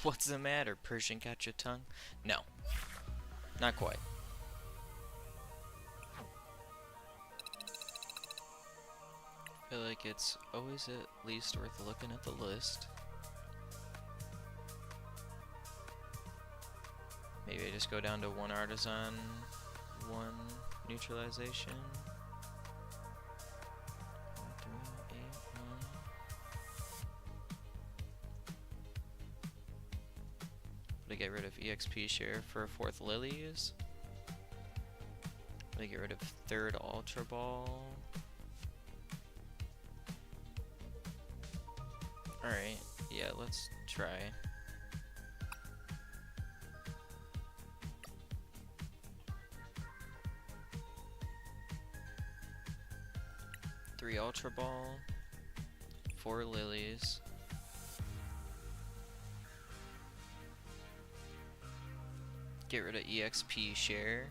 What's the matter? Persian got your tongue? No. Not quite. I feel like it's always at least worth looking at the list. Maybe I just go down to 1 Artazon, 1 Neutralization. 3, 8, 1. Would I get rid of EXP share for a 4th Lillies? Would I get rid of 3rd Ultra Ball? Alright, yeah, let's try. Three Ultra Ball, 4 Lillies. Get rid of EXP share.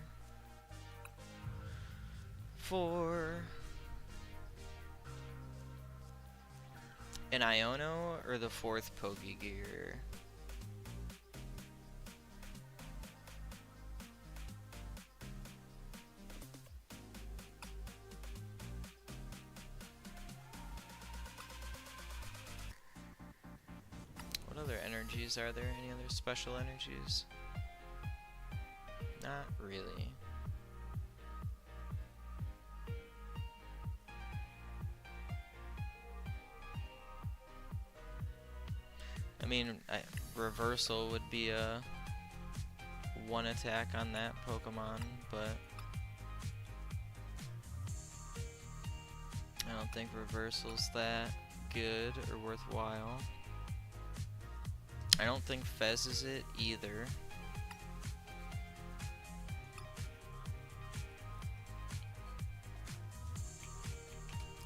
4 an Iono or the 4th Pokegear? What other energies are there? Any other special energies? Not really. I mean, reversal would be a 1 attack on that Pokemon, but I don't think reversal's that good or worthwhile. I don't think Fez is it either.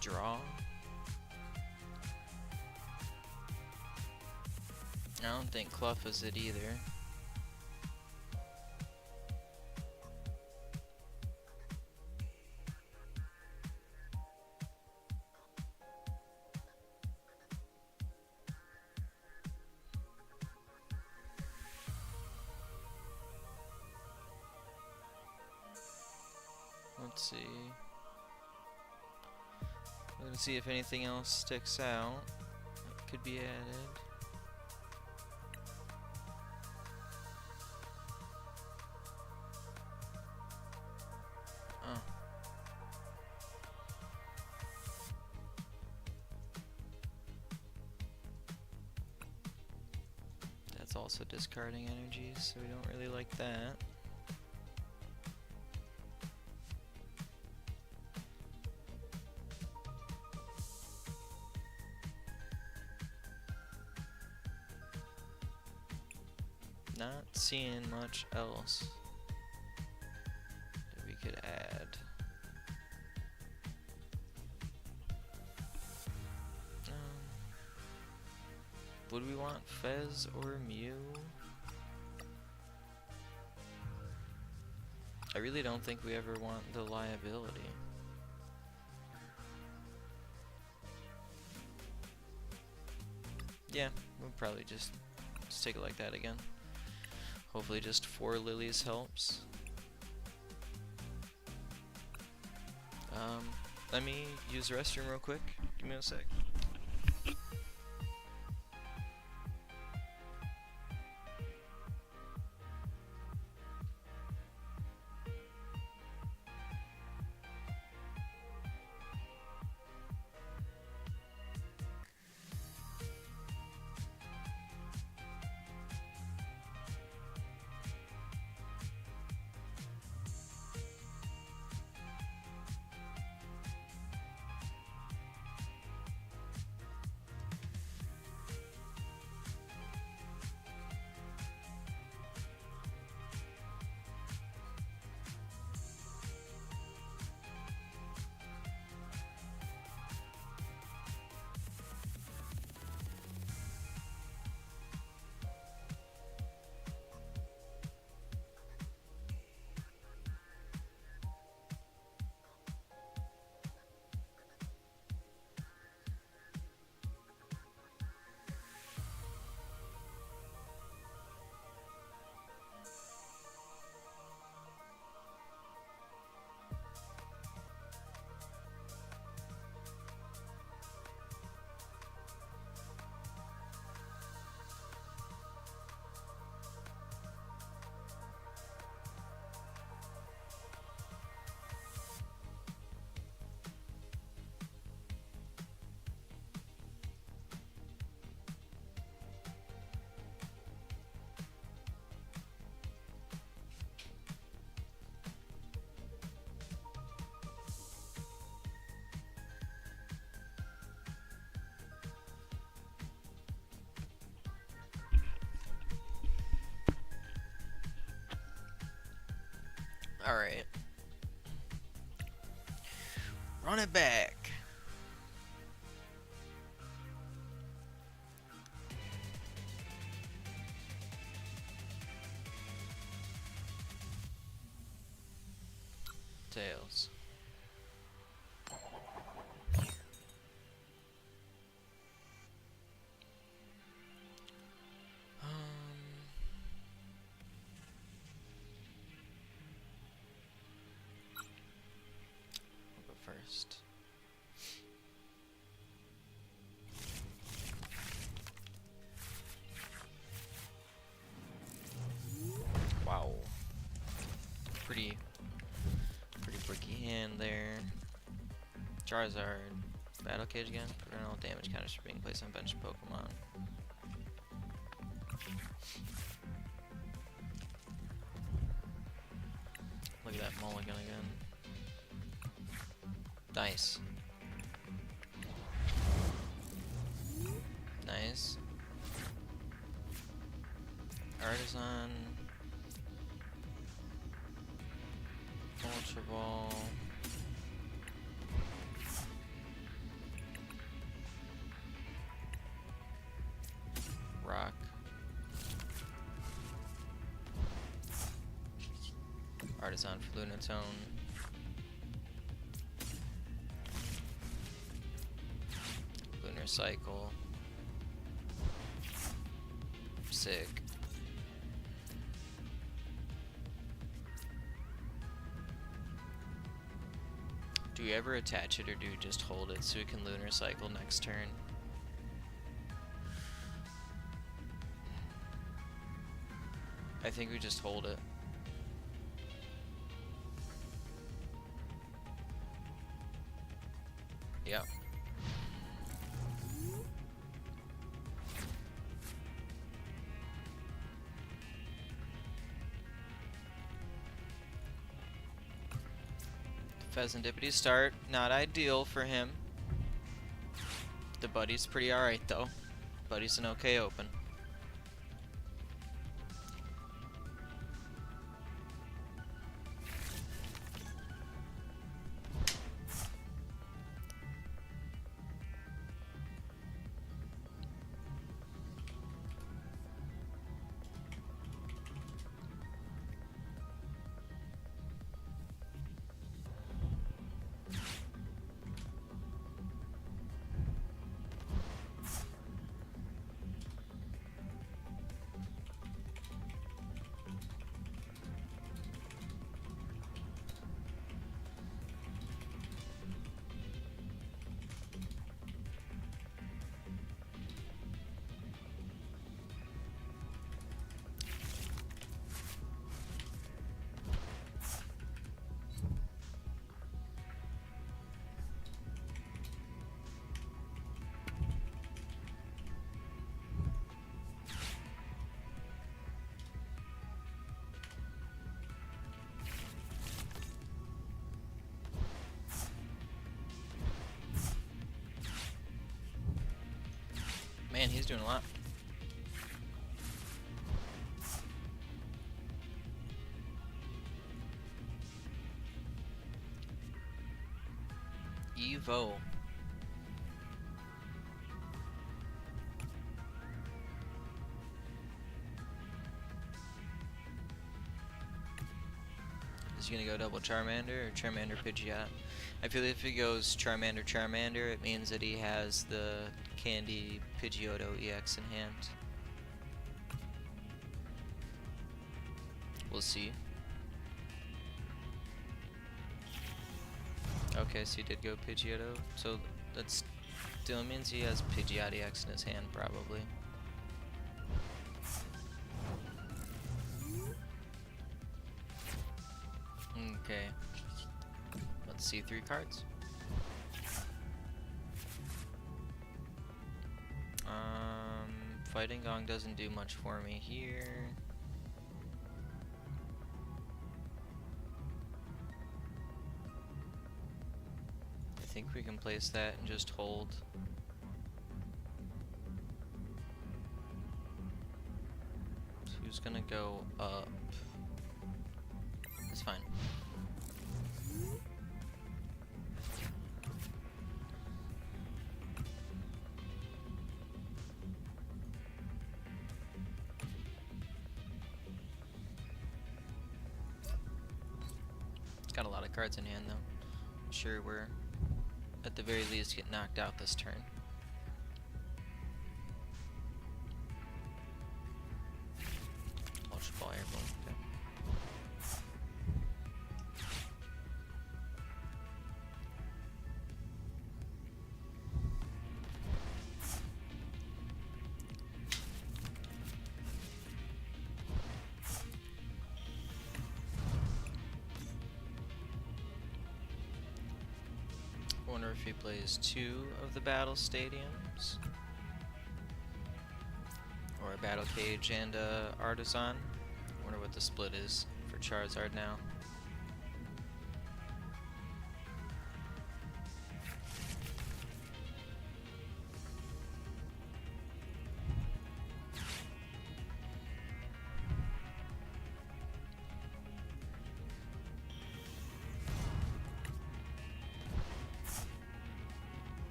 Draw. I don't think Clough is it either. Let's see. Let's see if anything else sticks out that could be added. Oh. That's also discarding energies, so we don't really like that. Not seeing much else that we could add. Would we want Fez or Mew? I really don't think we ever want the liability. Yeah, we'll probably just take it like that again. Hopefully just 4 Lillies helps. Let me use the restroom real quick. Give me a sec. Alright. Run it back. Tails. First. Wow. Pretty bricky hand there. Charizard. Battle Cage again. Prevent all damage counters from being placed on bench Pokemon. Look at that mulligan again. Nice. Nice. Artazon. Ultra Ball. Rock. Artazon for Lunatone. Cycle. Sick. Do we ever attach it or do we just hold it so we can Lunar Cycle next turn? I think we just hold it. Yeah. Pheasantipity start, not ideal for him. The Buddy's pretty alright though. Buddy's an okay open. Man, he's doing a lot. Evo. Is he gonna go double Charmander or Charmander Pidgeot? I feel if he goes Charmander, it means that he has the Candy Pidgeotto EX in hand. We'll see. Okay, so he did go Pidgeotto, so that still means he has Pidgeot EX in his hand, probably. Okay. Let's see 3 cards. Fighting Gong doesn't do much for me here. I think we can place that and just hold. So who's gonna go up? It's fine. It's got a lot of cards in hand though. I'm sure we're at the very least get knocked out this turn. Ultra Ball, Air Balloon. Okay. I wonder if he plays 2 of the battle stadiums, or a battle cage and Artazon. I wonder what the split is for Charizard now.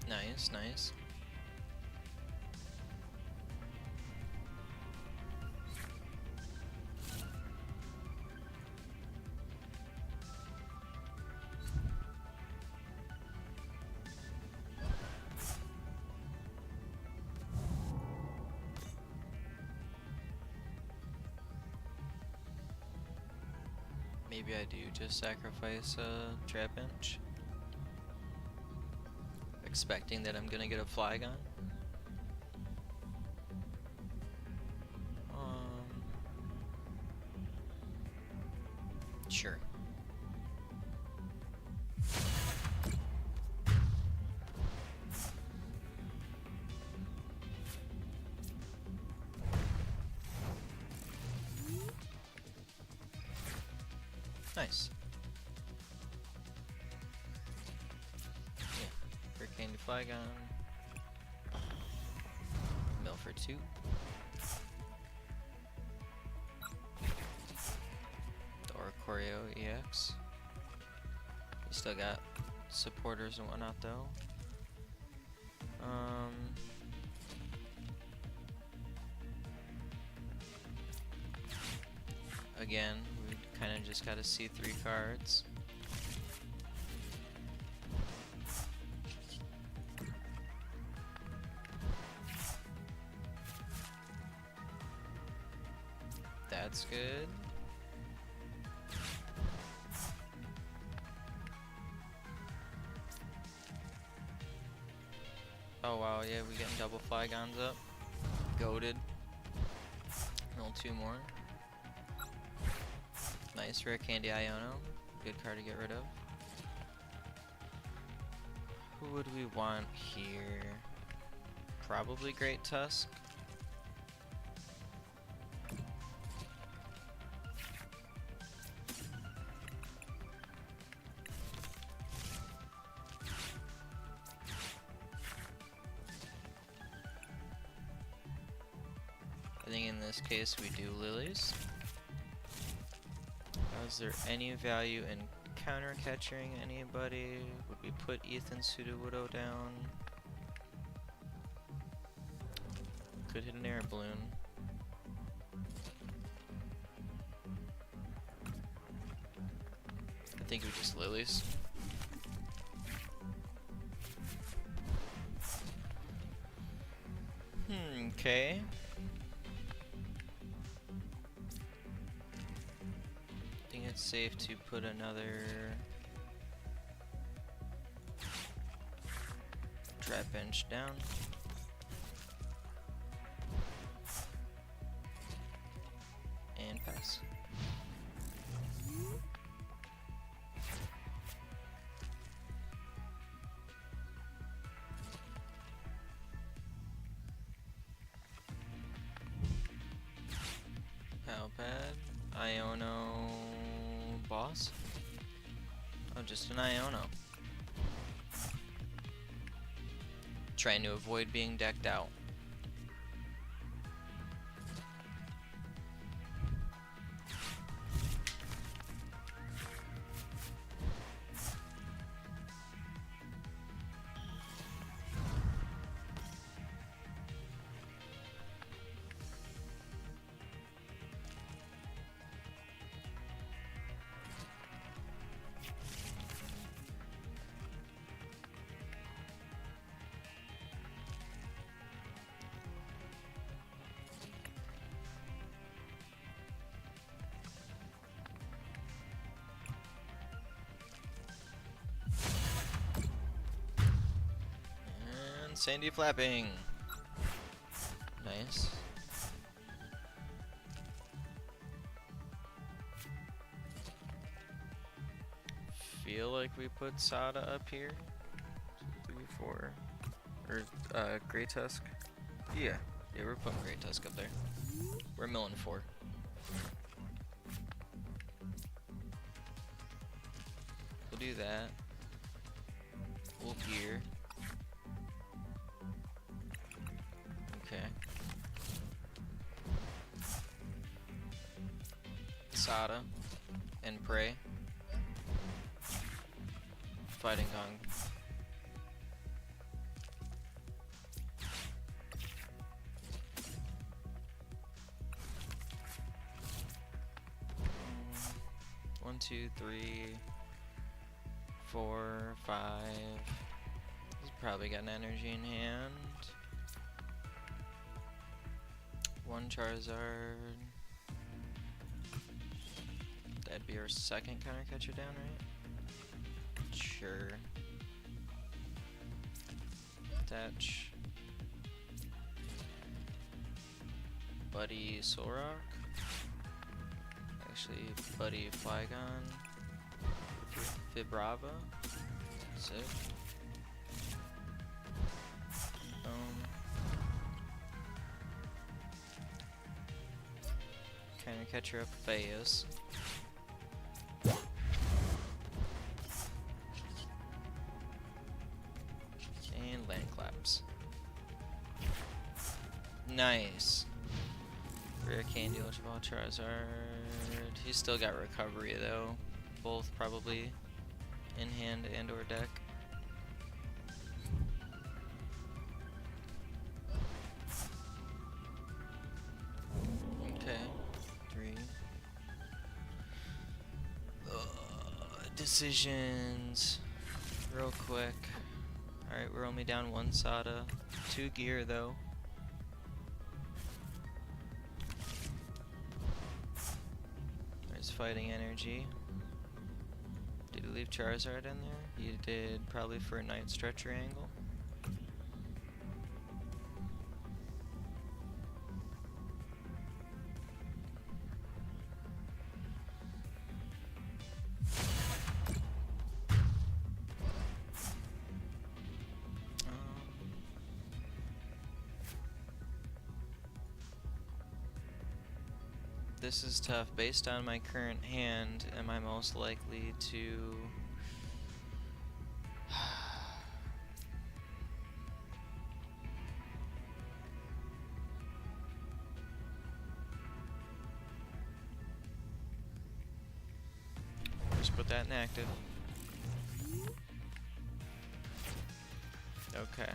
Nice, nice. Maybe I do just sacrifice a Trapinch, expecting that I'm gonna get a Flygon. Sure. Nice. Yeah, Rare Candy Flygon. Mill for 2. The Oricorio EX. We still got supporters and whatnot though. Again, we kind of just got to see 3 cards. That's good. Oh wow, yeah, we getting double Flygons up. Goated. Roll 2 more. Nice, Rare Candy Iono. Good card to get rid of. Who would we want here? Probably Great Tusk. this case, we do Lillies. Is there any value in counter catching anybody? Would we put Ethan Sudowoodo down? Could hit an Air Balloon. I think we just Lillies. Okay. I think it's safe to put another Trapinch down. And pass. Pal Pad, Iono boss? Oh, just an Iono. Trying to avoid being decked out. Sandy flapping. Nice. Feel like we put Sada up here. 2, 3, 4. Or Great Tusk. Yeah, we're putting Great Tusk up there. We're milling 4. We'll do that. We'll gear. Okay. Sada and Prey. Fighting Gong. One, 2, 3, 4, 5. He's probably got an energy in hand. 1 Charizard. That'd be our second counter catcher down, right? Sure. Attach. Buddy Solrock. Actually, Buddy Flygon. Vibrava. Sick. Counter catcher up Phase. And land claps. Nice. Rare Candy, Ultra Ball, Charizard. He's still got recovery though. Both probably in hand and or deck. Okay. 3. Decisions. Real quick. Alright, we're only down 1 Sada. 2 gear though. There's fighting energy. Did he leave Charizard in there? He did, probably for a night stretcher angle. This is tough. Based on my current hand, am I most likely to... put that in active. Okay.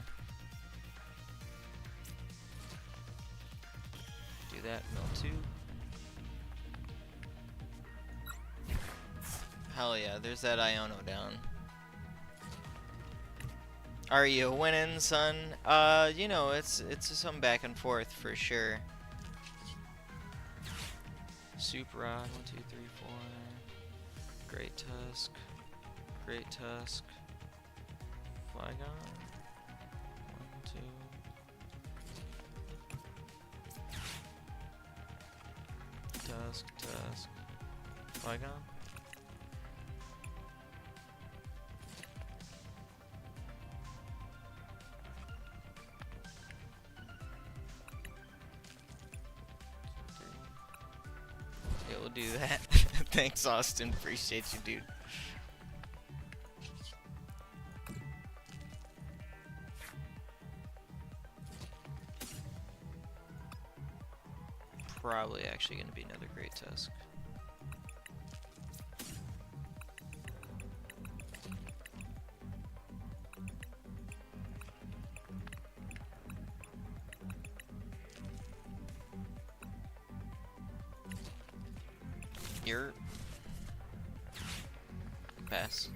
Do that, mill 2. Hell yeah, there's that Iono down. Are you winning, son? You know, it's some back and forth for sure. Super Rod, 1, 2, 3, 4. Great Tusk. Great Tusk. Flygon. 1, 2. Tusk, Tusk. Flygon. Yeah, we'll do that. Thanks, Austin. Appreciate you, dude. Probably actually going to be another Great Tusk. You're pass.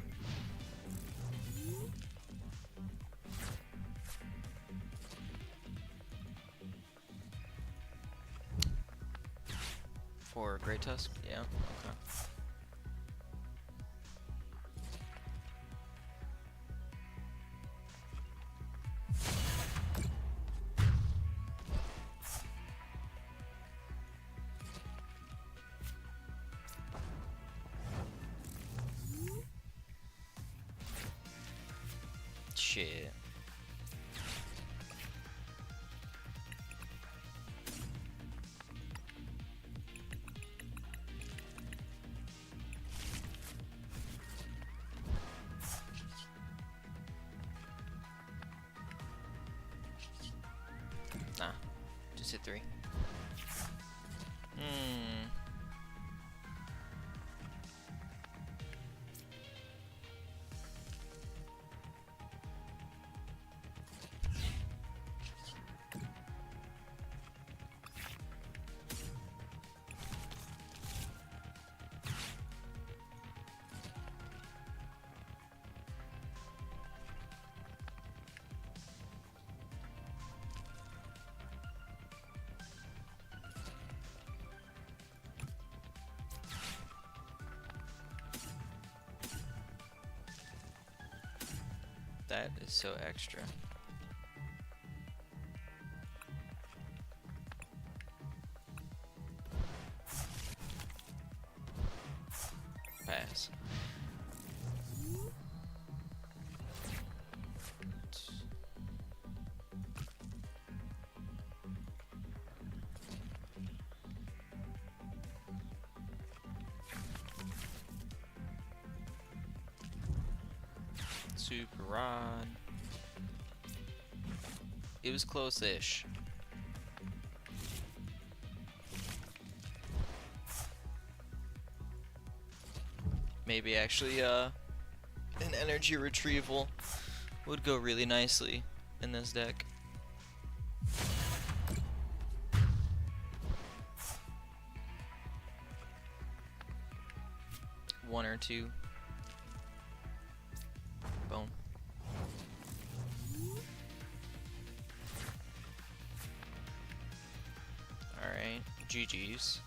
For Great Tusk? Yeah, okay. Shit. Nah, just hit 3. That is so extra. Pass. Super Rod. It was close-ish. Maybe actually an energy retrieval would go really nicely in this deck. One or two. Boom. Alright, GG's.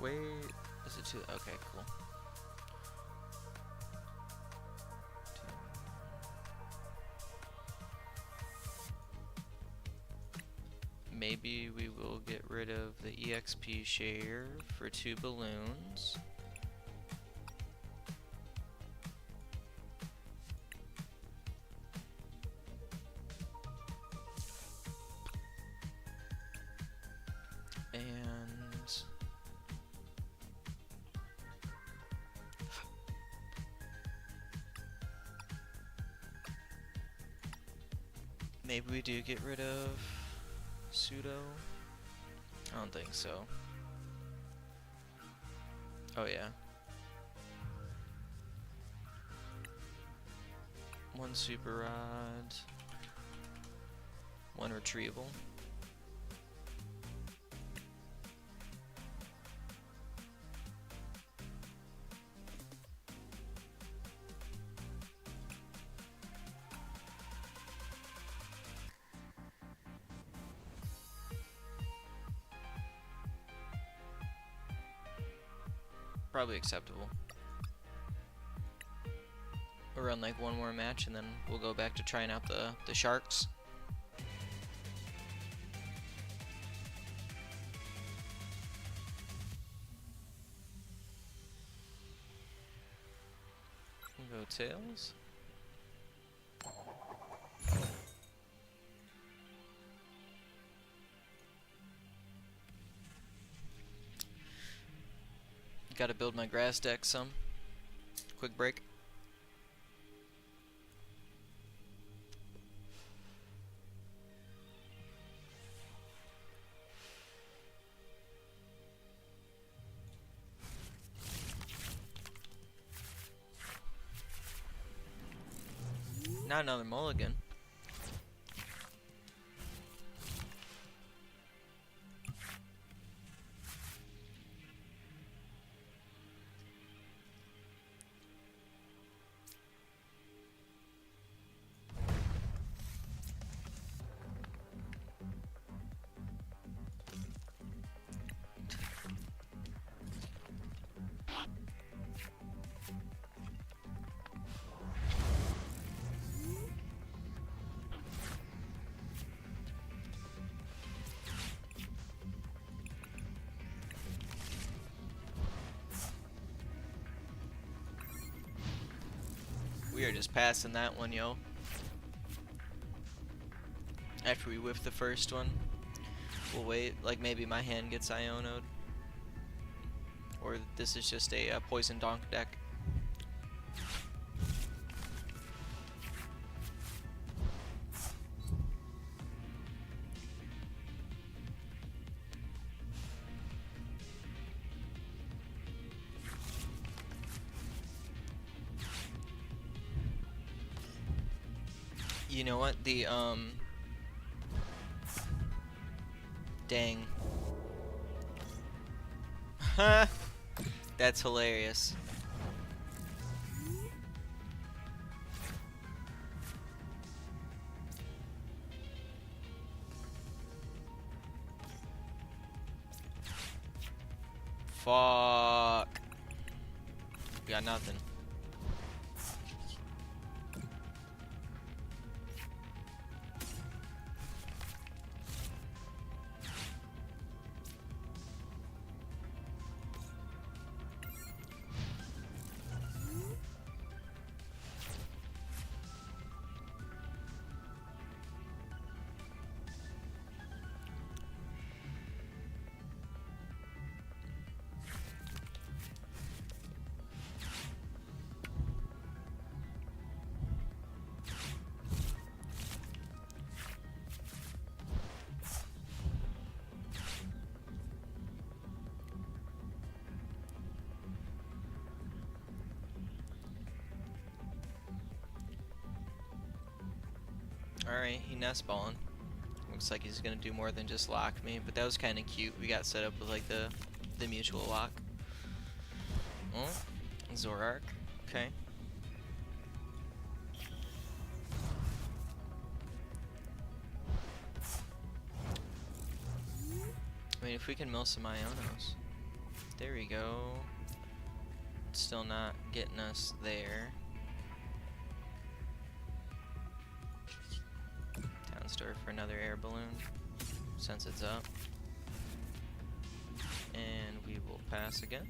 Wait, is it 2? Okay, cool. Maybe we will get rid of the EXP share for 2 balloons. Maybe we do get rid of Pseudo. I don't think so. Oh yeah. One Super Rod. One Retrieval. Probably acceptable. We'll run like one more match and then we'll go back to trying out the sharks. We'll go tails. Gotta build my grass deck some. Quick break. Not another mulligan. We are just passing that one, yo. After we whiff the first one, we'll wait. Like maybe my hand gets Iono'd. Or this is just a poison donk deck. You know what? Dang. That's hilarious. Fuck. We got nothing. Alright, he nest balling. Looks like he's gonna do more than just lock me, but that was kinda cute. We got set up with like the mutual lock. Oh, Zoroark. Okay. I mean, if we can mill some Ionos. There we go. Still not getting us there. Store for another air balloon since it's up, and we will pass again.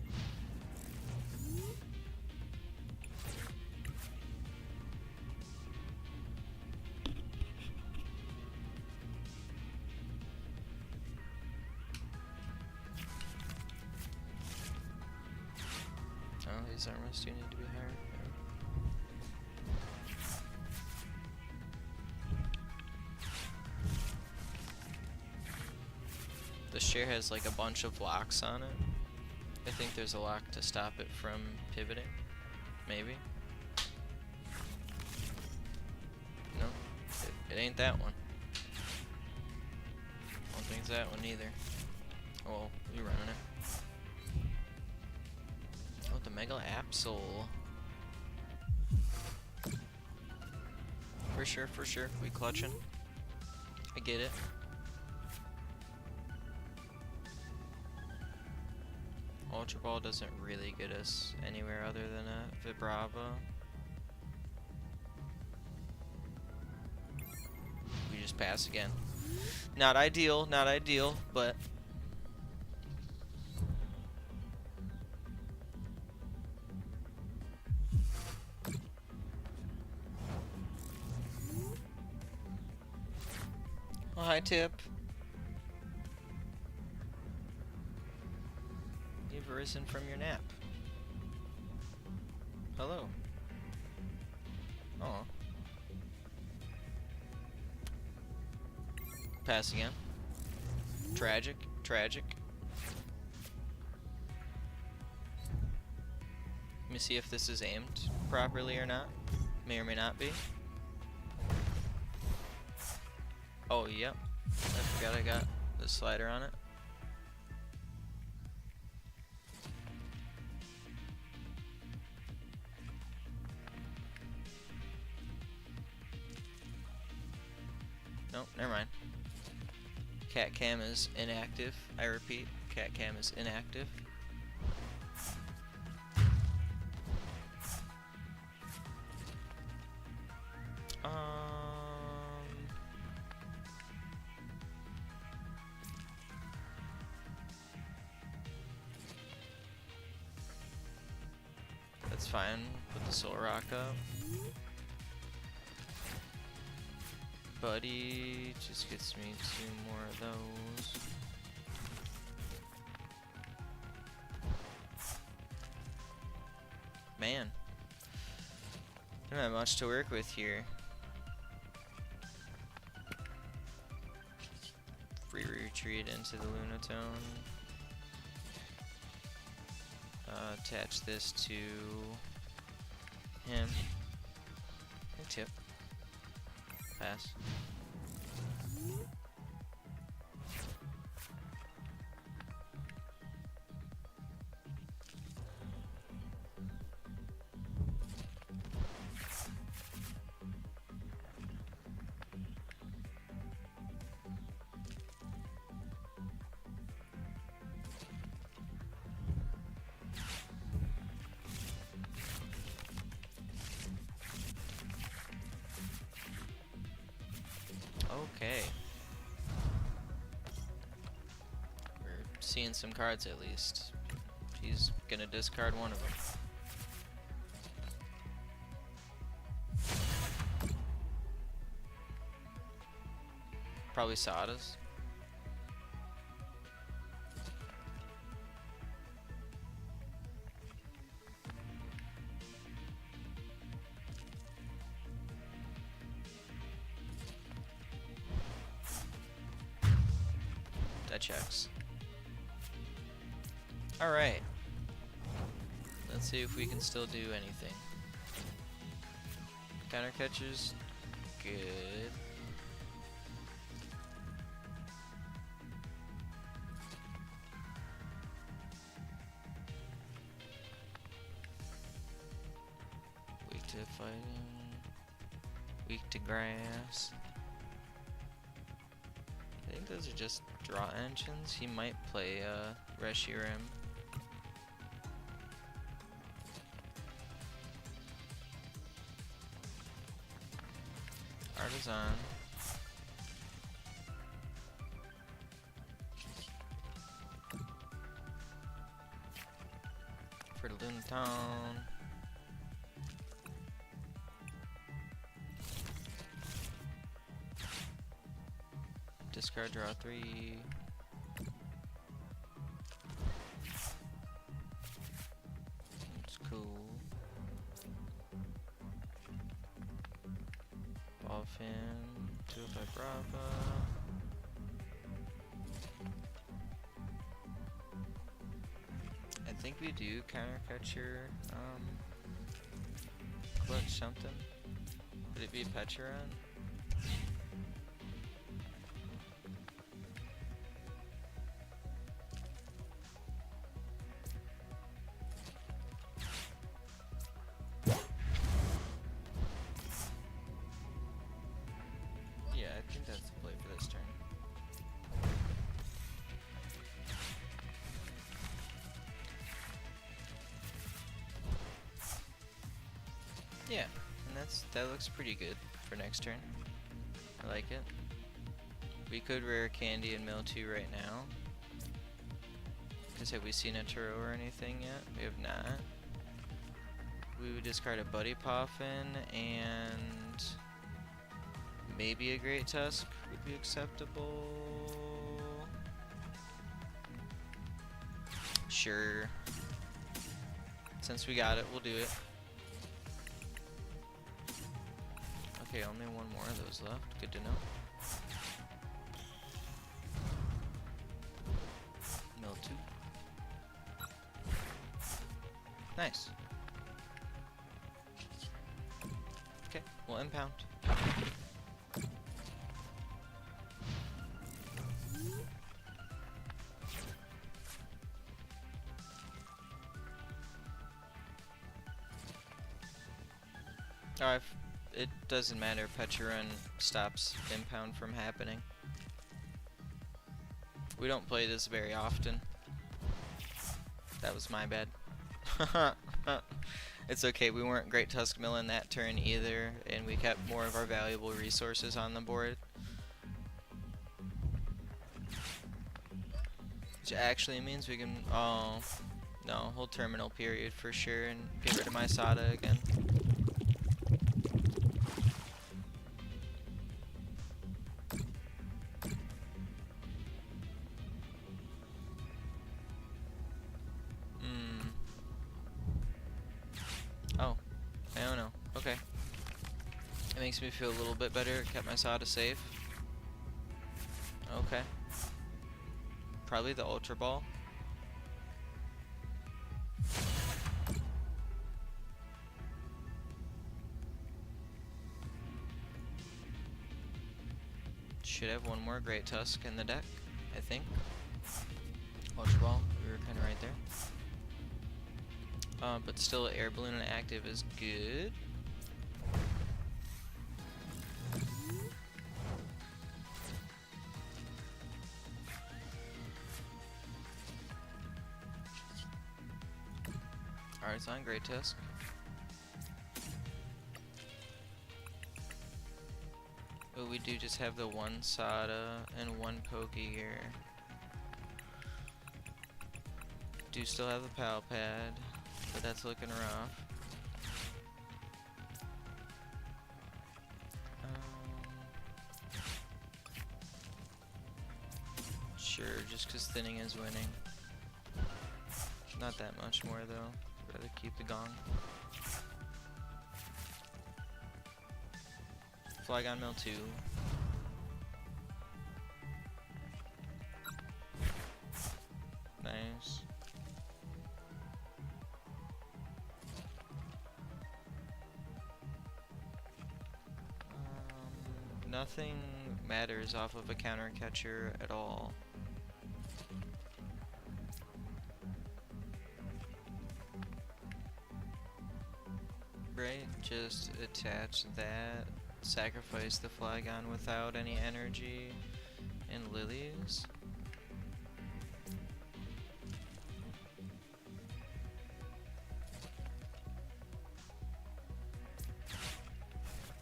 Oh, these armors do need to be higher. The share has like a bunch of locks on it. I think there's a lock to stop it from pivoting. Maybe. No, it ain't that one. I don't think it's that one either. Oh, you running it. Oh, the Mega Absol. For sure. We clutching. I get it. Ultra Ball doesn't really get us anywhere other than a Vibrava. We just pass again. Not ideal, but oh, hi Tip. You've risen from your nap. Hello. Oh. Pass again. Tragic. Let me see if this is aimed properly or not. May or may not be. Oh, yep. I forgot I got the slider on it. Nope, never mind. Cat cam is inactive. I repeat, cat cam is inactive. That's fine. Put the Solrock up. Buddy just gets me 2 more of those. Man, don't have much to work with here. Free retreat into the Lunatone. Attach this to him. Hey, Tip. Pass. Okay. We're seeing some cards at least. He's gonna discard one of them. Probably Sada's. That checks. Alright. Let's see if we can still do anything. Counter catchers, good. Weak to fighting. Weak to grass. I think those are just draw engines. He might play Reshiram. Artazon. For the Lunatone. Discard, draw 3. It's cool. Poffin, 2 Vibrava. maybe do counter catcher, clutch something. Would it be Pecharon? Yeah, I think that's the play for this turn. Yeah, and that looks pretty good for next turn. I like it. We could Rare Candy and Mill 2 right now. Because have we seen a Turo or anything yet? We have not. We would discard a Buddy Poffin and maybe a Great Tusk would be acceptable. Sure. Since we got it, we'll do it. Okay, only one more of those left. Good to know. Mill 2. Nice. Okay, we'll impound. Alright, it doesn't matter. Pecharon stops impound from happening. We don't play this very often. That was my bad. It's okay, we weren't Great Tusk Mill in that turn either, and we kept more of our valuable resources on the board. Which actually means we can, oh, no, hold terminal period for sure and get rid of my Sada again. Oh, I don't know. Okay. It makes me feel a little bit better. Kept my Sada safe. Okay. Probably the Ultra Ball. Should have one more Great Tusk in the deck, I think. Ultra Ball, we were kind of right there. But still, Air Balloon active is good. Artazon, Great Tusk. But we do just have the one Sada and one Pokégear. Do still have the Pal Pad, but that's looking rough. Sure, just because thinning is winning. Not that much more though. Rather keep the Gong. Flygon Mill 2. Nice. Nothing matters off of a counter catcher at all. Right, just attach that, sacrifice the Flygon without any energy, and Lillies.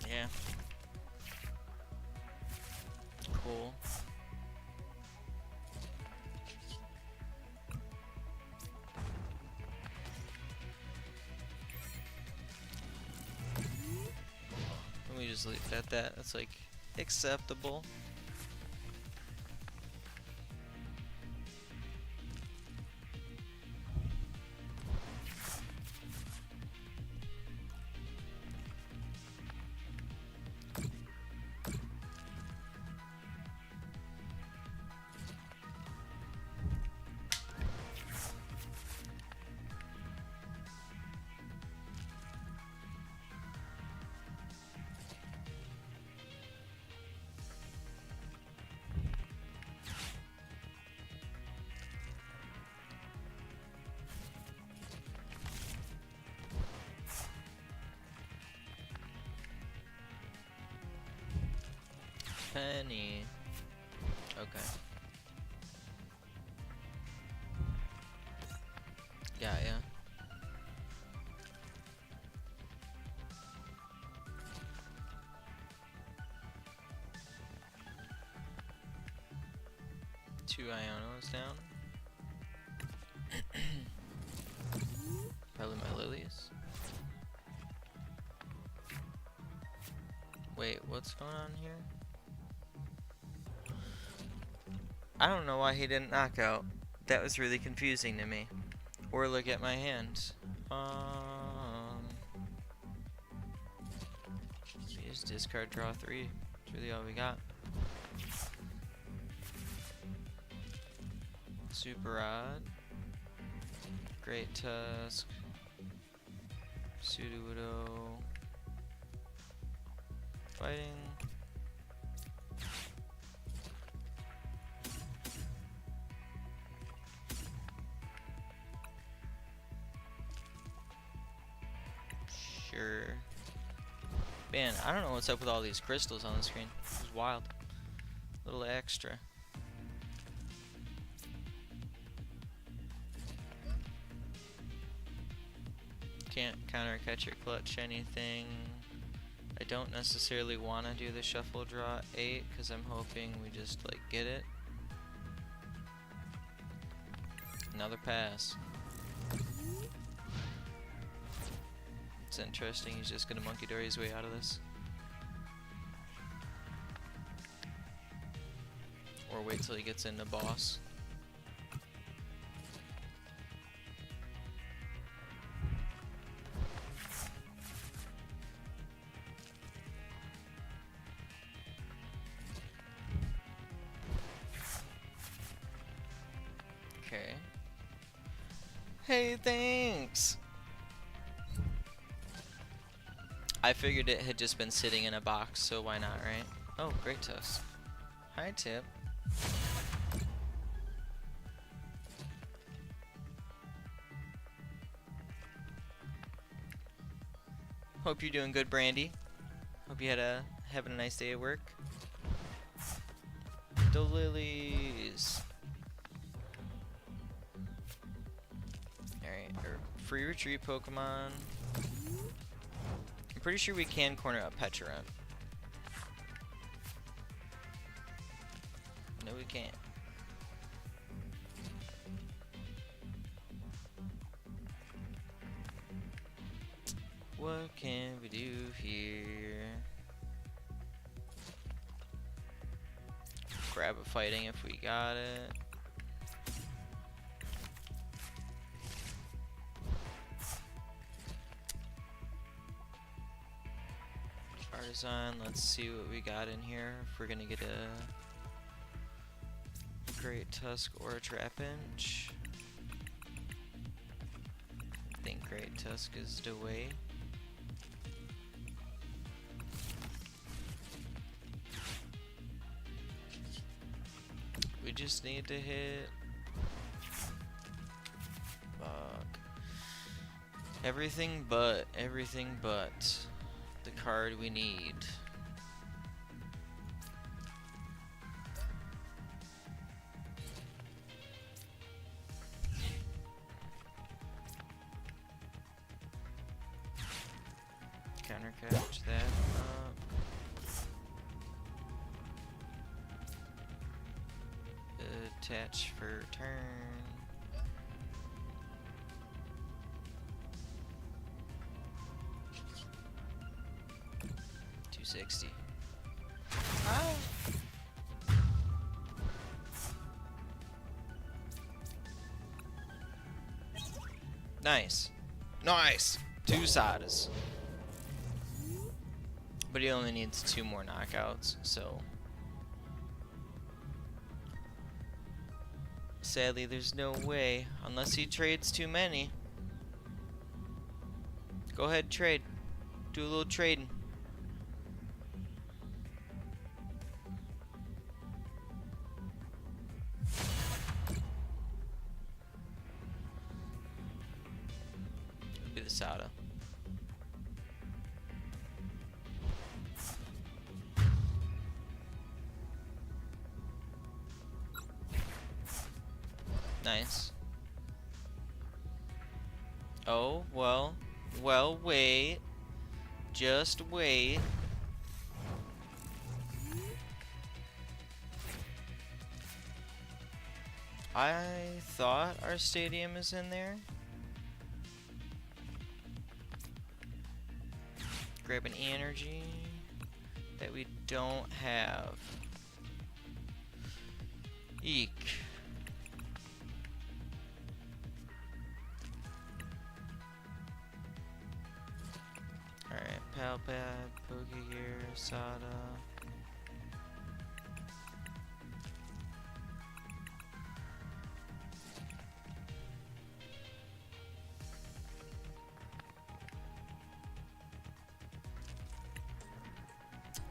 Yeah. Cool. Let me just leave it at that. That's like acceptable. Penny. Okay. Got ya. Two Ionos down. Probably my Lillies. Wait, what's going on here? I don't know why he didn't knock out. That was really confusing to me. Or look at my hand. Just discard, draw 3. That's really all we got. Super Odd. Great Tusk. Sudowoodo. Fighting. Sure. Man, I don't know what's up with all these crystals on the screen. This is wild. A little extra. Can't counter catch or clutch anything. I don't necessarily want to do the shuffle draw 8 because I'm hoping we just like get it. Another pass. It's interesting, he's just gonna monkey door his way out of this. Or wait till he gets into boss. Okay. Hey, thanks! I figured it had just been sitting in a box, so why not, right? Oh, Great Tusk. Hi, Tip. Hope you're doing good, Brandy. Hope you having a nice day at work. The Lilies. Alright, free retreat Pokemon. I'm pretty sure we can corner up Petrarant. No, we can't. What can we do here? Grab a fighting if we got it. Artazon, let's see what we got in here. If we're gonna get a Great Tusk or a Trapinch. I think Great Tusk is the way. We just need to hit. Fuck. Everything but the card we need. Counter catch that up. Attach for turn. $260. Ah. Nice. Nice. 2 Sadas. But he only needs 2 more knockouts, so sadly there's no way unless he trades too many. Go ahead, trade. Do a little trading. Be the Sada. Nice. Oh, well, wait. Just wait. I thought our stadium is in there. Grab an energy that we don't have. Eek. Alright, Pal Pad, Pokégear, Sada.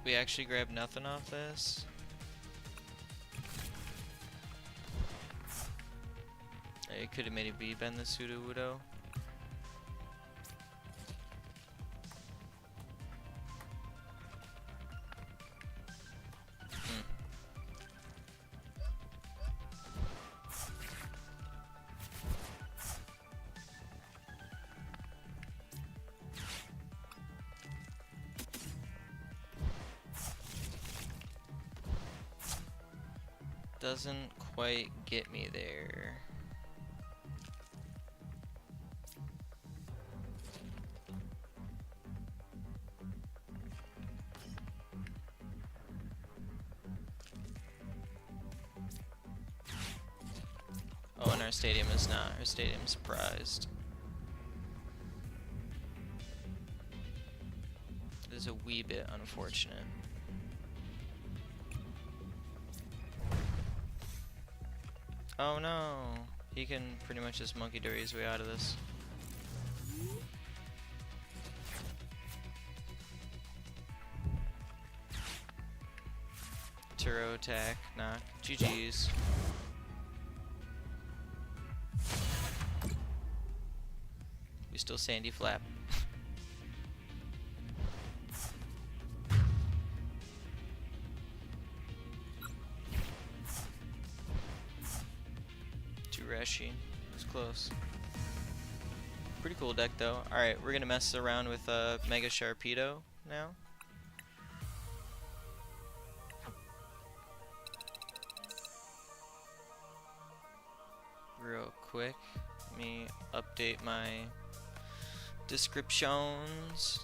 We actually grabbed nothing off this. It could have maybe been the Sudowoodo. Doesn't quite get me there. Oh, and our stadium is not. Our stadium's prized. It is a wee bit unfortunate. Oh no, he can pretty much just monkey dory his way out of this. Turo attack, knock, GG's. We still sandy flap. Reshi. It's close. Pretty cool deck though. Alright, we're gonna mess around with Mega Sharpedo now. Real quick, let me update my descriptions.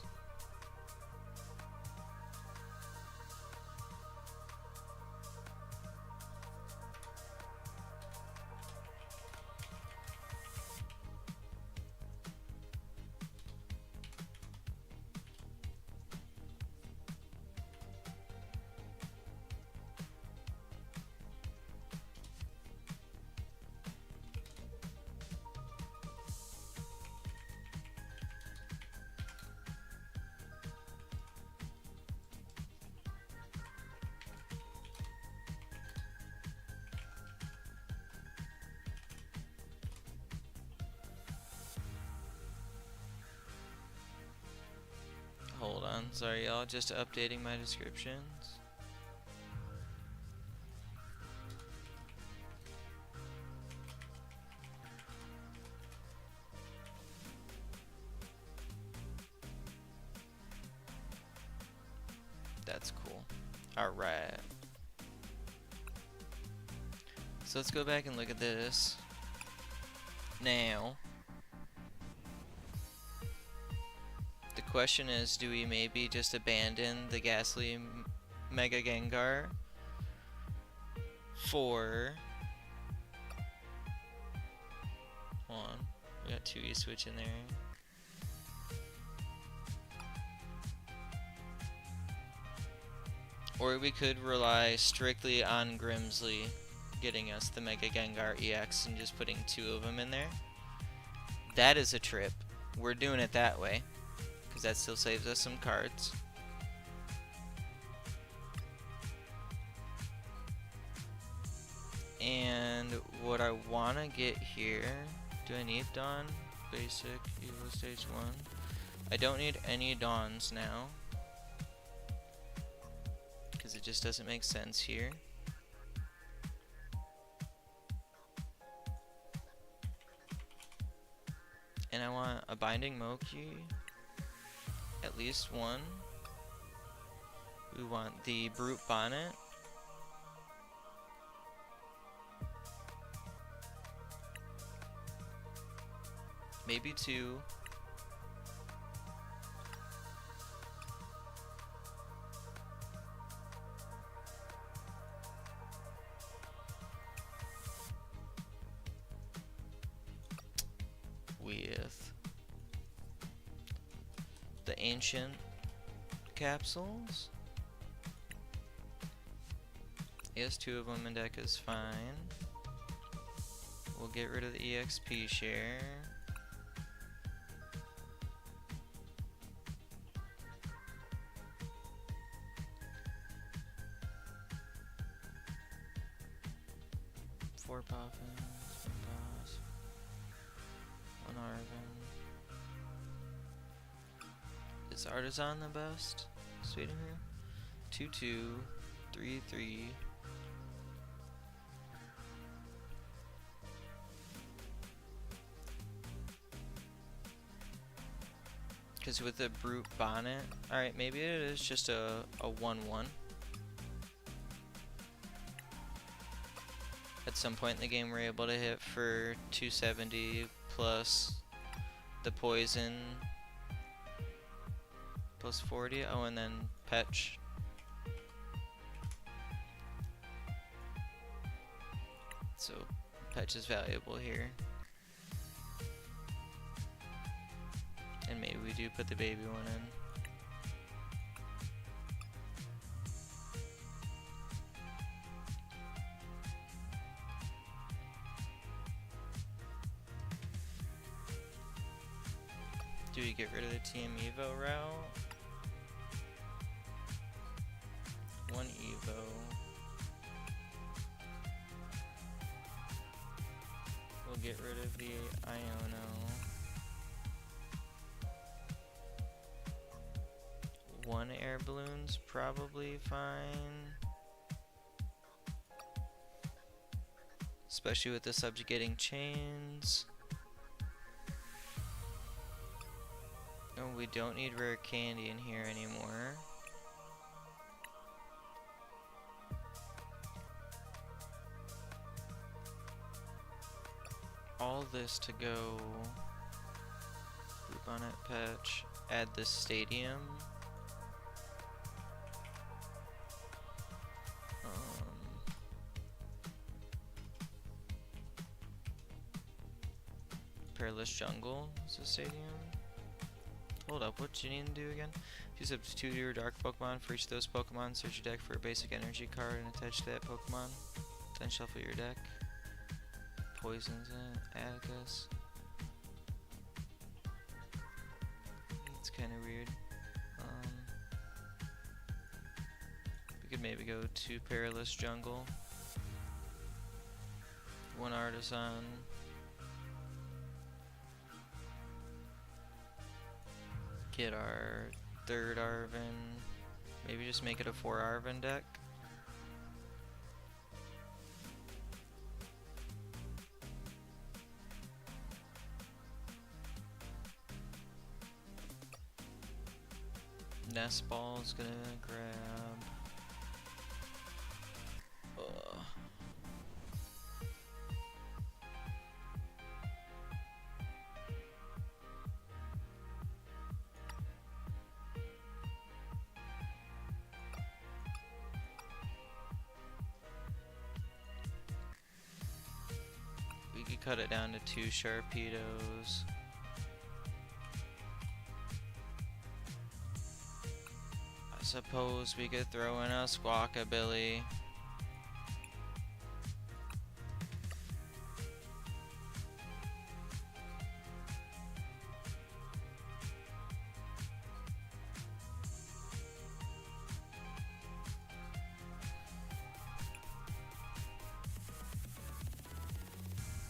Hold on, sorry y'all, just updating my descriptions. That's cool. Alright. So let's go back and look at this. Now, the question is, do we maybe just abandon the Ghastly Mega Gengar for... Hold on, we got 2 E-Switch in there. Or we could rely strictly on Grimsley getting us the Mega Gengar EX and just putting 2 of them in there. That is a trip. We're doing it that way, because that still saves us some cards. And what I want to get here, do I need Dawn? Basic, Evo Stage 1. I don't need any Dawns now, because it just doesn't make sense here. And I want a Binding Moki, at least one. We want the Brute Bonnet. Maybe two. With the ancient capsules. I guess two of them in deck is fine. We'll get rid of the EXP share. Four Poffins, one Pass, one Arven. Is Artazon the best? Sweet in here. 2/2, 3/3. Because with the Brute Bonnet, alright, maybe it is just a 1/1. At some point in the game, we're able to hit for 270 plus the poison plus 40. Oh, and then Petch. So Petch is valuable here. And maybe we do put the baby one in. Do we get rid of the TM Evo route? One Evo. We'll get rid of the Iono. One Air Balloon's probably fine. Especially with the subjugating chains. No, we don't need Rare Candy in here anymore. All this to go. Group on it, Patch. Add the stadium. Perilous Jungle is a stadium. Hold up, what do you need to do again? If you substitute your dark Pokemon for each of those Pokemon, search your deck for a basic energy card and attach to that Pokemon. Then shuffle your deck. Poisons in it, Atticus. It's kind of weird. We could maybe go to Perilous Jungle. One Artazon. Get our third Arven. Maybe just make it a 4 Arven deck. Nest Ball is gonna grab. We could cut it down to 2 Sharpedos. I suppose we could throw in a Squawkabilly.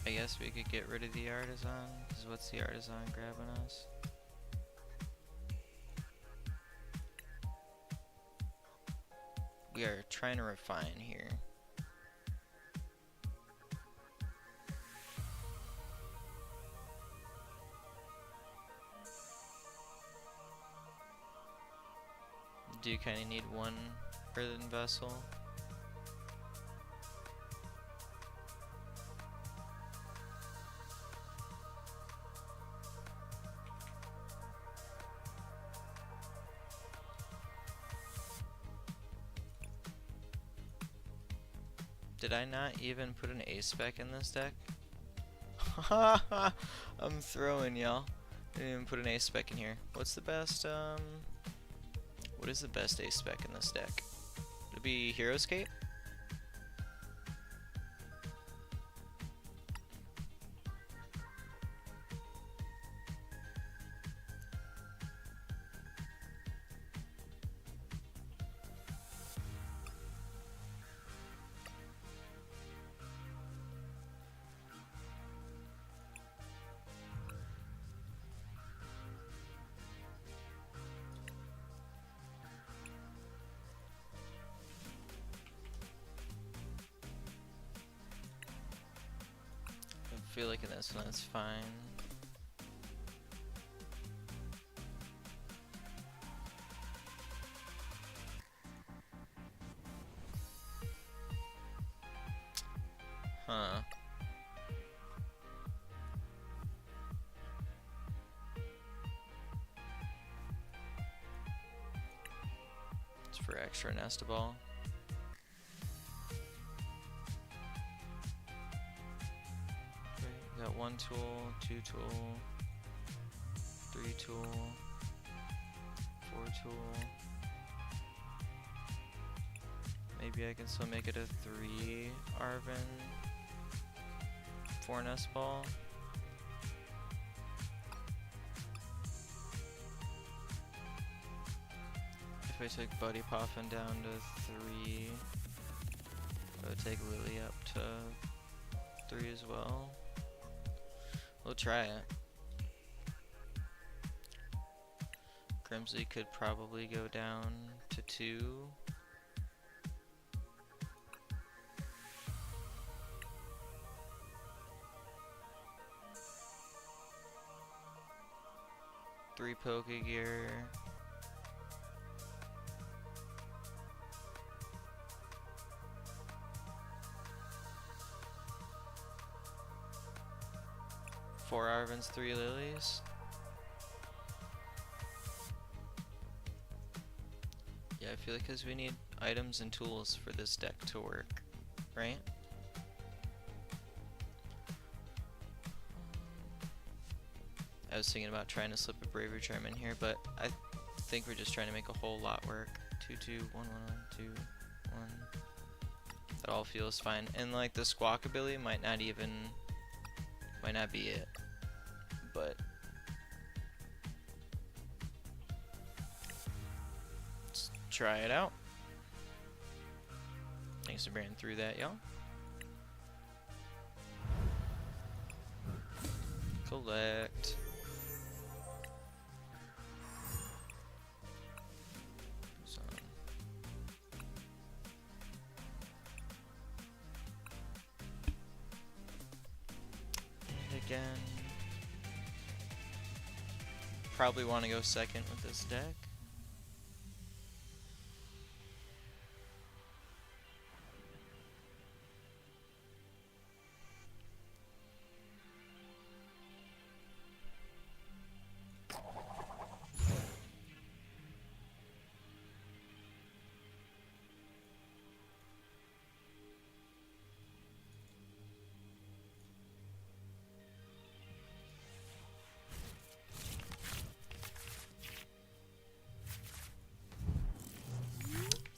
I guess we could get rid of the Artazon, because what's the Artazon grabbing us? We are trying to refine here. do kind of need one earthen vessel. Did I not even put an ace spec in this deck? I'm throwing y'all. Didn't even put an ace spec in here. What's the best, what is the best ace spec in this deck? Would it be Hero's Cape? I feel like in this one it's fine. Huh. It's for extra nest ball. Got 1 tool, 2 tool, 3 tool, 4 tool. Maybe I can still make it a 3 Arven, 4 nest ball. If I took Buddy Poffin down to 3, I would take Lillie up to 3 as well. We'll try it. Grimsley could probably go down to 2. Three Pokegear. Four Arvens, 3 Lilies. Yeah, I feel like because we need items and tools for this deck to work, right? I was thinking about trying to slip a Bravery Charm in here, but I think we're just trying to make a whole lot work. 2, 2, 1, 1, 1, 2, 1. That all feels fine. And like the Squawk ability might not be it, but let's try it out. Thanks for bearing through that, y'all. Collect. Again. Probably want to go second with this deck.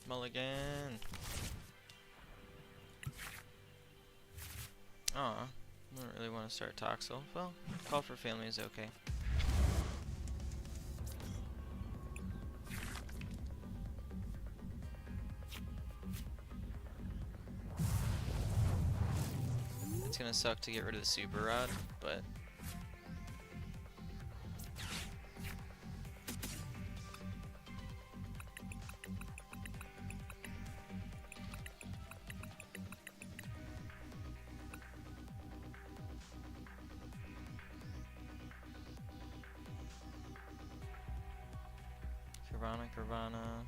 Mulligan. Aw, I don't really want to start Toxel. Well, Call for Family is okay. It's gonna suck to get rid of the Super Rod, but Carvana.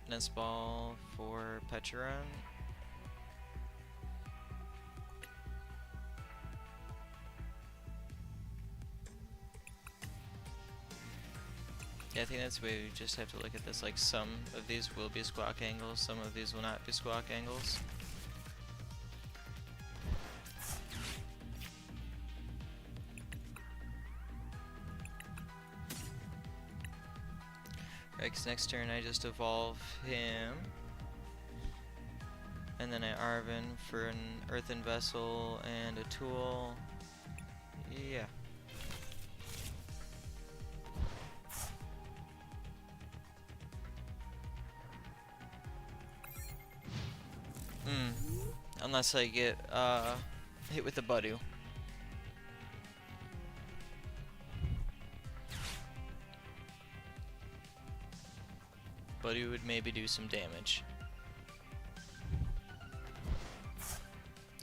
Nest Ball for Pecharon. Yeah, I think that's the way we just have to look at this. Like, some of these will be squawk angles, some of these will not be squawk angles. Right, 'cause next turn I just evolve him. And then I Arven for an Earthen Vessel and a tool. Yeah. Unless I get hit with a Buddy. Buddy would maybe do some damage.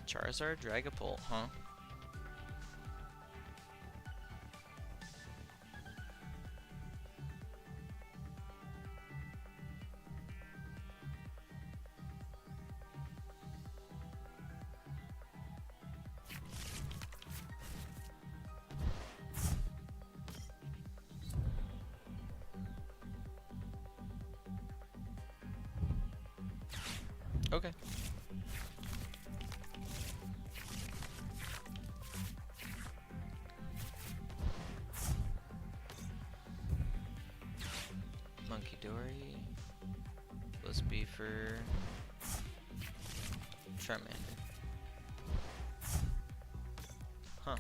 Charizard, Dragapult, huh? Okay. Monkey Dory. Let's be for Charmander. Huh.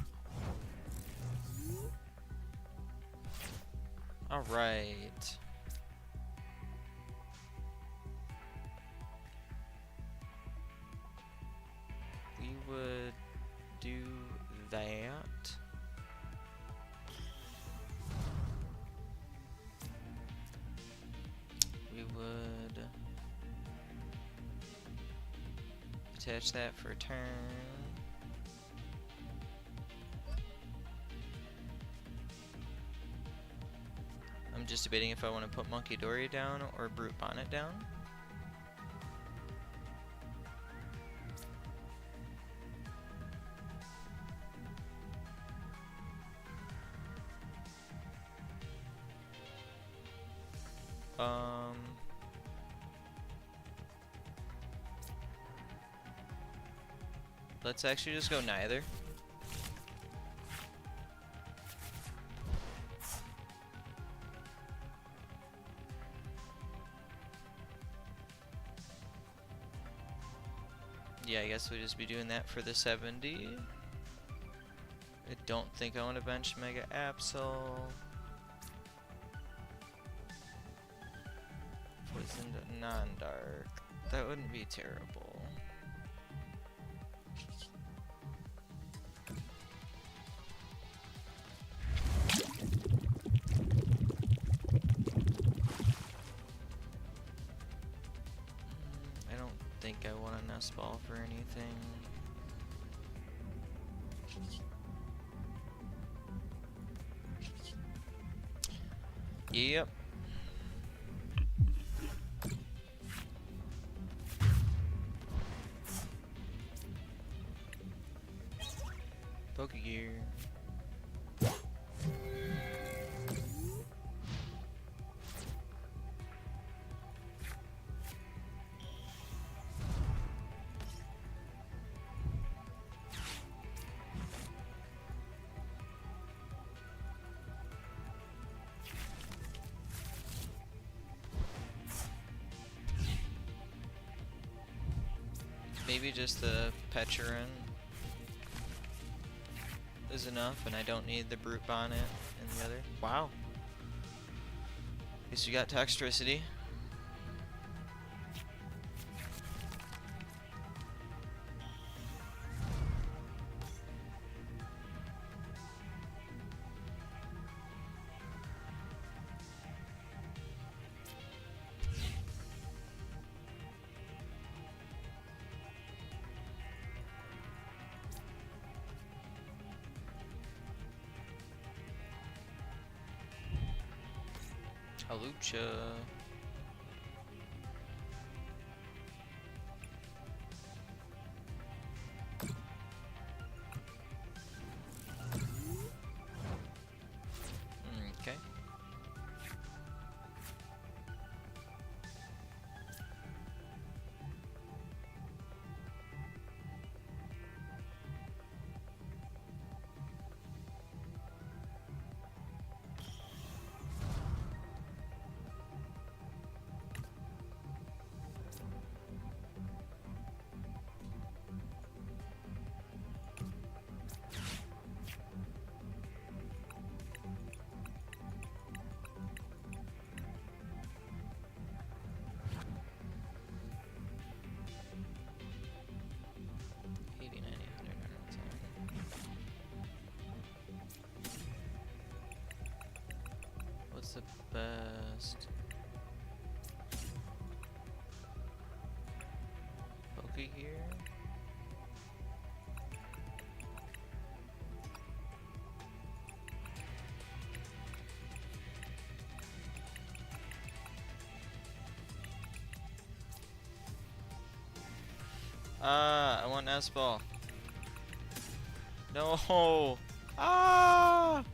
All right. Would do that. We would attach that for a turn. I'm just debating if I want to put Monkey Dory down or Brute Bonnet down. Let's actually just go neither. Yeah, I guess we'll just be doing that for the 70. I don't think I want to bench Mega Absol. Poisoned non-dark. That wouldn't be terrible. I don't think I want a Nest Ball for anything. Yep. Pokegear. Maybe just the Pecharon is enough, and I don't need the Brute Bonnet and the other. Wow. At least you got Toxtricity. Lucha. What's the best? Pokégear? I want S-Ball. No! Ah!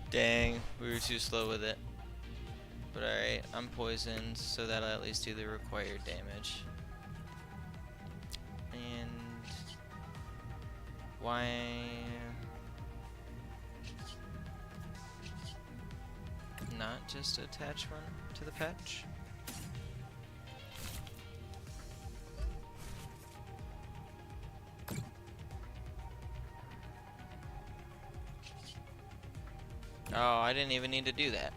Dang, we were too slow with it. But alright, I'm poisoned, so that'll at least do the required damage. And why? Not just attach one to the patch? Oh, I didn't even need to do that.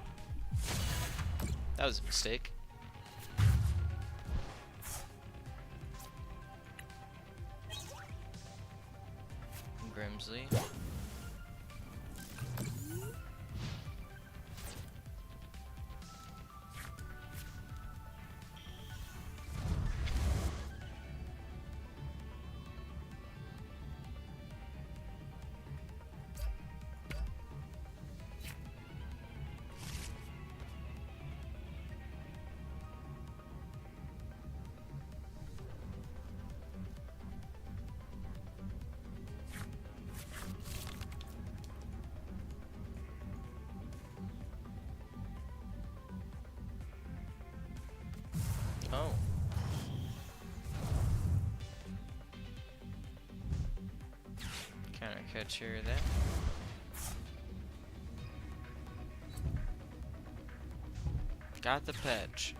That was a mistake. Grimsley. Oh. Counter catcher there. Got the patch.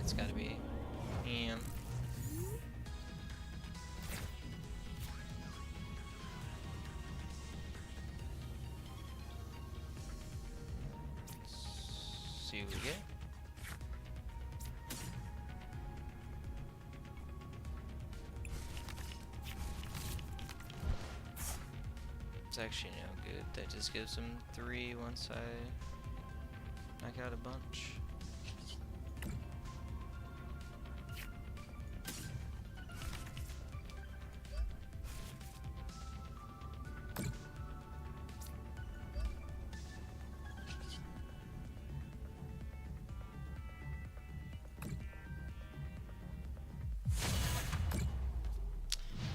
It's gotta be him. Let's see what we get. It's actually no good. That just gives him 3 once I knock out a bunch.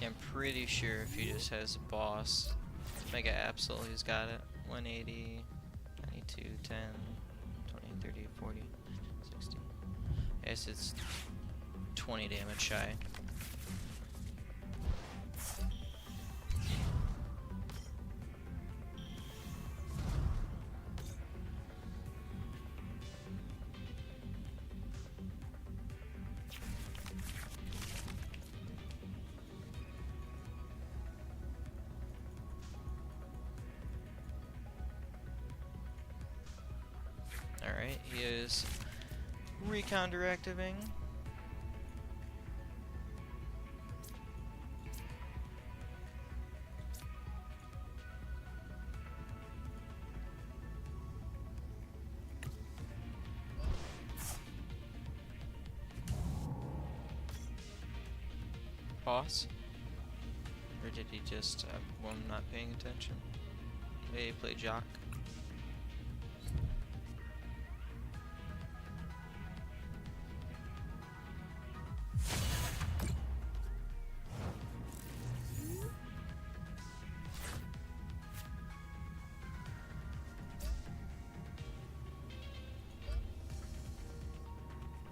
I'm pretty sure if he just has a boss, Mega Absol, he's got it. 180, 92, 10, 20, 30, 40, 60. Yes, it's 20 damage shy. Alright, he is recontracting. Boss? Or did he just, well, I'm not paying attention. Maybe he played Jock.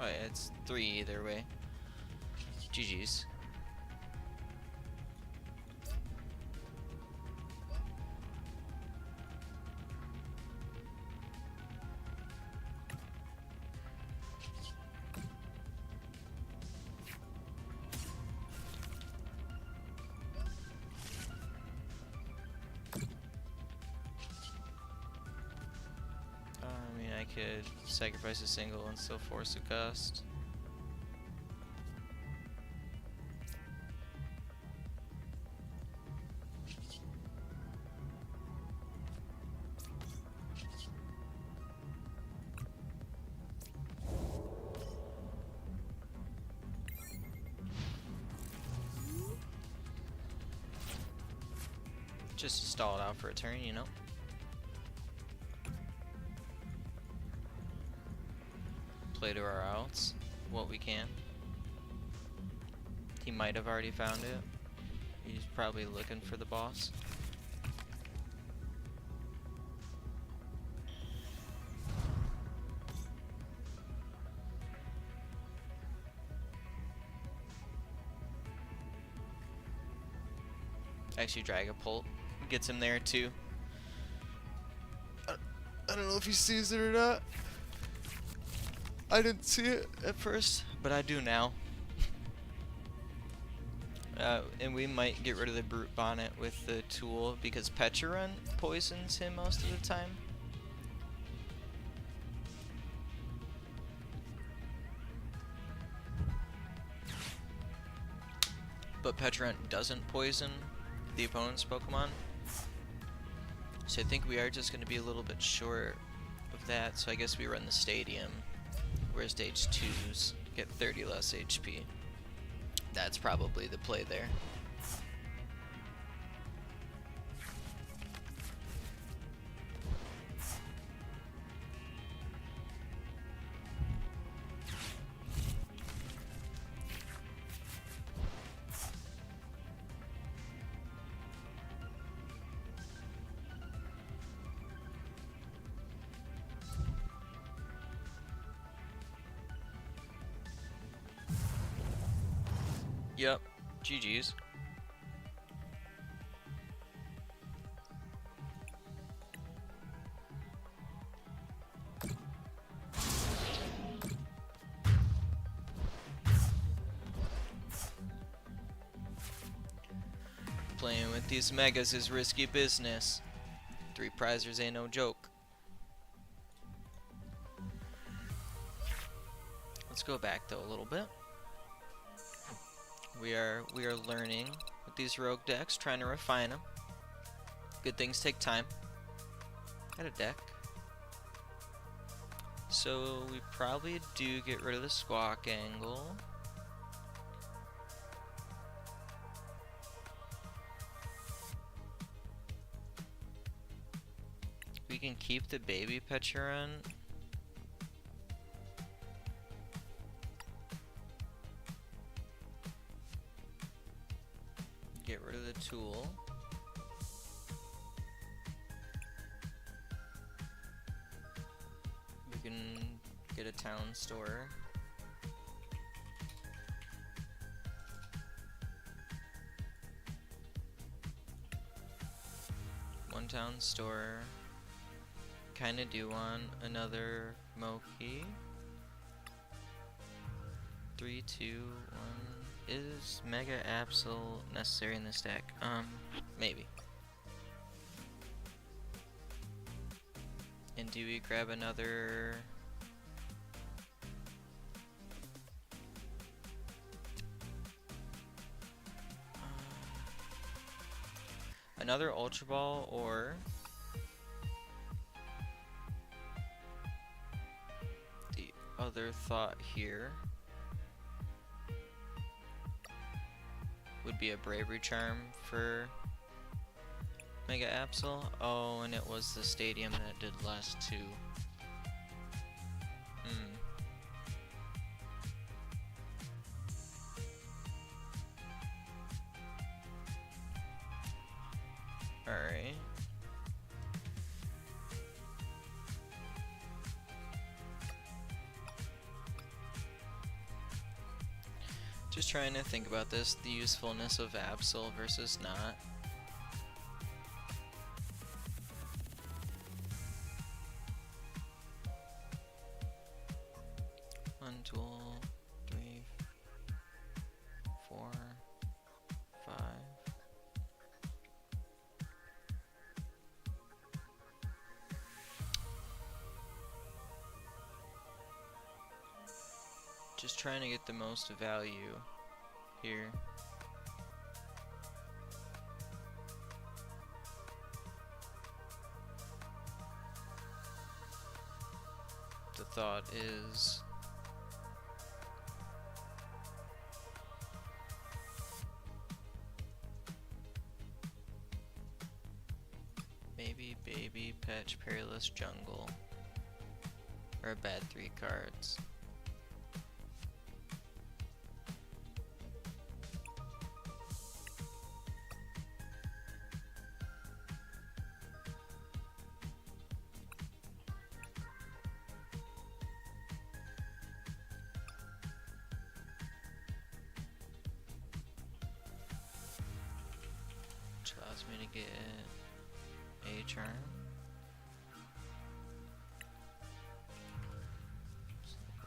Oh yeah, it's 3 either way. GG's. could sacrifice a single and still force a gust. Just to stall it out for a turn, you know. Play to our outs, what we can. He might have already found it. He's probably looking for the boss. Actually, Dragapult gets him there too. I don't know if he sees it or not. I didn't see it at first, but I do now. And we might get rid of the Brute Bonnet with the tool because Pecharunt poisons him most of the time. But Pecharunt doesn't poison the opponent's Pokemon. So I think we are just going to be a little bit short of that, so I guess we run the Stadium, where stage 2s get 30 less HP. That's probably the play there. Yep, GG's. Playing with these megas is risky business. 3 prizers ain't no joke. Let's go back though a little bit. We are learning with these rogue decks, trying to refine them. Good things take time. Got a deck. So we probably do get rid of the Squawk Angle. We can keep the baby Pecharunt. Get rid of the tool. We can get a town store. One town store. Kinda do want another Moki. 3, 2, 1. Is Mega Absol necessary in this deck? Maybe. And do we grab another... another Ultra Ball, or... the other thought here would be a Bravery Charm for Mega Absol. Oh, and it was the Stadium that did less too. Alright. Just trying to think about this, the usefulness of Absol versus not. One tool, 3, 4, 5. Just trying to get the most value here. The thought is maybe Baby Patch Perilous Jungle or a bad 3 cards. Which allows me to get a turn.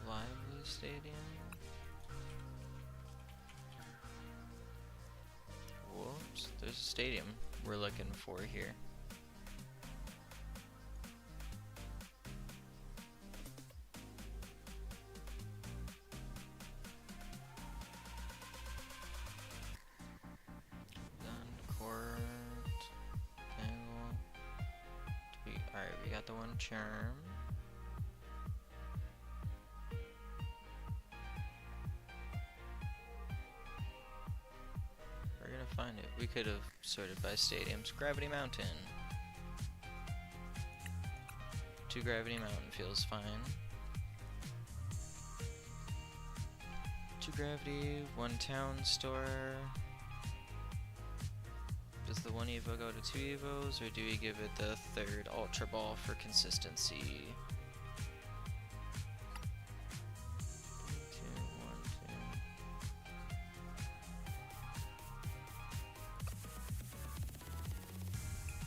Lively Stadium. Whoops, there's a stadium we're looking for here. Alright, we got the one charm. We're gonna find it. We could have sorted by stadiums. Gravity Mountain. 2 Gravity Mountain feels fine. 2 Gravity, 1 Town Store. Does the 1 Evo go to 2 Evos, or do we give it the 3rd Ultra Ball for consistency? 2, 1, 2.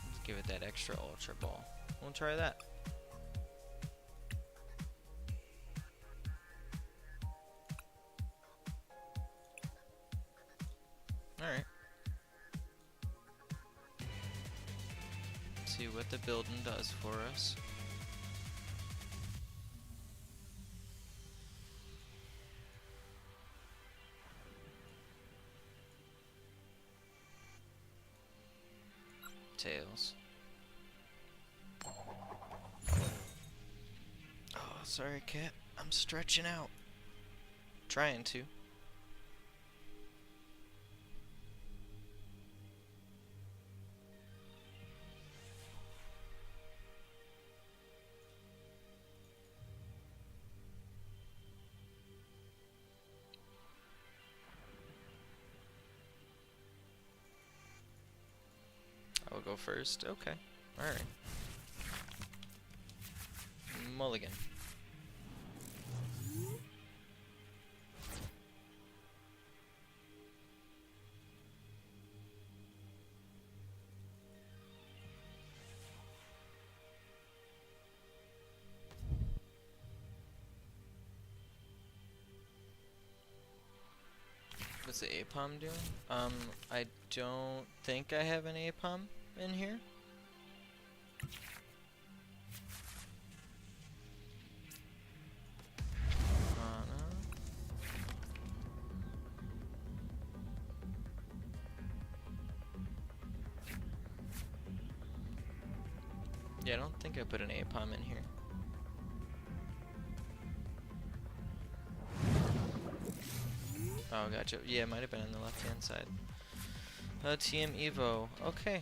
Let's give it that extra Ultra Ball. We'll try that. Alright. See what the building does for us. Tails. Oh, sorry, cat. I'm stretching out. Trying to. I'll go first. Okay. Alright. Mulligan. What's the APOM doing? I don't think I have an APOM in here. Yeah, I don't think I put an APOM in here. Oh, gotcha. Yeah, it might have been on the left-hand side. TM Evo. Okay.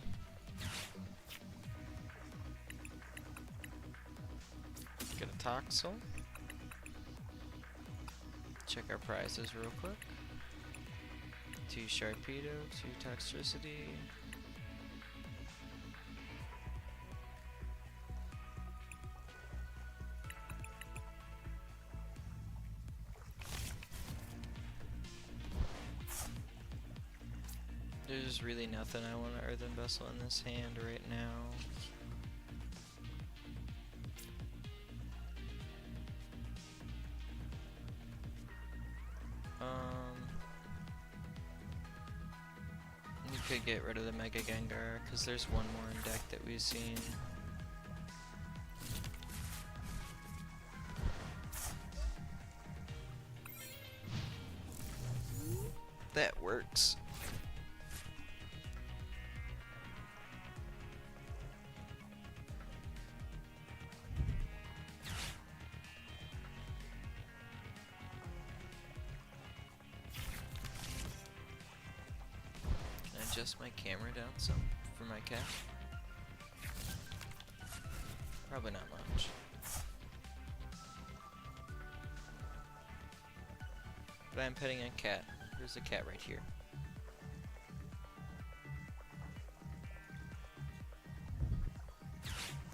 Get a Toxel. Check our prizes real quick. 2 Sharpedo, 2 Toxtricity. There's really nothing I want to Earthen Vessel in this hand right now. You could get rid of the Mega Gengar, because there's one more in deck that we've seen. That works. Can I adjust my camera down some for my cat? Probably not much. But I'm petting a cat. There's a cat right here.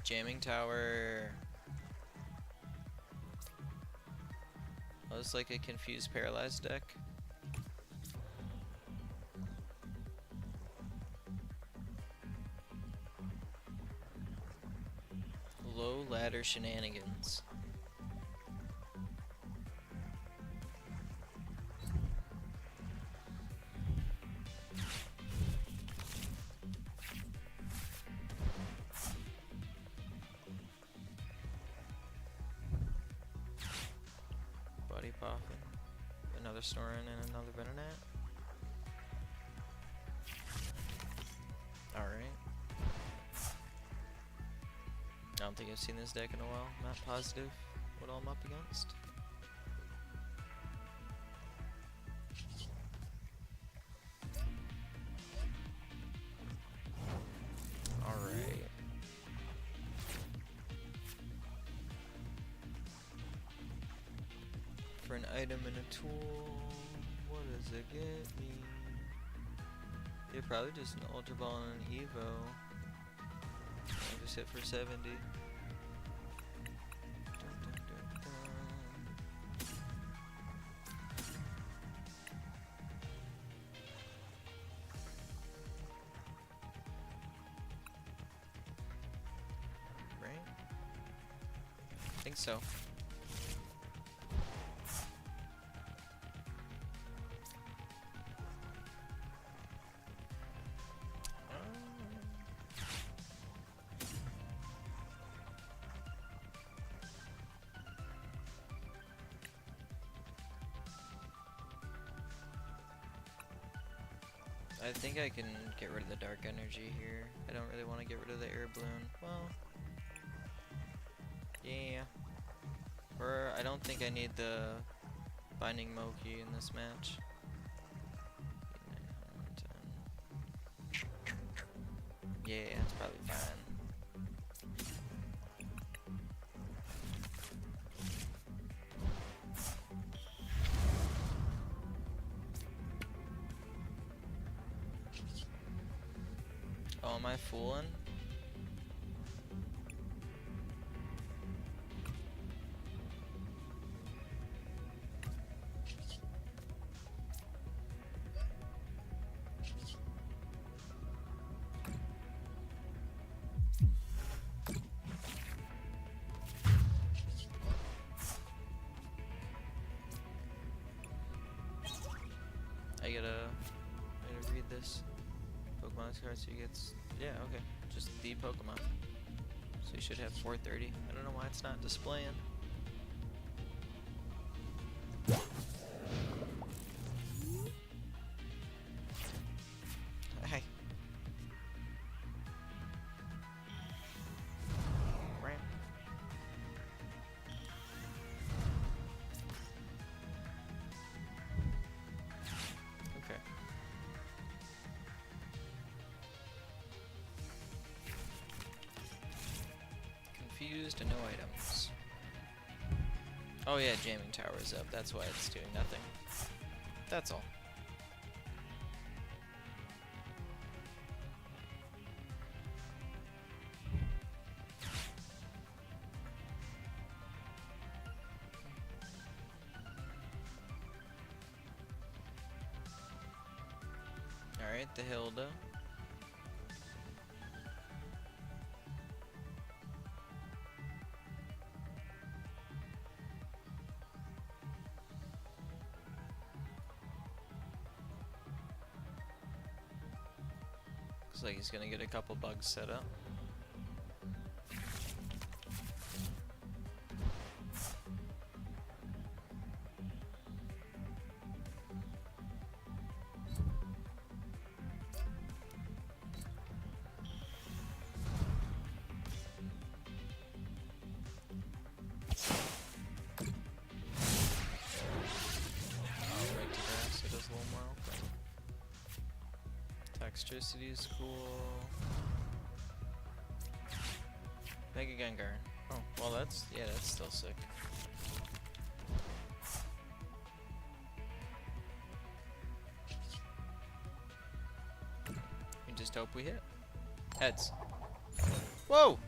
Jamming tower. Oh, it's like a confused paralyzed deck. Low ladder shenanigans. Buddy Poffin. Another Snorin and another Venonat. Alright. I don't think I've seen this deck in a while. Not positive what I'm up against. Alright. For an item and a tool, what does it get me? Yeah, probably just an Ultra Ball and an Evo. I just hit for 70. Right? I think so. I think I can get rid of the dark energy here. I don't really want to get rid of the air balloon. Well, yeah. Or I don't think I need the binding Moki in this match. 910. Yeah, it's probably fine. Oh, am I fooling? I gotta read this. Pokemon card so you get, yeah, okay, just the Pokemon. So you should have 430. I don't know why it's not displaying. Hey. Right. Okay. Confused and no items. Oh yeah, jamming tower is up. That's why it's doing nothing. That's all. Alright, the Hilda. Looks like he's gonna get a couple bugs set up. Electricity is cool. Mega Gengar. Oh, well that's still sick. We just hope we hit. Heads. Whoa!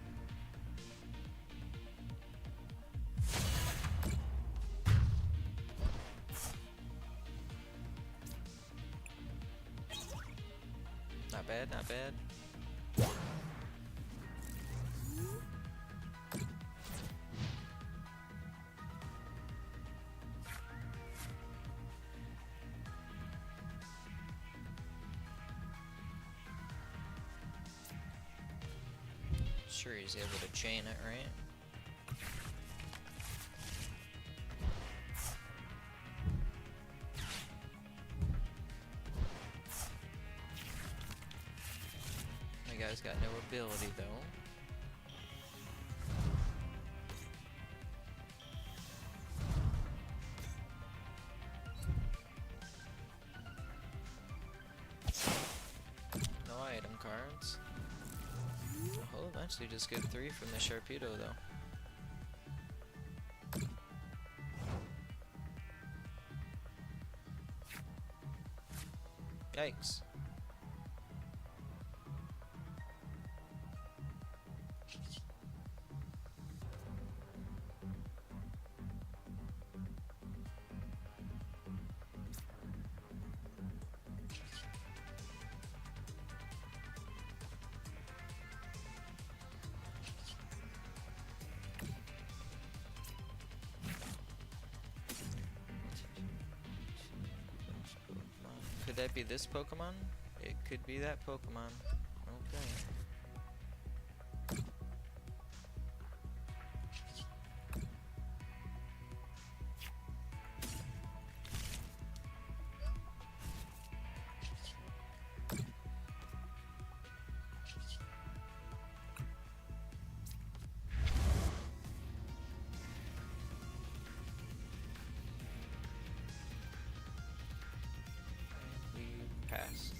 Not bad, not bad. Sure he's able to chain it, right? My guy's got no ability though. No item cards. I'll eventually just get 3 from the Sharpedo though. Yikes. Could that be this Pokemon? It could be that Pokemon. Okay. Pass.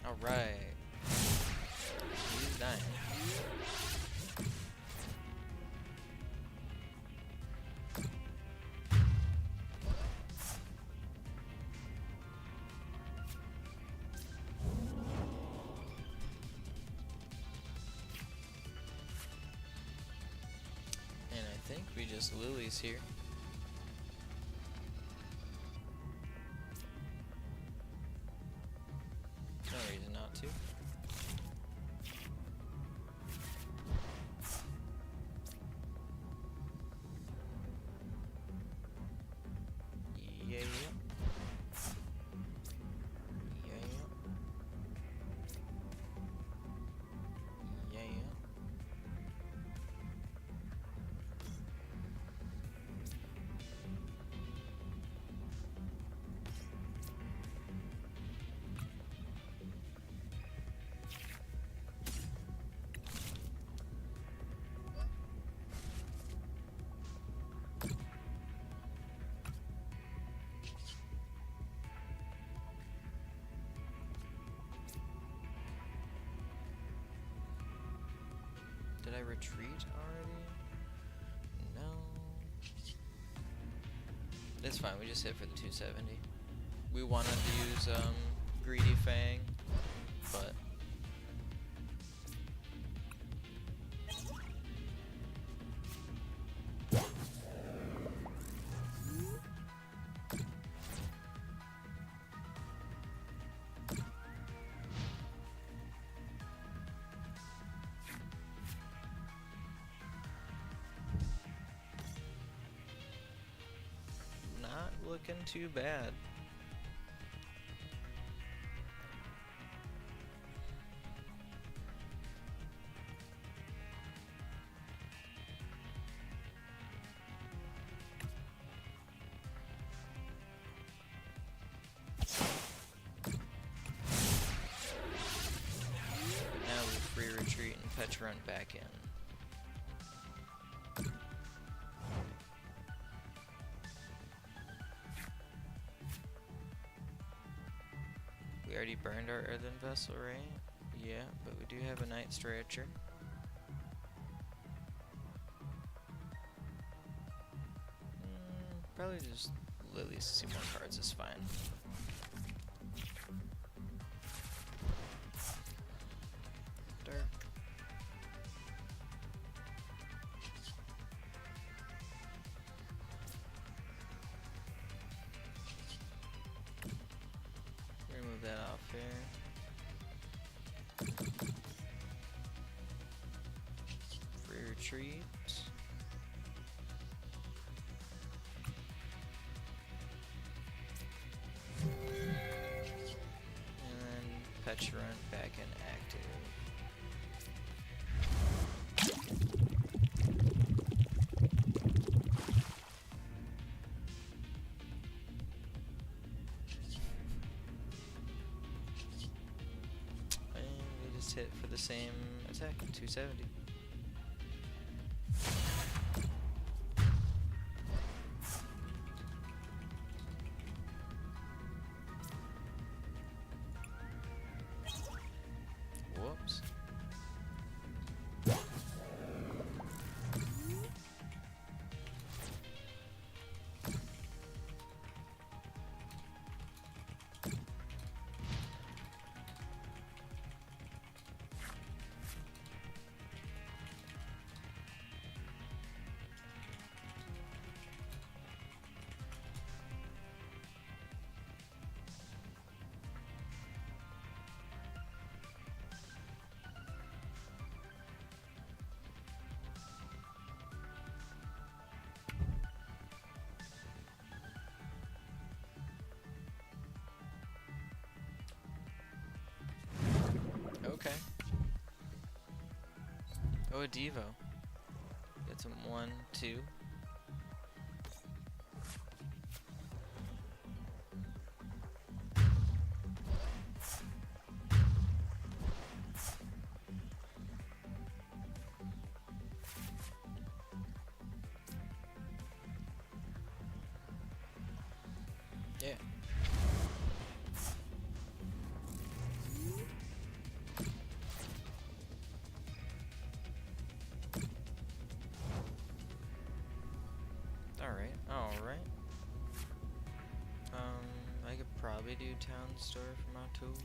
Alright. He's dying. And I think we just Lillie's here. No reason not to. Yeah. Did I retreat already? No. It's fine, we just hit for the 270. We wanted to use Greedy Fang, but looking too bad. run back in. We already burned our earthen vessel, right? Yeah, but we do have a night stretcher. Probably just Lillie's to see more cards is fine. Dark. Remove that off here. Free retreat. Petulant back inactive. And we just hit for the same attack, 270. Whoops. Okay. Oh, a Devo. Get some 1, 2. Yeah. Alright. I could probably do town store for my tools.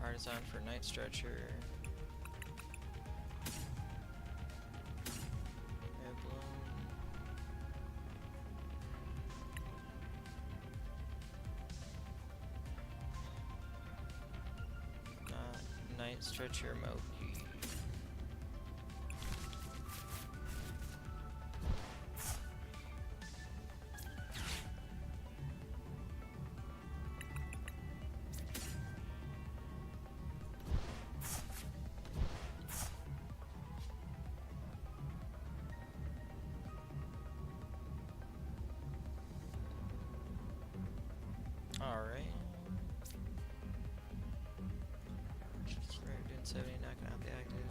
Artazon for Night Stretcher. Air Balloon. Night Stretcher Moki. Alright. Rare doing 70, knocking out the active.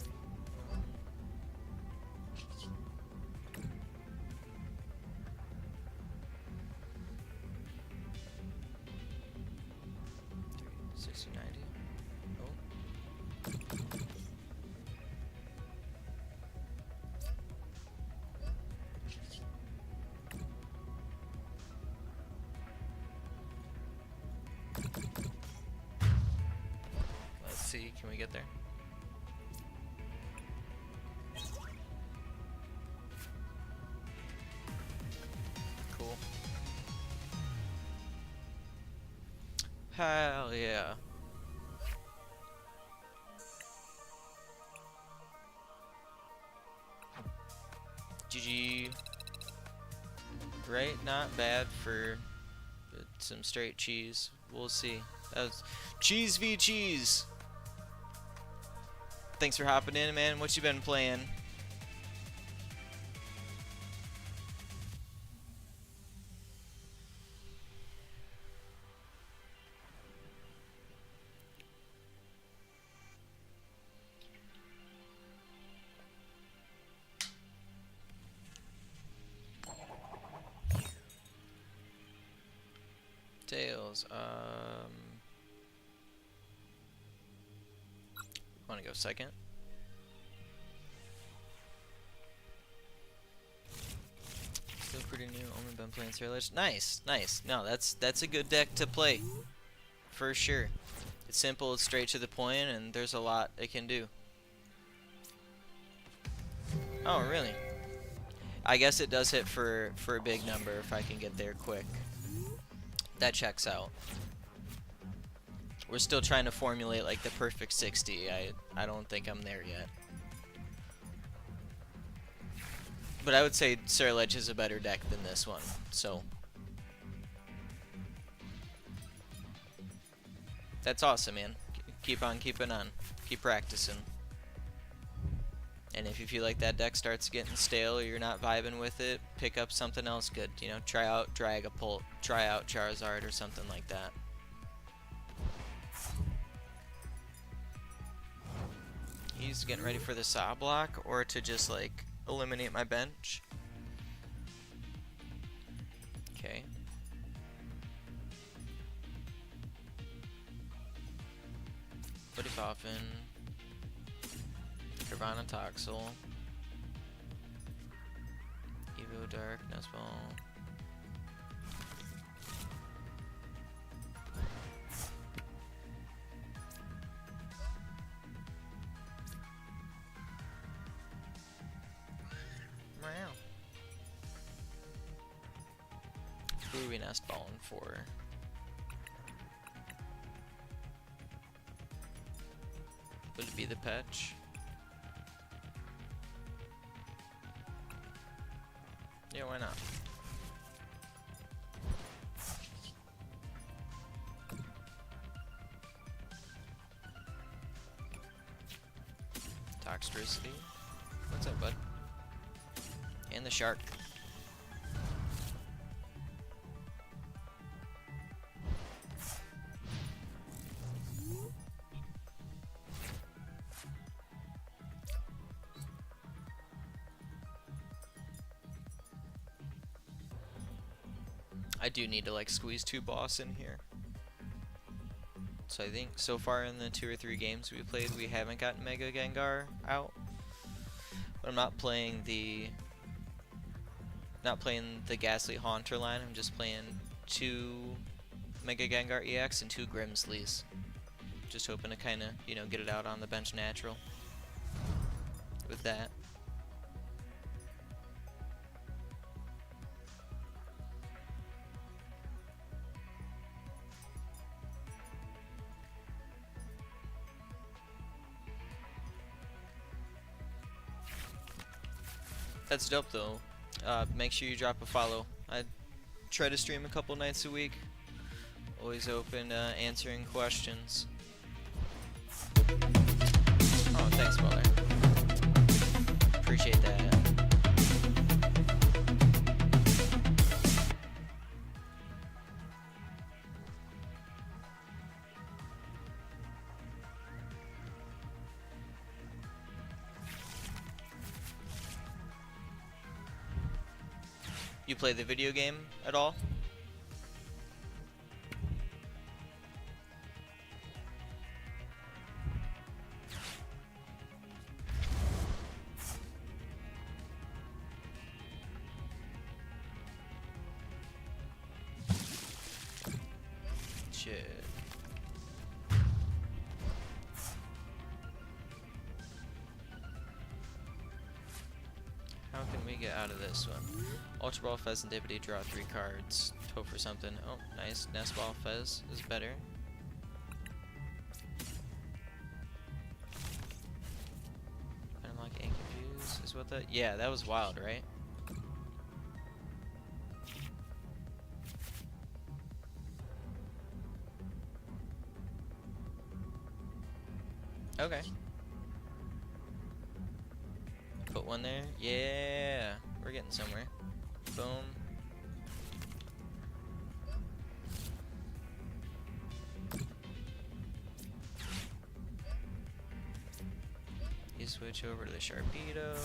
$3, 60, 90. Oh. Let's see. Can we get there? Cool. Hell yeah. GG. Right? Not bad for some straight cheese. We'll see. That was cheese v cheese. Thanks for hopping in, man. What you been playing? Tails. Want to go second? Still pretty new. Only been playing Ceruledge. Nice, nice. No, that's a good deck to play, for sure. It's simple. It's straight to the point, and there's a lot it can do. Oh, really? I guess it does hit for a big number if I can get there quick. That checks out. We're still trying to formulate like the perfect 60. I don't think I'm there yet. But I would say Ceruledge is a better deck than this one. So that's awesome, man. Keep on keeping on. Keep practicing. And if you feel like that deck starts getting stale or you're not vibing with it, pick up something else good. You know, try out Dragapult, try out Charizard or something like that. He's getting ready for the saw block or to just like eliminate my bench. Okay. Buddy-Buddy Poffin. Nirvana Toxel. Evo Dark, Nuzball. Who are we nest balling for? Would it be the Petch? Yeah, why not? Toxtricity. What's up, bud? And the shark. I do need to like squeeze 2 boss in here. So I think so far in the 2 or 3 games we played, we haven't gotten Mega Gengar out. But I'm not playing the Ghastly Haunter line. I'm just playing 2 Mega Gengar EX and 2 Grimsleys. Just hoping to kind of, you know, get it out on the bench natural with that. That's dope though. Make sure you drop a follow. I try to stream a couple nights a week. Always open answering questions. Oh, thanks, brother. Appreciate that. You play the video game at all? Shit. get out of this one? Ultra Ball, Fez, and Deputy, draw 3 cards. Hope for something. Oh, nice. Nest Ball, Fez is better. Unlock and Confuse is what that... Yeah, that was wild, right? Okay. Put one there. Yeah, we're getting somewhere. Boom. You switch over to the Sharpedo.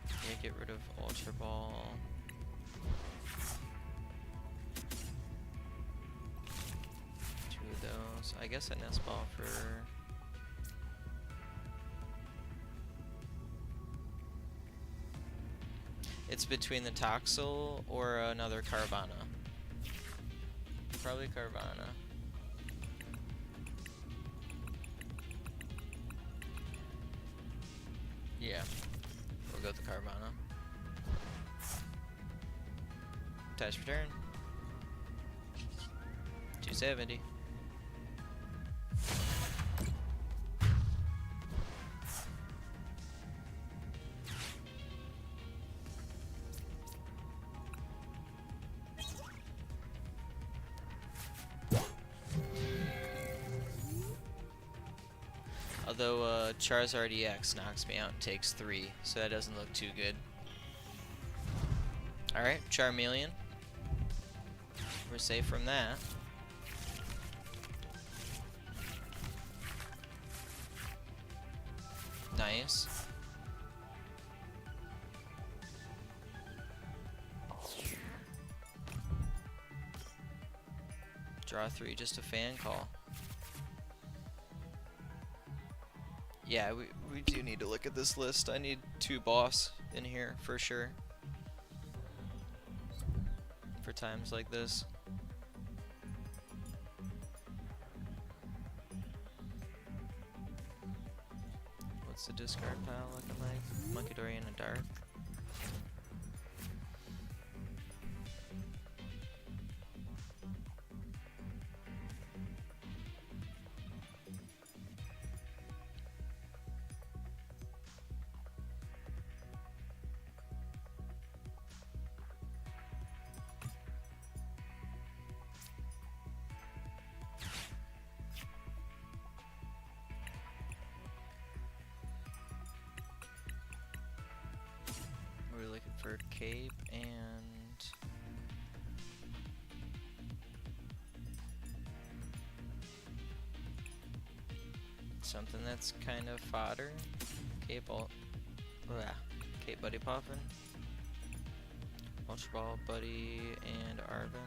Yeah, get rid of Ultra Ball. Those. I guess a Nest Ball for... It's between the Toxel or another Carvana. Probably Carvana. Yeah, we'll go with the Carvana. Attach return. 270. Although Charizard EX knocks me out and takes 3, so that doesn't look too good. Alright, Charmeleon. We're safe from that. Nice. Draw 3, just a fan call. Yeah, we do need to look at this list. I need 2 boss in here for sure. For times like this. What's the discard pile looking like? Munkidori in a dark. We're looking for Cape and something that's kind of fodder. Cape Buddy Poffin. Ultra Ball, Buddy, and Arvin.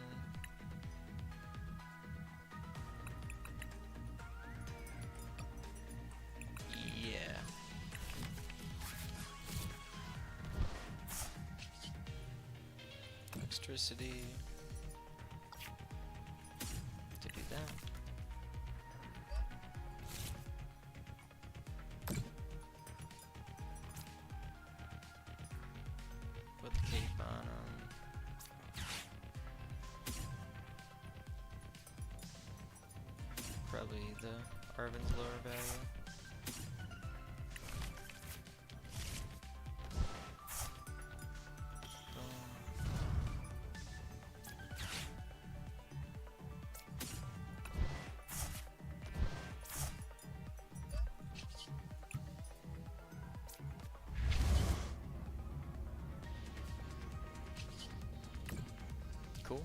Yeah. Electricity. To do that. Put the cape on him. Probably the Arvin's lower value. Cool,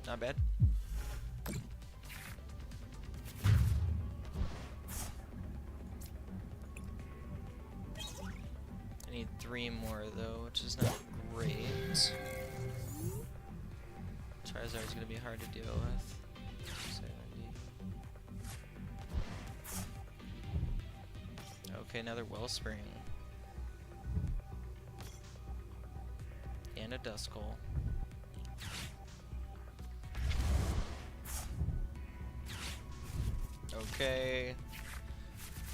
not bad. I need 3 more though, which is not great. Charizard's gonna be hard to deal with. 70. Okay, another Wellspring. And a Duskull. Okay.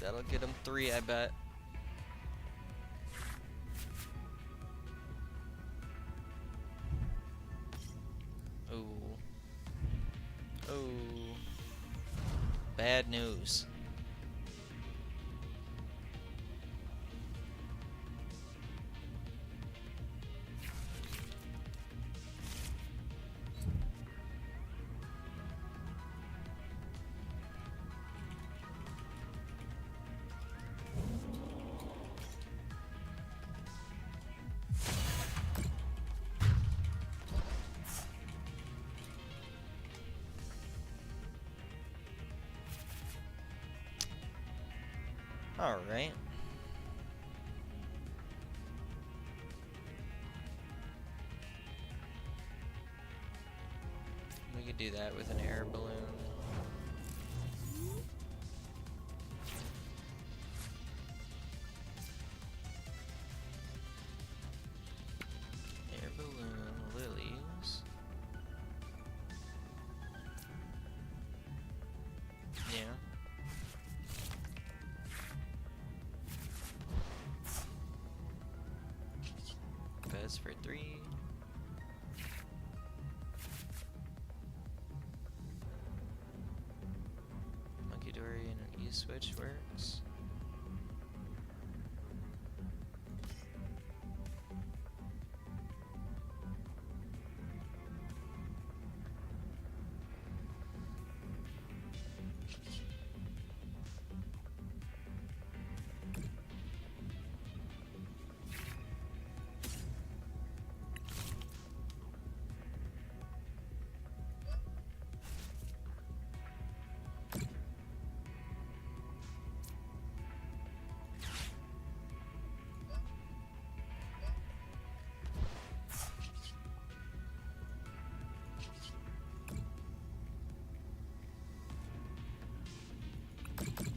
That'll get him 3, I bet. Ooh. Ooh. Bad news. All right. We could do that with an air balloon. Air balloon, lilies. Yeah. Best for 3. Monkey Dory and an E-switch works.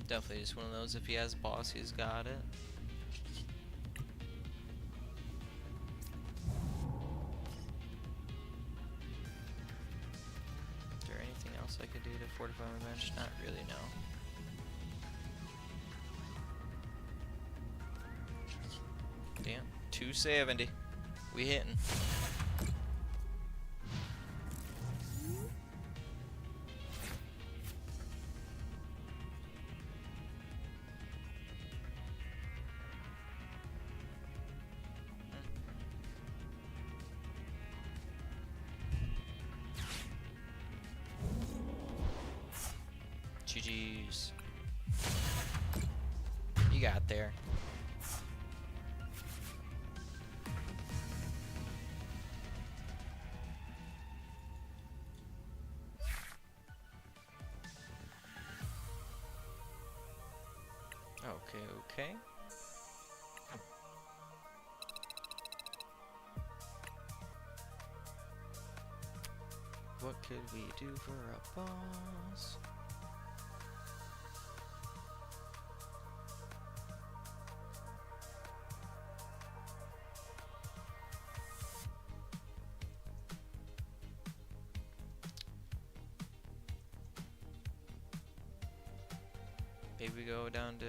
Definitely just one of those. If he has boss, he's got it. Is there anything else I could do to fortify my bench? Not really, no. Damn, 270. We hitting. GG's. You got there. Okay. What could we do for a boss? Maybe we go down to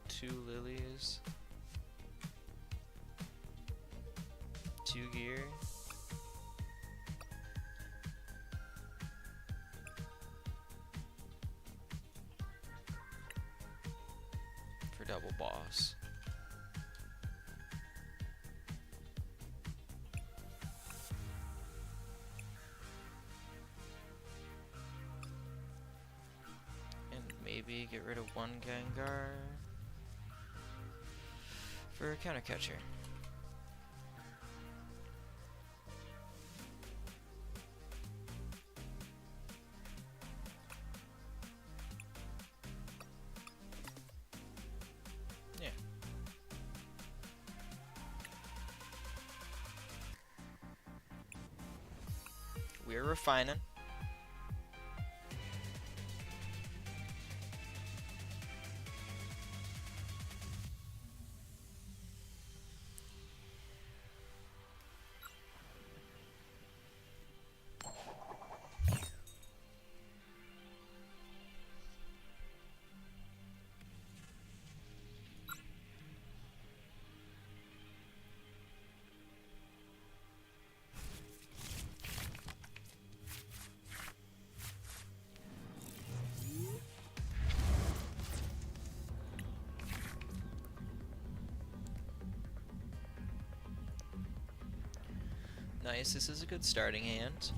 2 lilies, 2 gear, for double boss. Maybe get rid of 1 Gengar for a counter catcher. Yeah. We're refining. Nice, this is a good starting hand.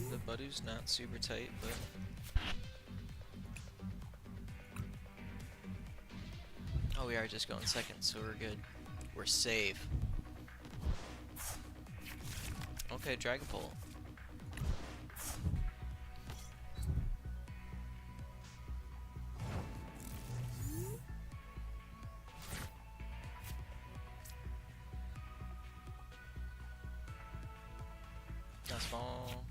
The Buddy's not super tight, but... Oh, we are just going second, so we're good. We're safe. Okay, Dragapult. Phantasmal.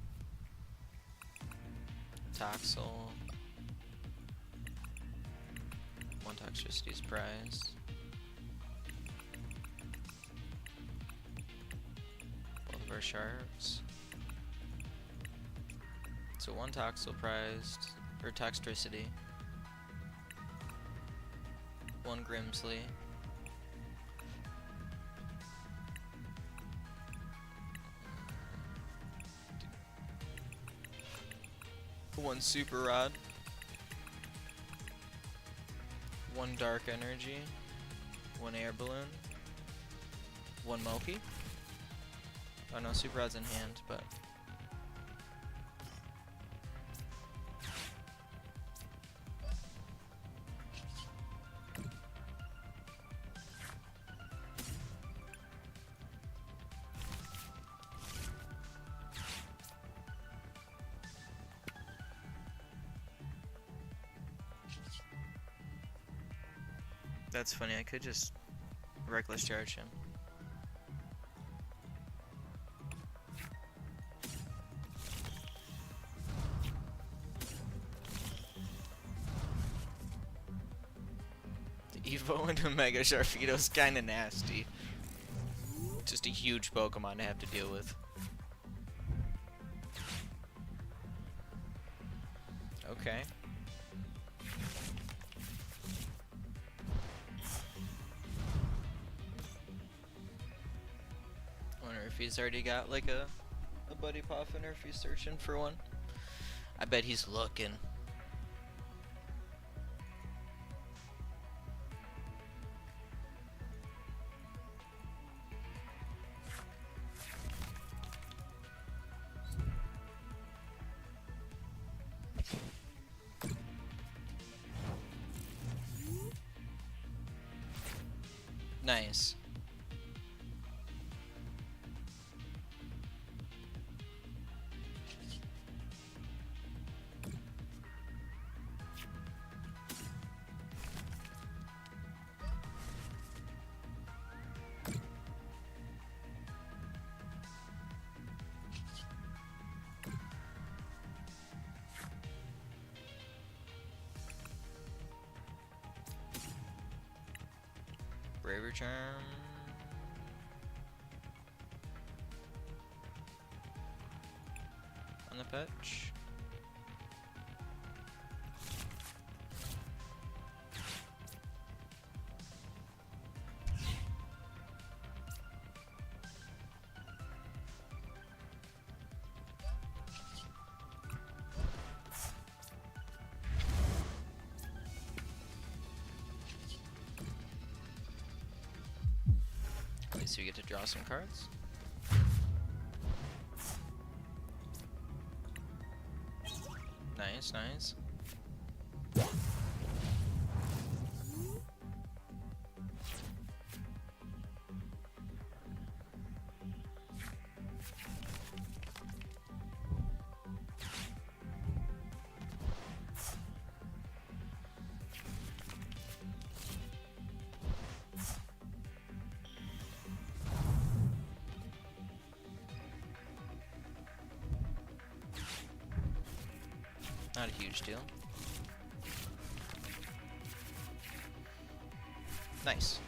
Toxel. One Toxicity is prized. Both of our sharks. So one Toxel prized, or Toxtricity. One Grimsley. One Super Rod. One Dark Energy. One Air Balloon. One Moki. Oh no, Super Rod's in hand, but... That's funny, I could just reckless charge him. The Evo into Mega Sharpedo's kinda nasty. Just a huge Pokemon to have to deal with. Okay. If he's already got like a Buddy Poffin, or if he's searching for one. I bet he's looking. Nice. Braver Charm. On the pitch. So you get to draw some cards. Nice, nice. Not a huge deal. Nice.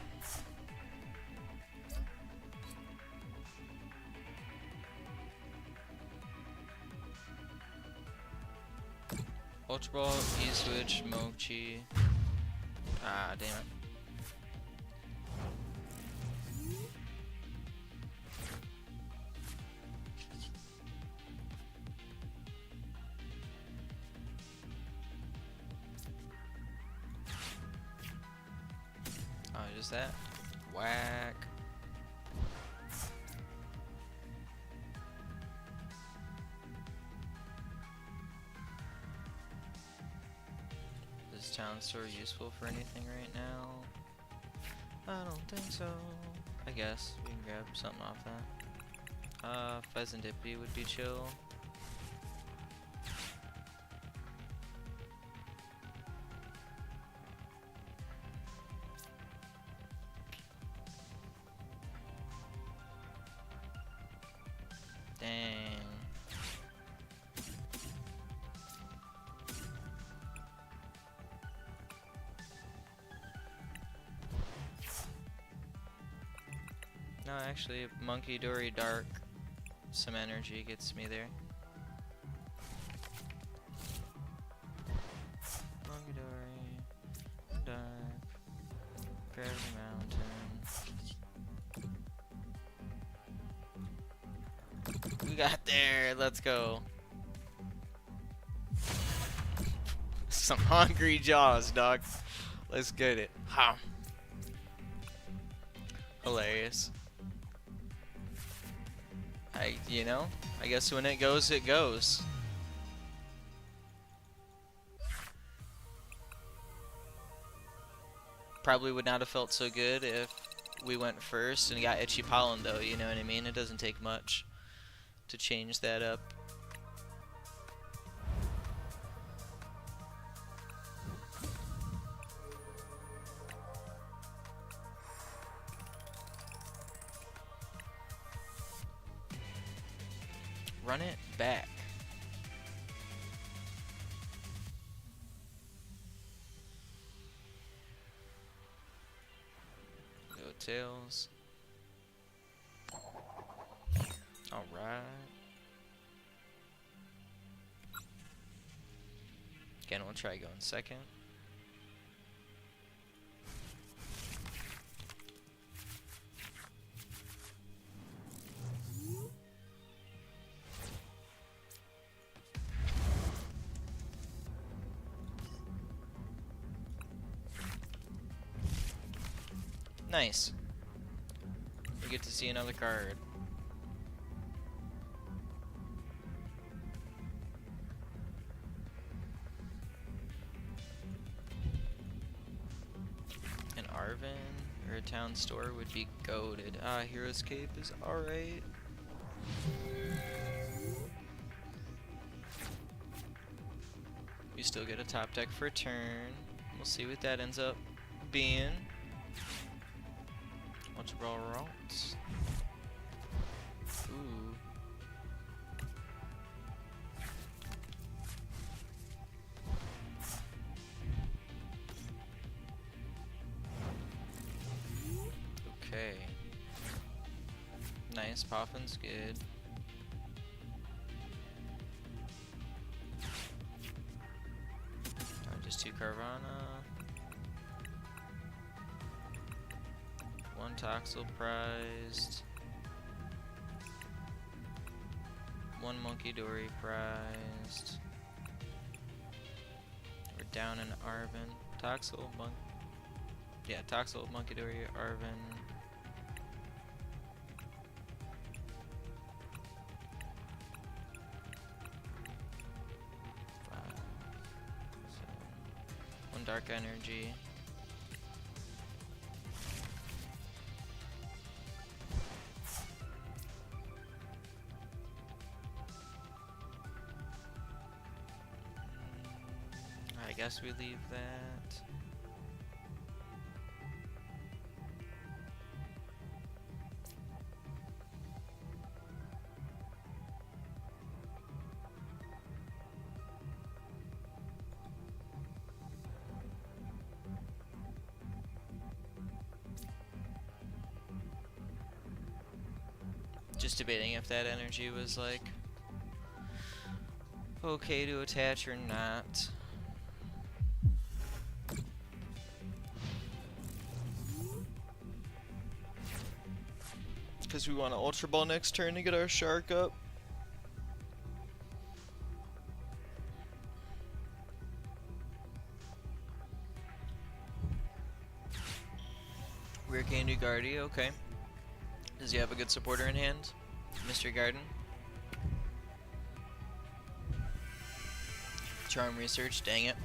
Ultra Ball, E-Switch, Mochi. Ah, damn it. is that? Whack. Is town store useful for anything right now? I don't think so. I guess we can grab something off that. Pheasant Dippy would be chill. Dang. No, actually, Monkey Dory Dark, some energy gets me there. Monkey Dory Dark, grab the mountain. We got there, let's go. Some hungry jaws, dog. Let's get it. Ha. Hilarious. You know, I guess when it goes, it goes. Probably would not have felt so good if we went first and got Itchy Pollen, though, you know what I mean? It doesn't take much to change that up. Run it back. Go Tails. Alright. Again, we'll try going second. Nice. We get to see another card. An Arven or a town store would be goated. Ah, Hero's Cape is alright. We still get a top deck for a turn. We'll see what that ends up being. Ultra Ball routes. Ooh. Okay. Nice, Poffin's good. Just 2 Carvana. 1 Toxel prized. 1 Monkey Dory prized. We're down in Arven. Toxel, Toxel, Monkey Dory, Arven. One Dark Energy. I guess we leave that. Just debating if that energy was like okay to attach or not. Because we want to Ultra Ball next turn to get our Shark up. Rare Candy Guardia, okay. Does he have a good supporter in hand? Mystery Garden? Charm Research, dang it.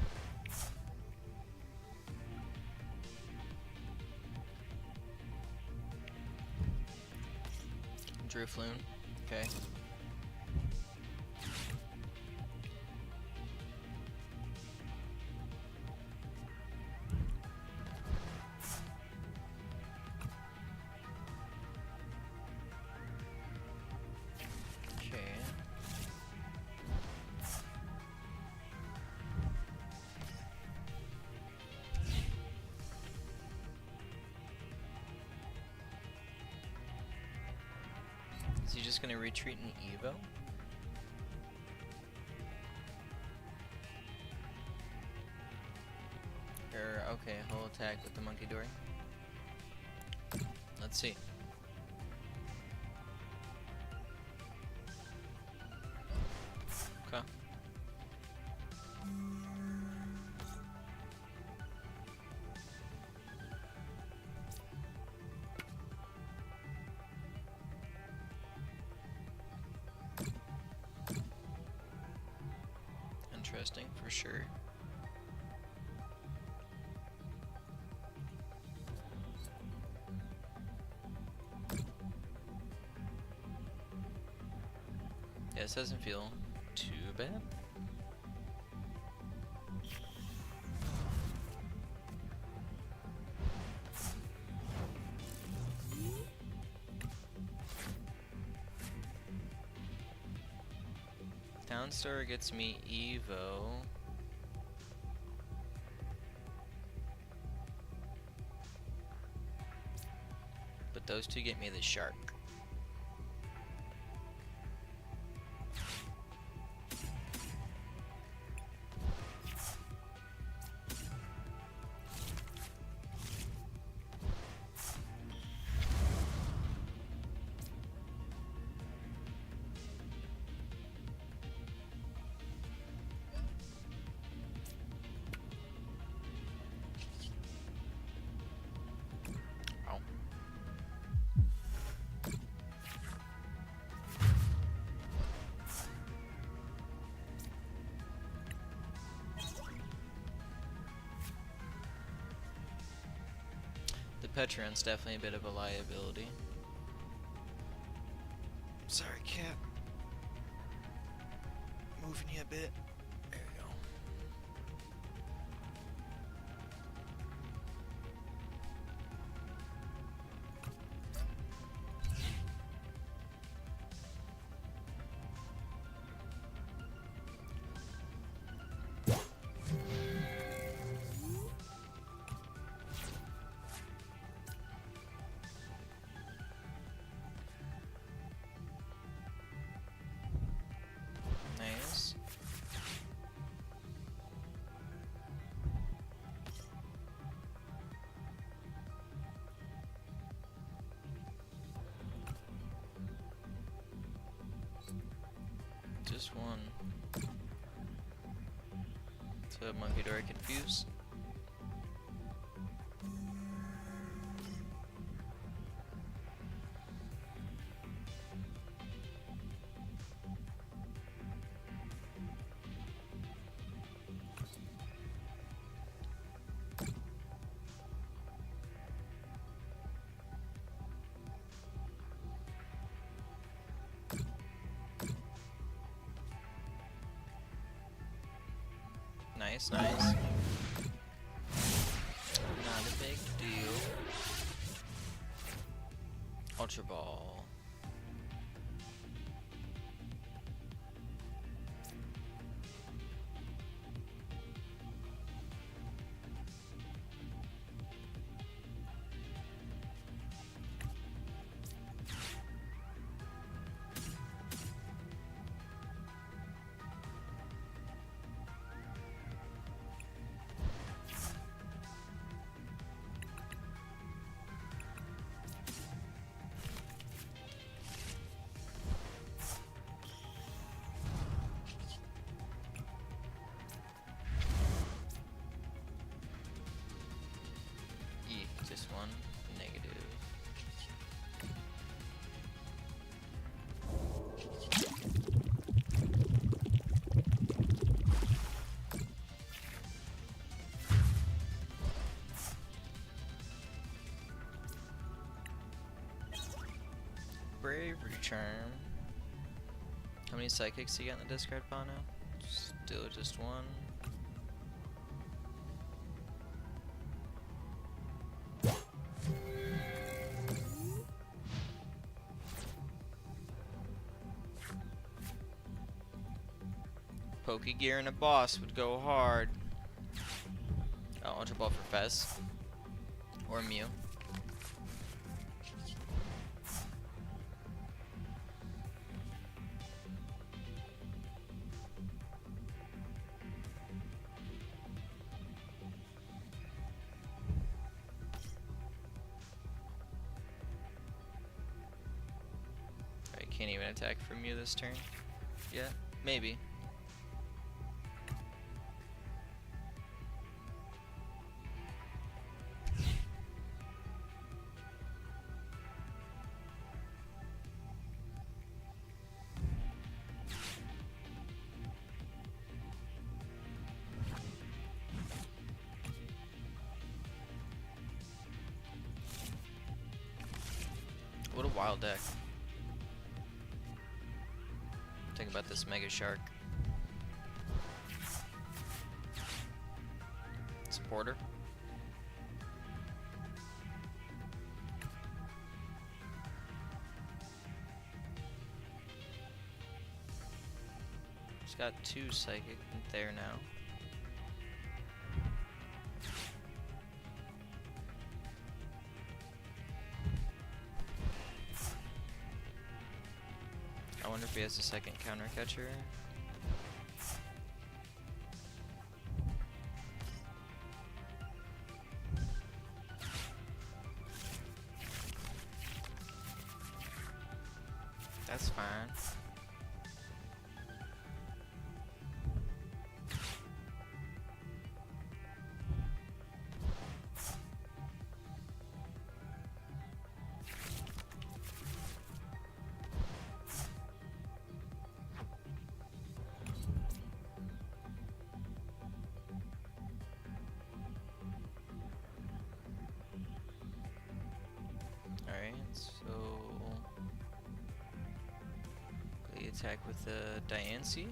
Drifloon, okay. Is he just gonna retreat in Evo? Or, okay, he'll attack with the Monkey Dory. Let's see. Okay. Interesting, for sure. Yeah, this doesn't feel too bad. Downstar gets me Evo. But those two get me the Shark. Petron's definitely a bit of a liability. Sorry, cat. Moving you a bit. There you go. Nice. Just one. So Monkey Dory confused. Nice, nice. Not a big deal. Ultra Ball. many psychics you get in the discard pile now? Still just one. Pokegear and a boss would go hard. Oh, Ultra Ball for Fez. Or Mew. I can't even attack for Mew this turn. Yeah, maybe. What a wild deck. Think about this Mega Shark. Supporter. It's got 2 Psychic in there now. I wonder if he has a second counter catcher. That's fine. Alright, so we attack with the Diancie.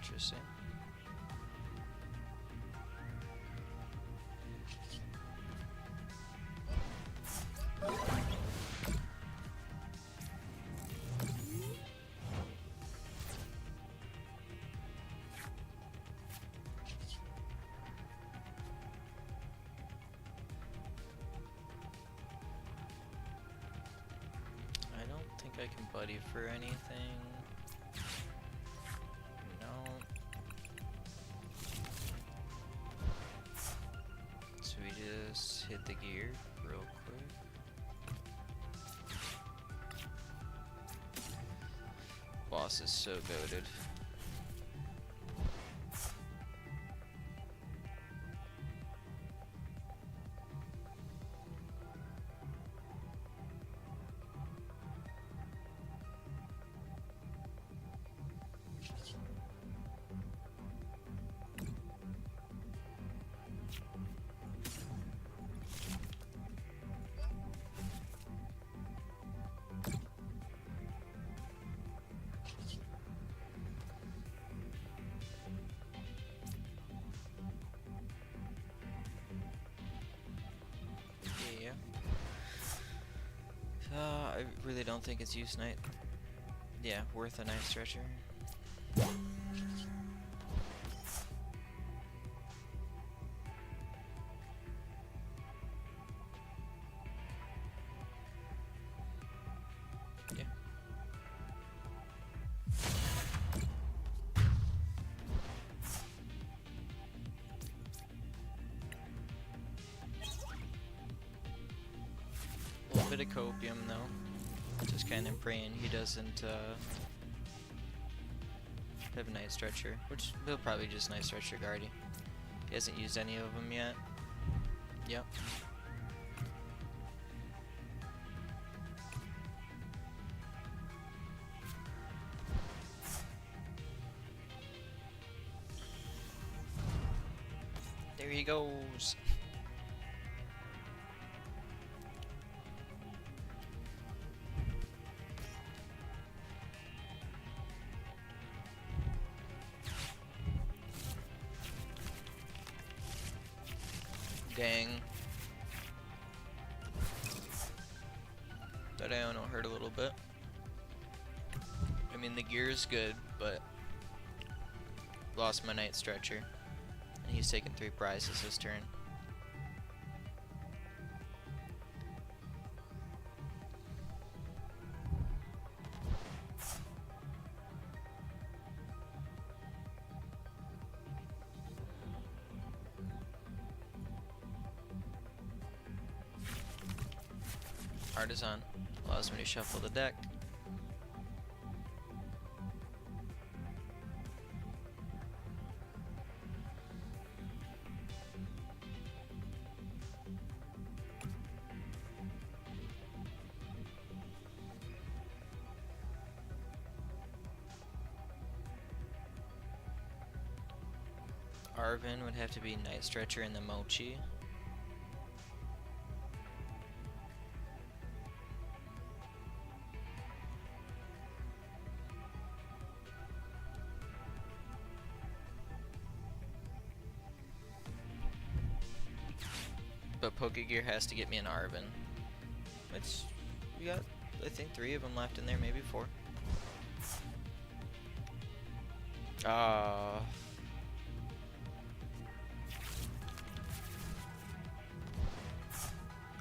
Interesting. I don't think I can buddy for anything. Just hit the gear real quick. Boss is so goated. I really don't think it's use night. Yeah, worth a night stretcher. bit of copium though. Just kind of praying he doesn't have a Night Stretcher, which he'll probably just Night Stretcher Guardy. He hasn't used any of them yet. Yep. There he goes. Dang. That Iono hurt a little bit. I mean, the gear is good, but lost my Night Stretcher. And he's taking 3 prizes this turn. Artazon allows me to shuffle the deck. Arvin would have to be Night Stretcher in the Mochi. But Pokegear has to get me an Arvin. Which, we got, I think, 3 of them left in there, maybe 4.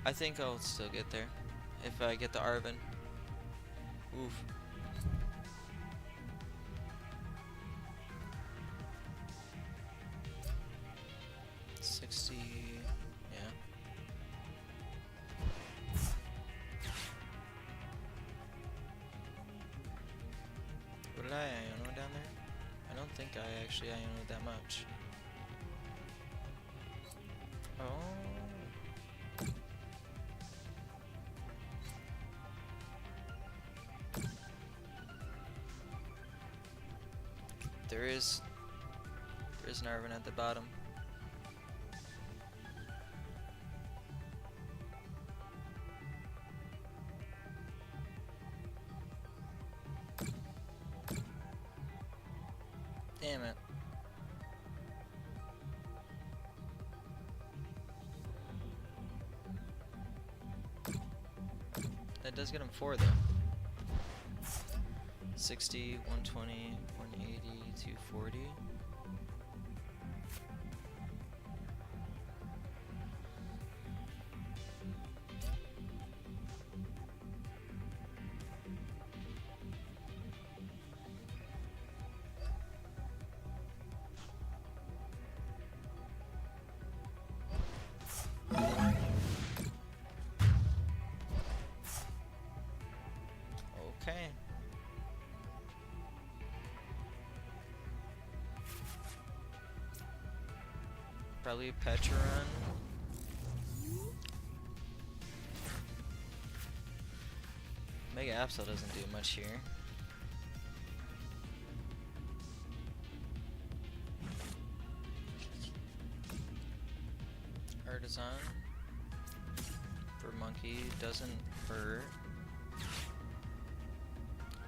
I think I'll still get there if I get the Arvin. Oof. What did I Iono down there? I don't think I actually Ionoed that much. Oh. There is an Arvin at the bottom. Damn it. That does get him 4 though. 60, 120, 180, 240. Okay. Probably Petra run. Mega Absol doesn't do much here. Artazon for Monkey doesn't hurt.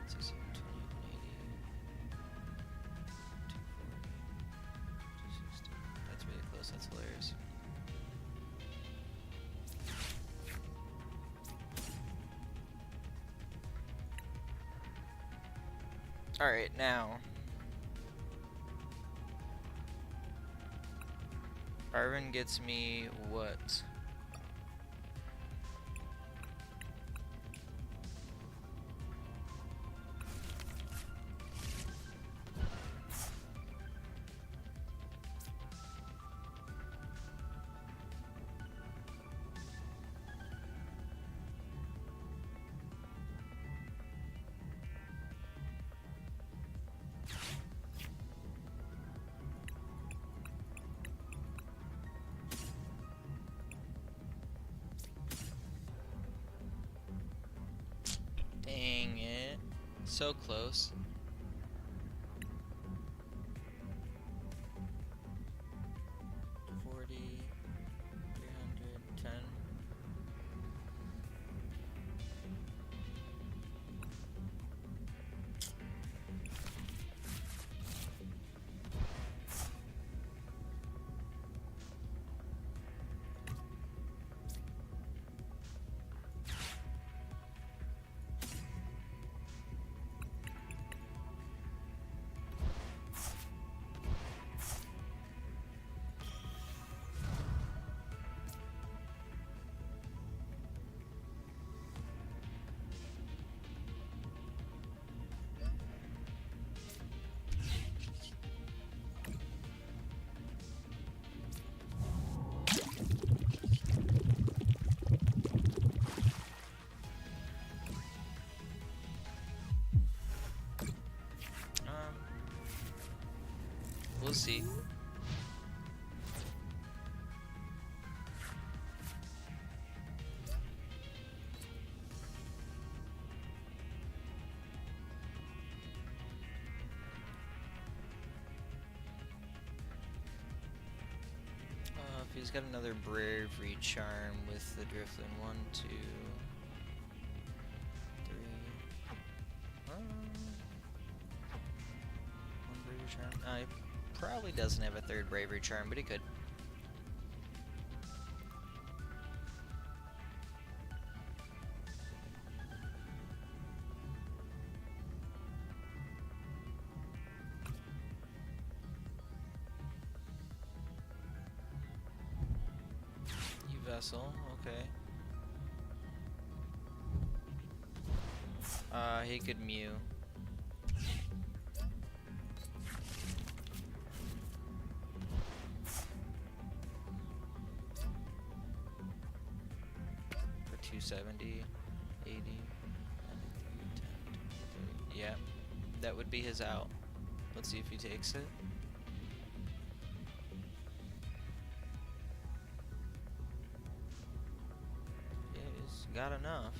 60, 20, 180, 240, 260. That's really close, that's hilarious. Alright, now Arvin gets me what? So close. We'll see. If he's got another Bravery Charm with the Drifloon, 1, 2, 3. One Bravery Charm. He probably doesn't have a third Bravery Charm, but he could. Vessel, okay. He could Mew. For 270, 80, 10, yeah, that would be his out. Let's see if he takes it. Got enough.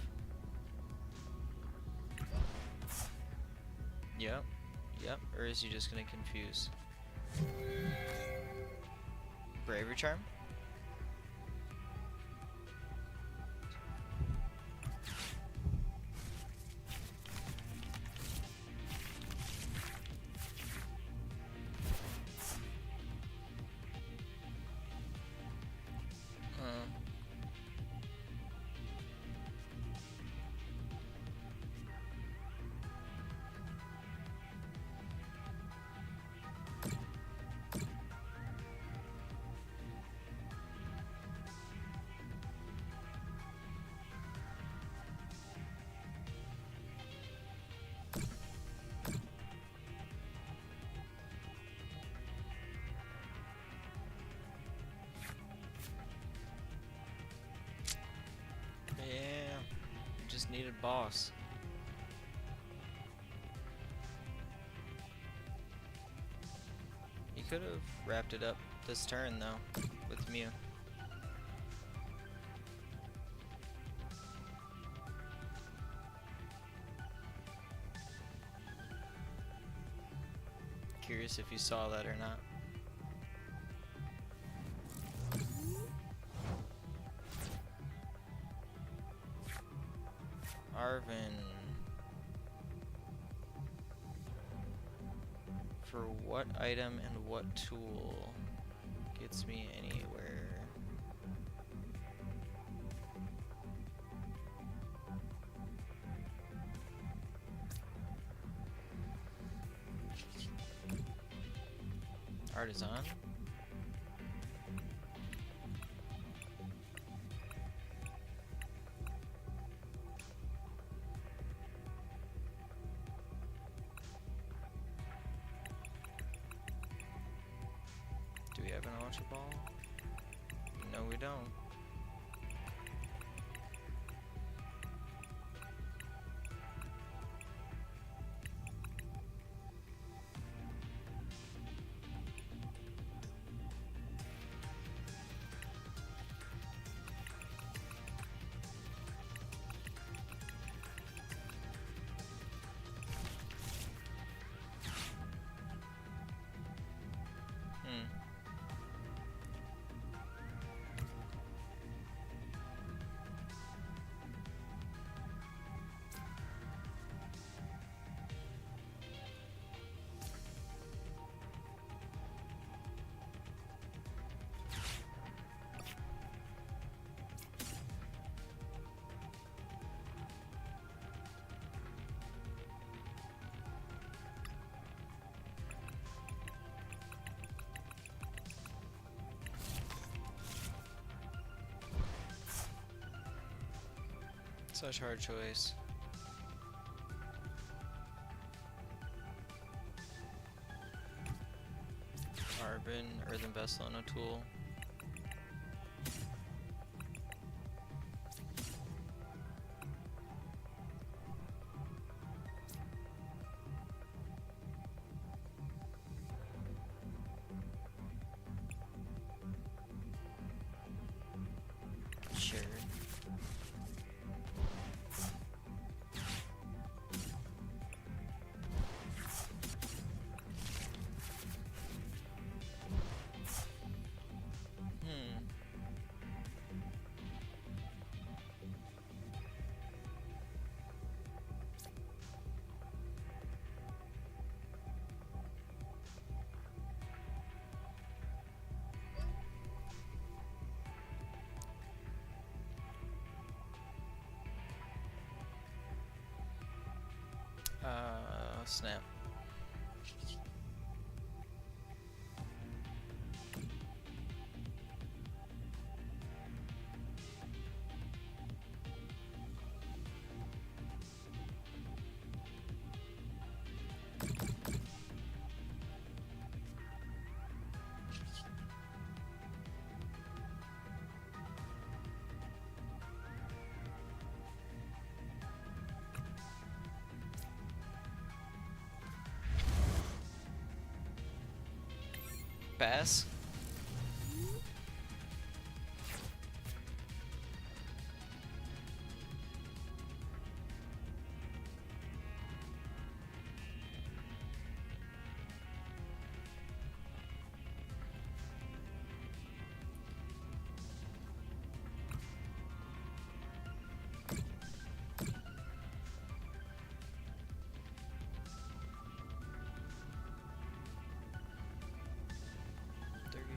Yep. Or is he just gonna confuse? Bravery Charm? Needed boss. He could have wrapped it up this turn though with Mew. Curious if you saw that or not. Arvin, for what item and what tool gets me anywhere? Artazon. Do we have an Ultra Ball? No, we don't. Such hard choice. Arbin, Earthen Vessel, and O'Toole. Sure. Snap. Pass.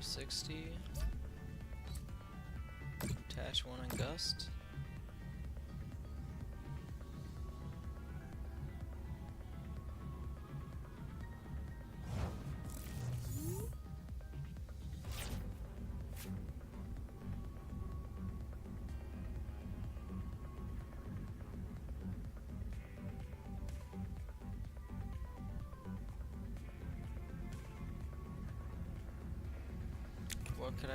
$30.60. Attach one on Gust. What could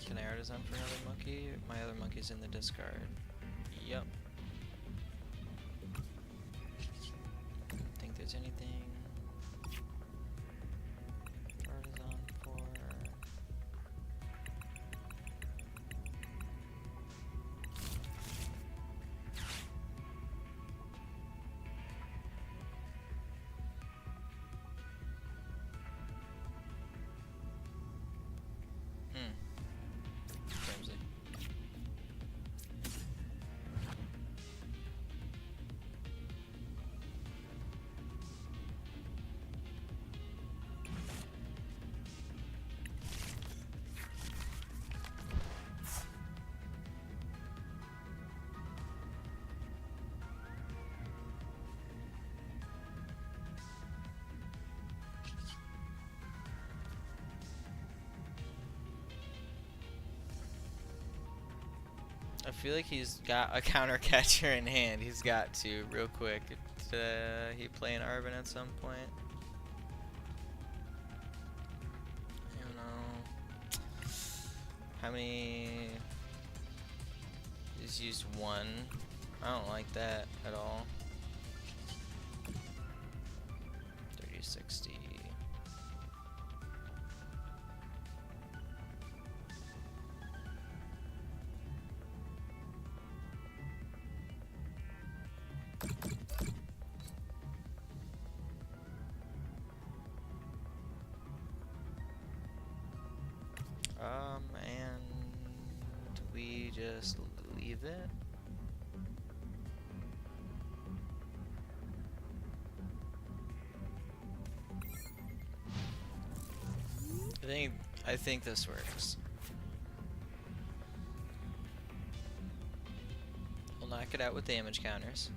can I Artazon for another monkey? My other monkey's in the discard. Yep. Don't think there's anything. Artazon for... Flimsy. I feel like he's got a counter catcher in hand. He's got to real quick. He play an Arbin at some point. I don't know. How many? He's used one. I don't like that at all. 30-60. And we just leave it. I think this works. We'll knock it out with damage counters.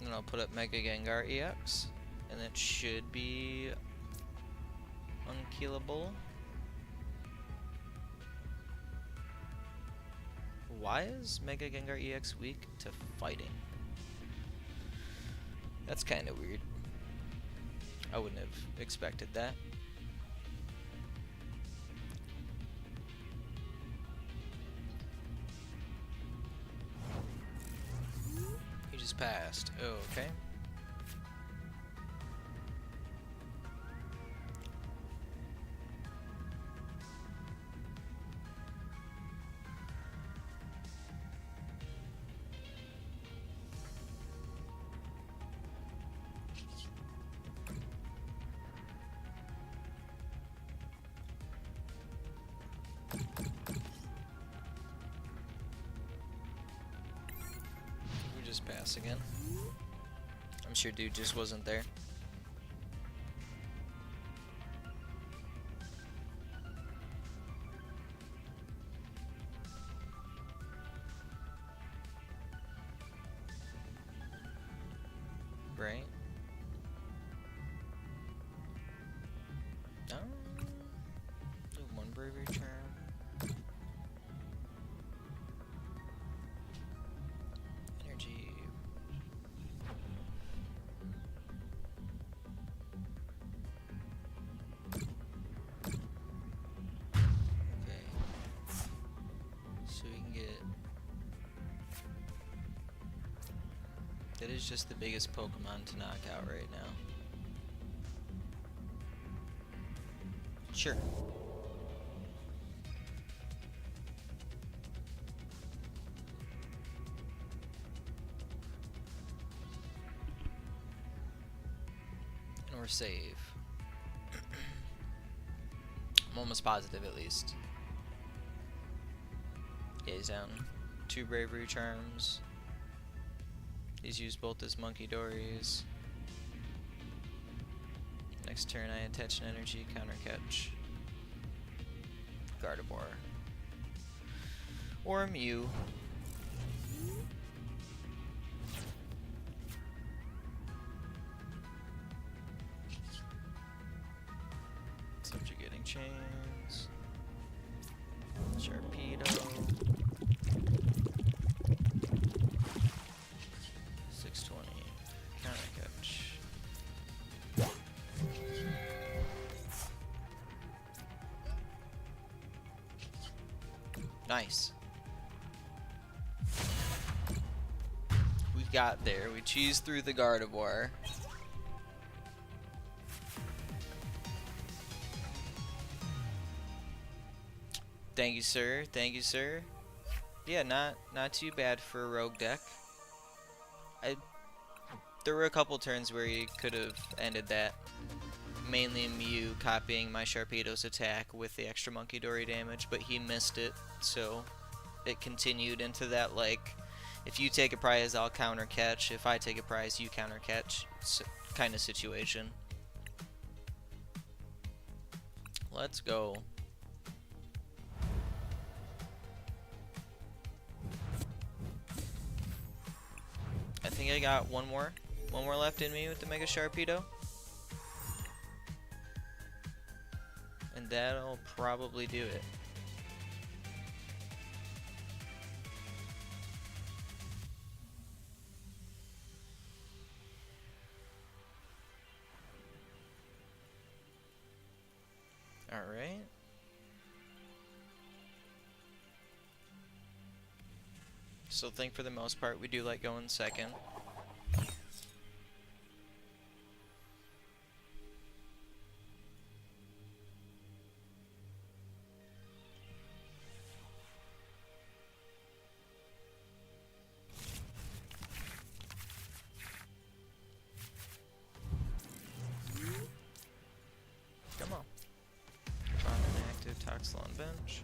And And I'll put up Mega Gengar EX, and it should be unkillable. Why is Mega Gengar EX weak to fighting? That's kind of weird. I wouldn't have expected that. He just passed. Oh, okay. Pass again. I'm sure dude just wasn't there. Right? No. Do one bravery charm. That is just the biggest Pokemon to knock out right now. Sure. And we're safe. I'm almost positive at least. Yeah, he's down 2 bravery charms. He's used both his Monkey Dories. Next turn I attach an energy, counter catch. Gardevoir. Or a Mew. Subjugating Chains. Sharpedo. 620. Counter catch. Nice. We got there. We cheesed through the Gardevoir. Thank you, sir. Thank you, sir. Yeah, not too bad for a rogue deck. There were a couple turns where he could have ended that. Mainly Mew copying my Sharpedo's attack with the extra Monkey Dory damage, but he missed it, so it continued into that, like, if you take a prize, I'll counter catch. If I take a prize, you counter catch kind of situation. Let's go. I think I got one more left in me with the Mega Sharpedo. And that'll probably do it. Alright. Still think for the most part we do like going second. Come on. On an active Toxlon bench.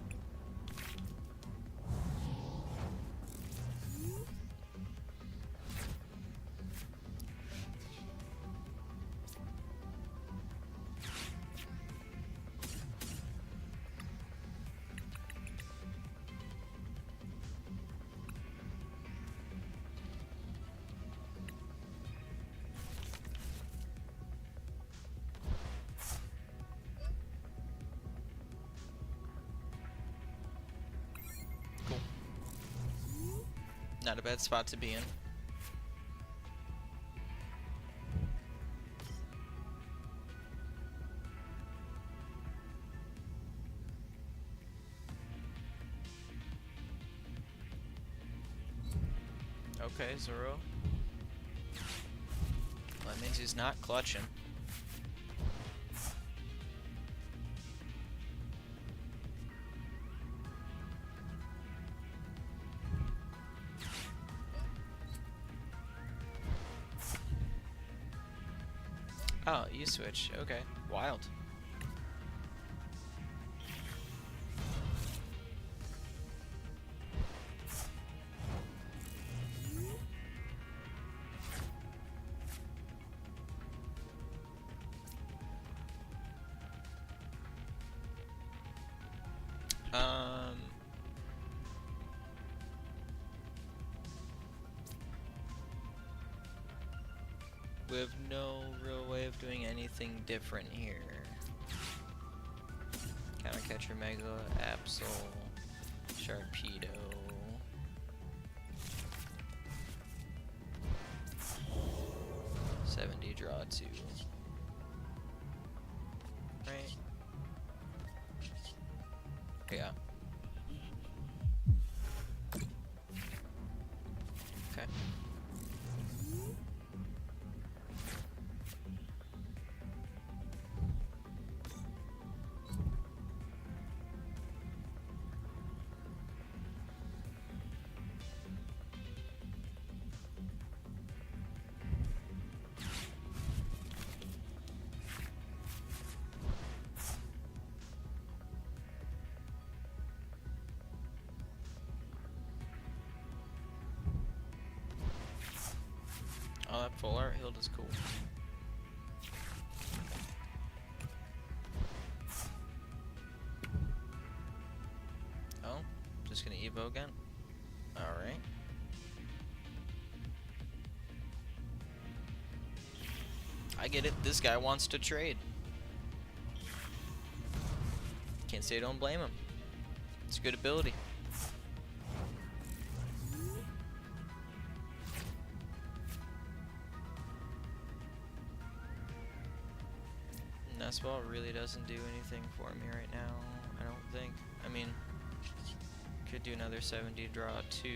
Not a bad spot to be in. Okay, Zoro. Well, that means he's not clutching. Oh, you switch. Okay. Wild. We have no real way of doing anything different here. Counter Catcher Mega, Absol, Sharpedo. $70 draw 2. Right? Yeah. Okay. Oh, that full art healed is cool. Oh, just gonna Evo again? Alright. I get it, this guy wants to trade. Can't say don't blame him. It's a good ability. Nestball really doesn't do anything for me right now, I don't think. I mean, could do another 70 draw 2.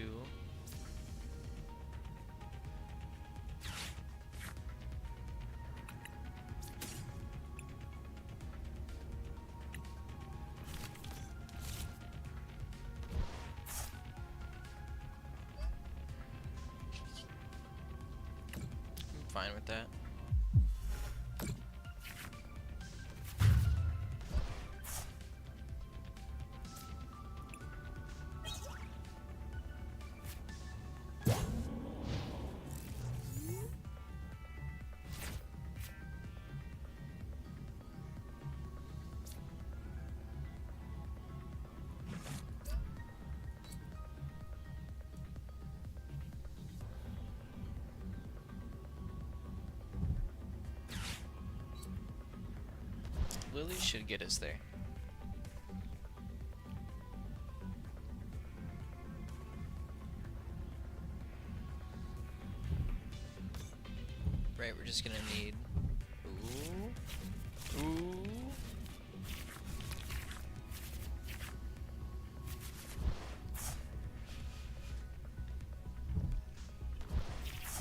I'm fine with that. Lillie should get us there. Right, we're just gonna need... Ooh. Ooh.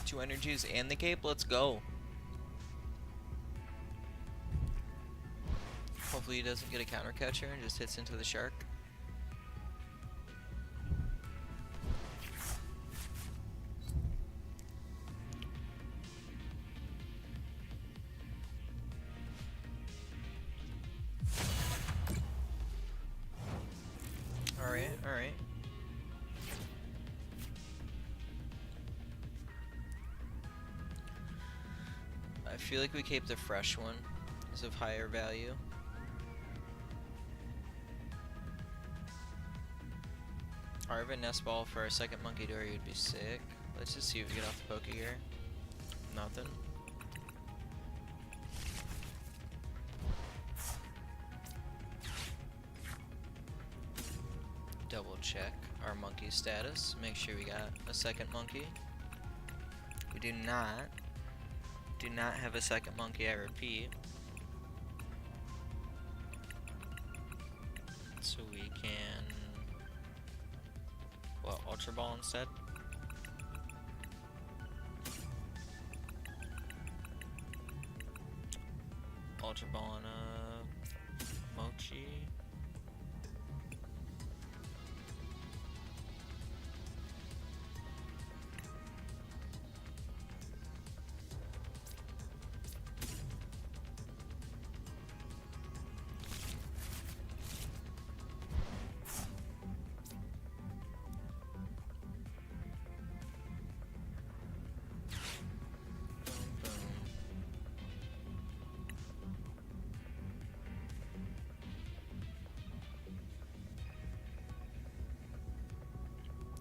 Two energies and the cape, let's go. Hopefully he doesn't get a counter catcher and just hits into the shark. Alright, alright. I feel like we keep the fresh one. Is of higher value. Arvin Nest Ball for our second Monkey Dory would be sick. Let's just see if we get off the Pokégear. Nothing. Double check. our monkey status. Make sure we got a second monkey. We do not have a second monkey, I repeat. So we can, what, Ultra Ball instead? Ultra Ball and Mochi.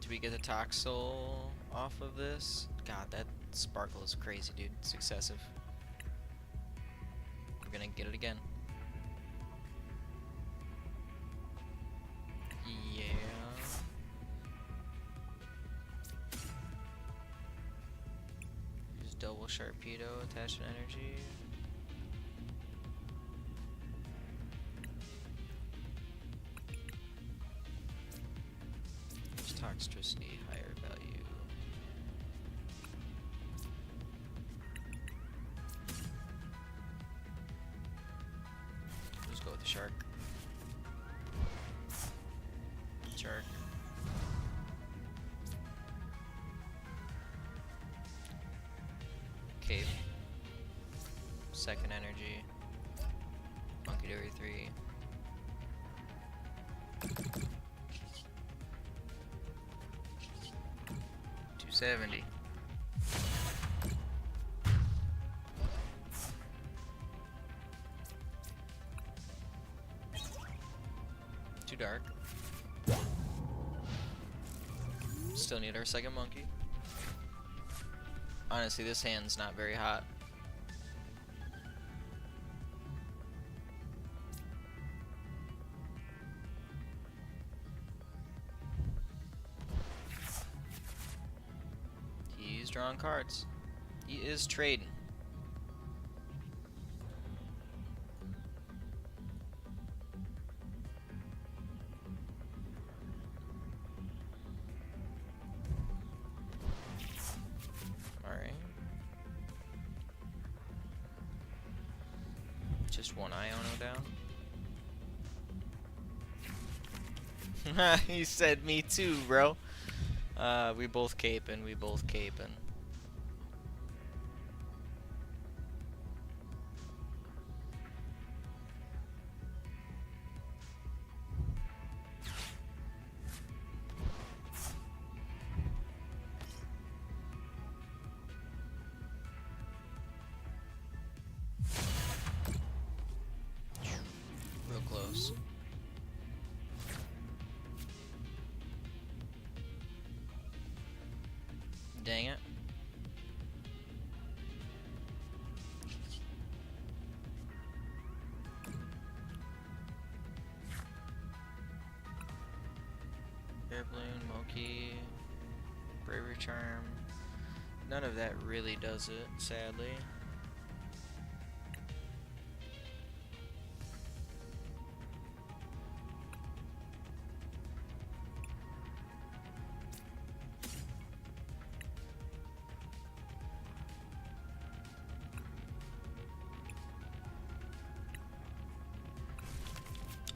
We get the Toxel off of this. God, that sparkle is crazy, dude. It's excessive. We're gonna get it again. Yeah. Use double Sharpedo, attachment energy. Toxtricity, higher value. Let's go with the shark. Shark. Cape. Second energy. Monkey Dory 3. 70. Too dark. Still need our second monkey. Honestly, this hand's not very hot. Drawing cards. He is trading. Alright. Just one Iono down. He said me too, bro. We both caping, we both caping. Real close. Dang it. Air Balloon, Moki, Bravery Charm. None of that really does it, sadly.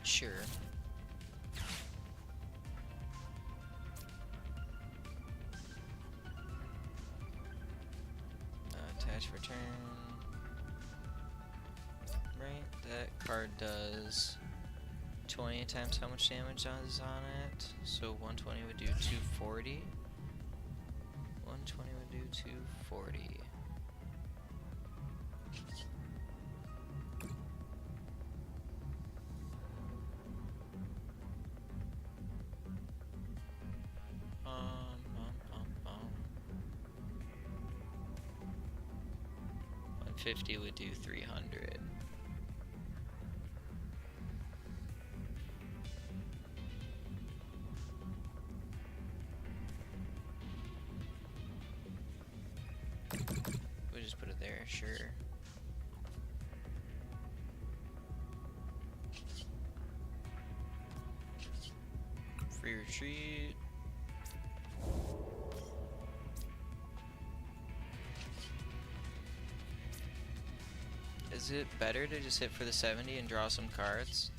Sure. Attach for turn. Right, that card does 20 times how much damage is on it. So 120 would do 240. 120 would do 240. $50 would do 300. there, sure. Free retreat. Is it better to just hit for the 70 and draw some cards?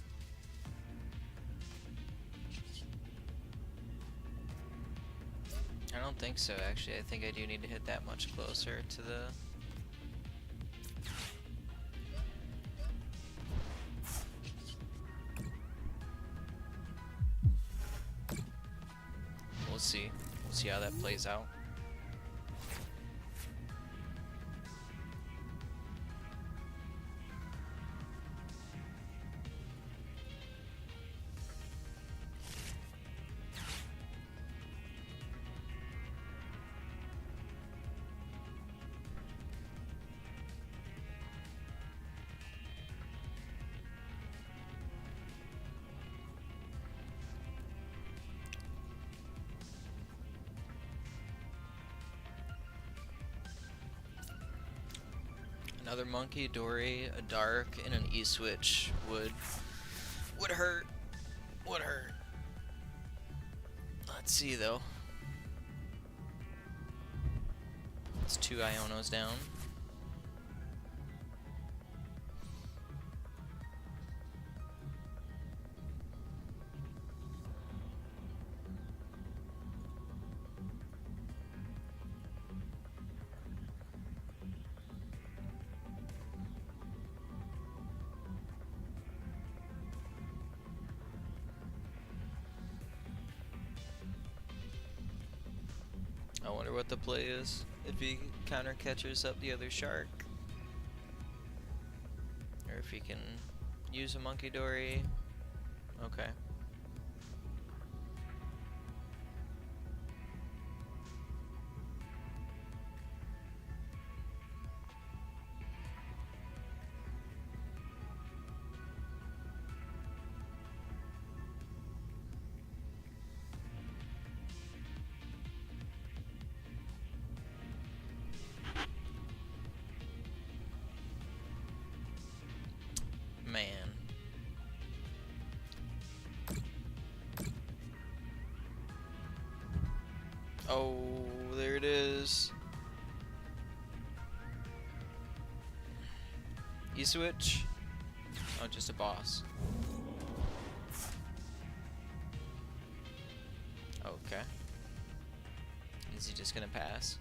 I don't think so, actually. I think I do need to hit that much closer to the... We'll see. We'll see how that plays out. Another monkey, Dory, a dark, and an E-switch would hurt. Would hurt. Let's see though. It's 2 Ionos down. I wonder what the play is, if he counter catches up the other shark. Or if he can use a monkey dory. Okay. Man. Oh, there it is. E-switch? Oh, just a boss. Okay. Is he just gonna pass?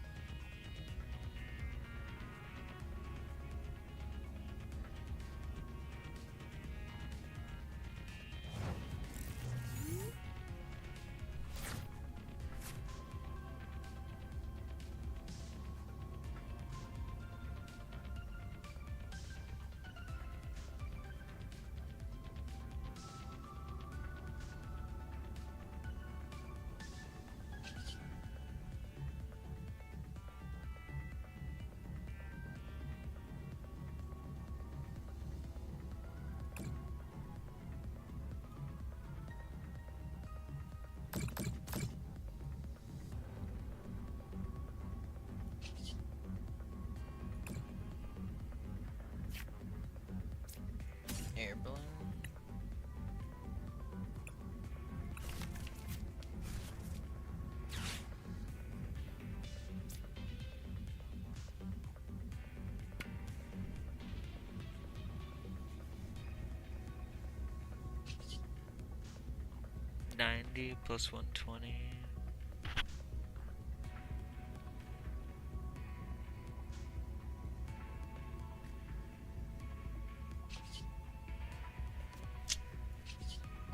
Air Balloon. $90 plus $120.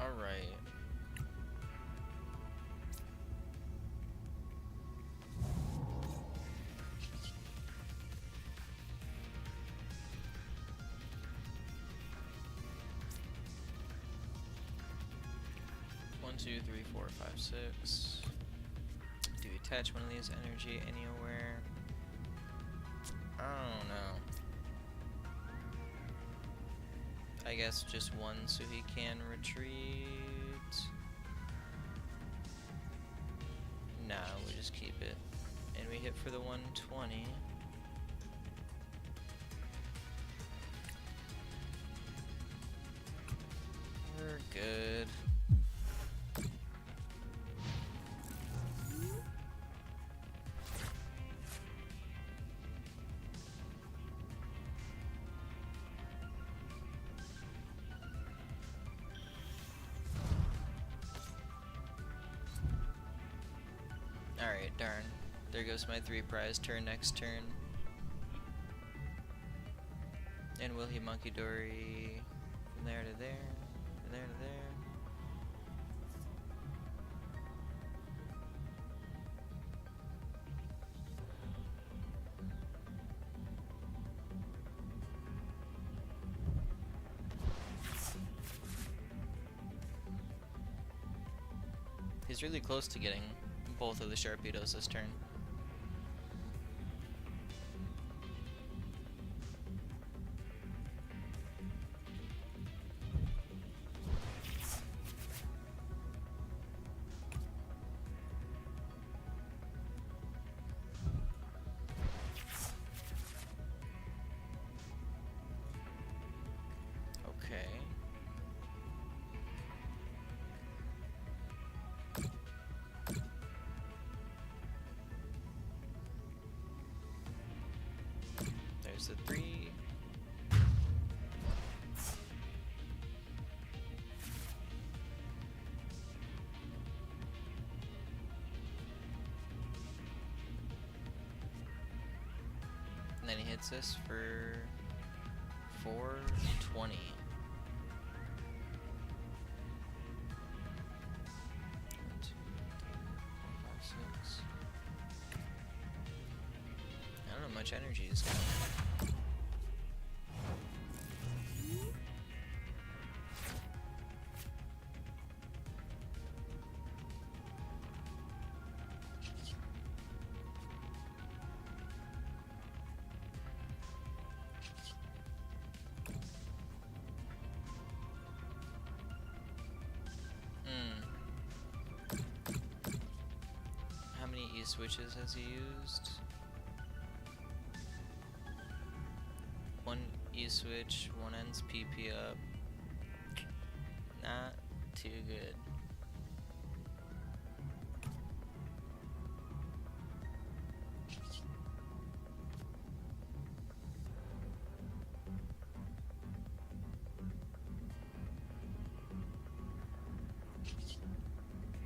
All right. One, two, three, four, five, six. Do we attach one of these energy anywhere? I don't know. I guess just one so he can retreat. Nah, we just keep it. And we hit for the 120. good. Alright, darn. There goes my 3 prize turn next turn. And will he Monkey Dory from there to there, from there to there? He's really close to getting both of the Sharpedos this turn. Okay. There's the 3. And then he hits this for 420. I don't know how much energy he's got. How many E-switches has he used? 1 E-switch, 1 ends PP up. Not too good.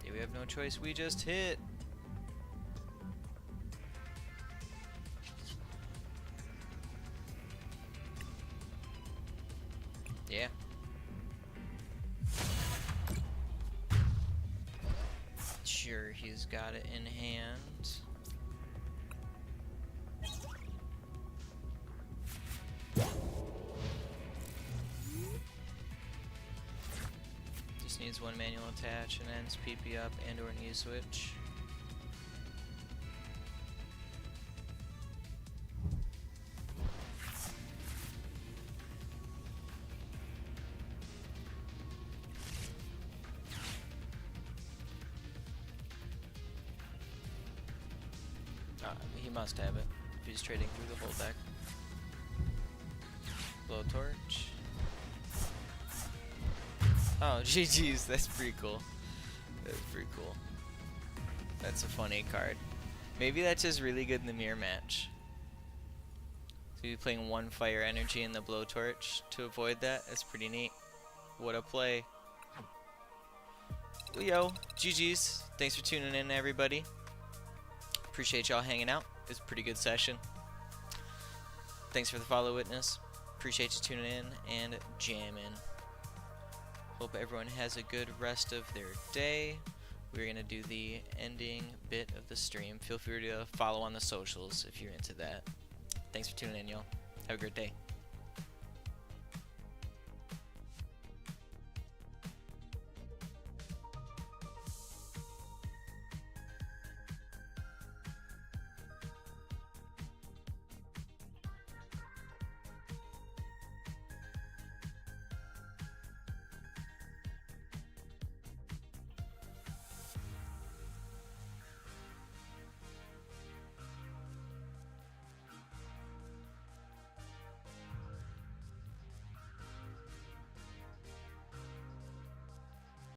Yeah, we have no choice, we just hit. Yeah. Sure, he's got it in hand. Just needs 1 manual attach and ends PP up and or an E-switch. He must have it if he's trading through the whole deck. Blowtorch. Oh, GG's, that's pretty cool. That's pretty cool. That's a funny card. Maybe that's just really good in the mirror match. So you're playing 1 fire energy in the blowtorch to avoid that. That's pretty neat. What a play. Well, yo, GG's. Thanks for tuning in, everybody. Appreciate y'all hanging out. It's a pretty good session. Thanks for the follow, Witness. Appreciate you tuning in and jamming. Hope everyone has a good rest of their day. We're going to do the ending bit of the stream. Feel free to follow on the socials if you're into that. Thanks for tuning in, y'all. Have a great day.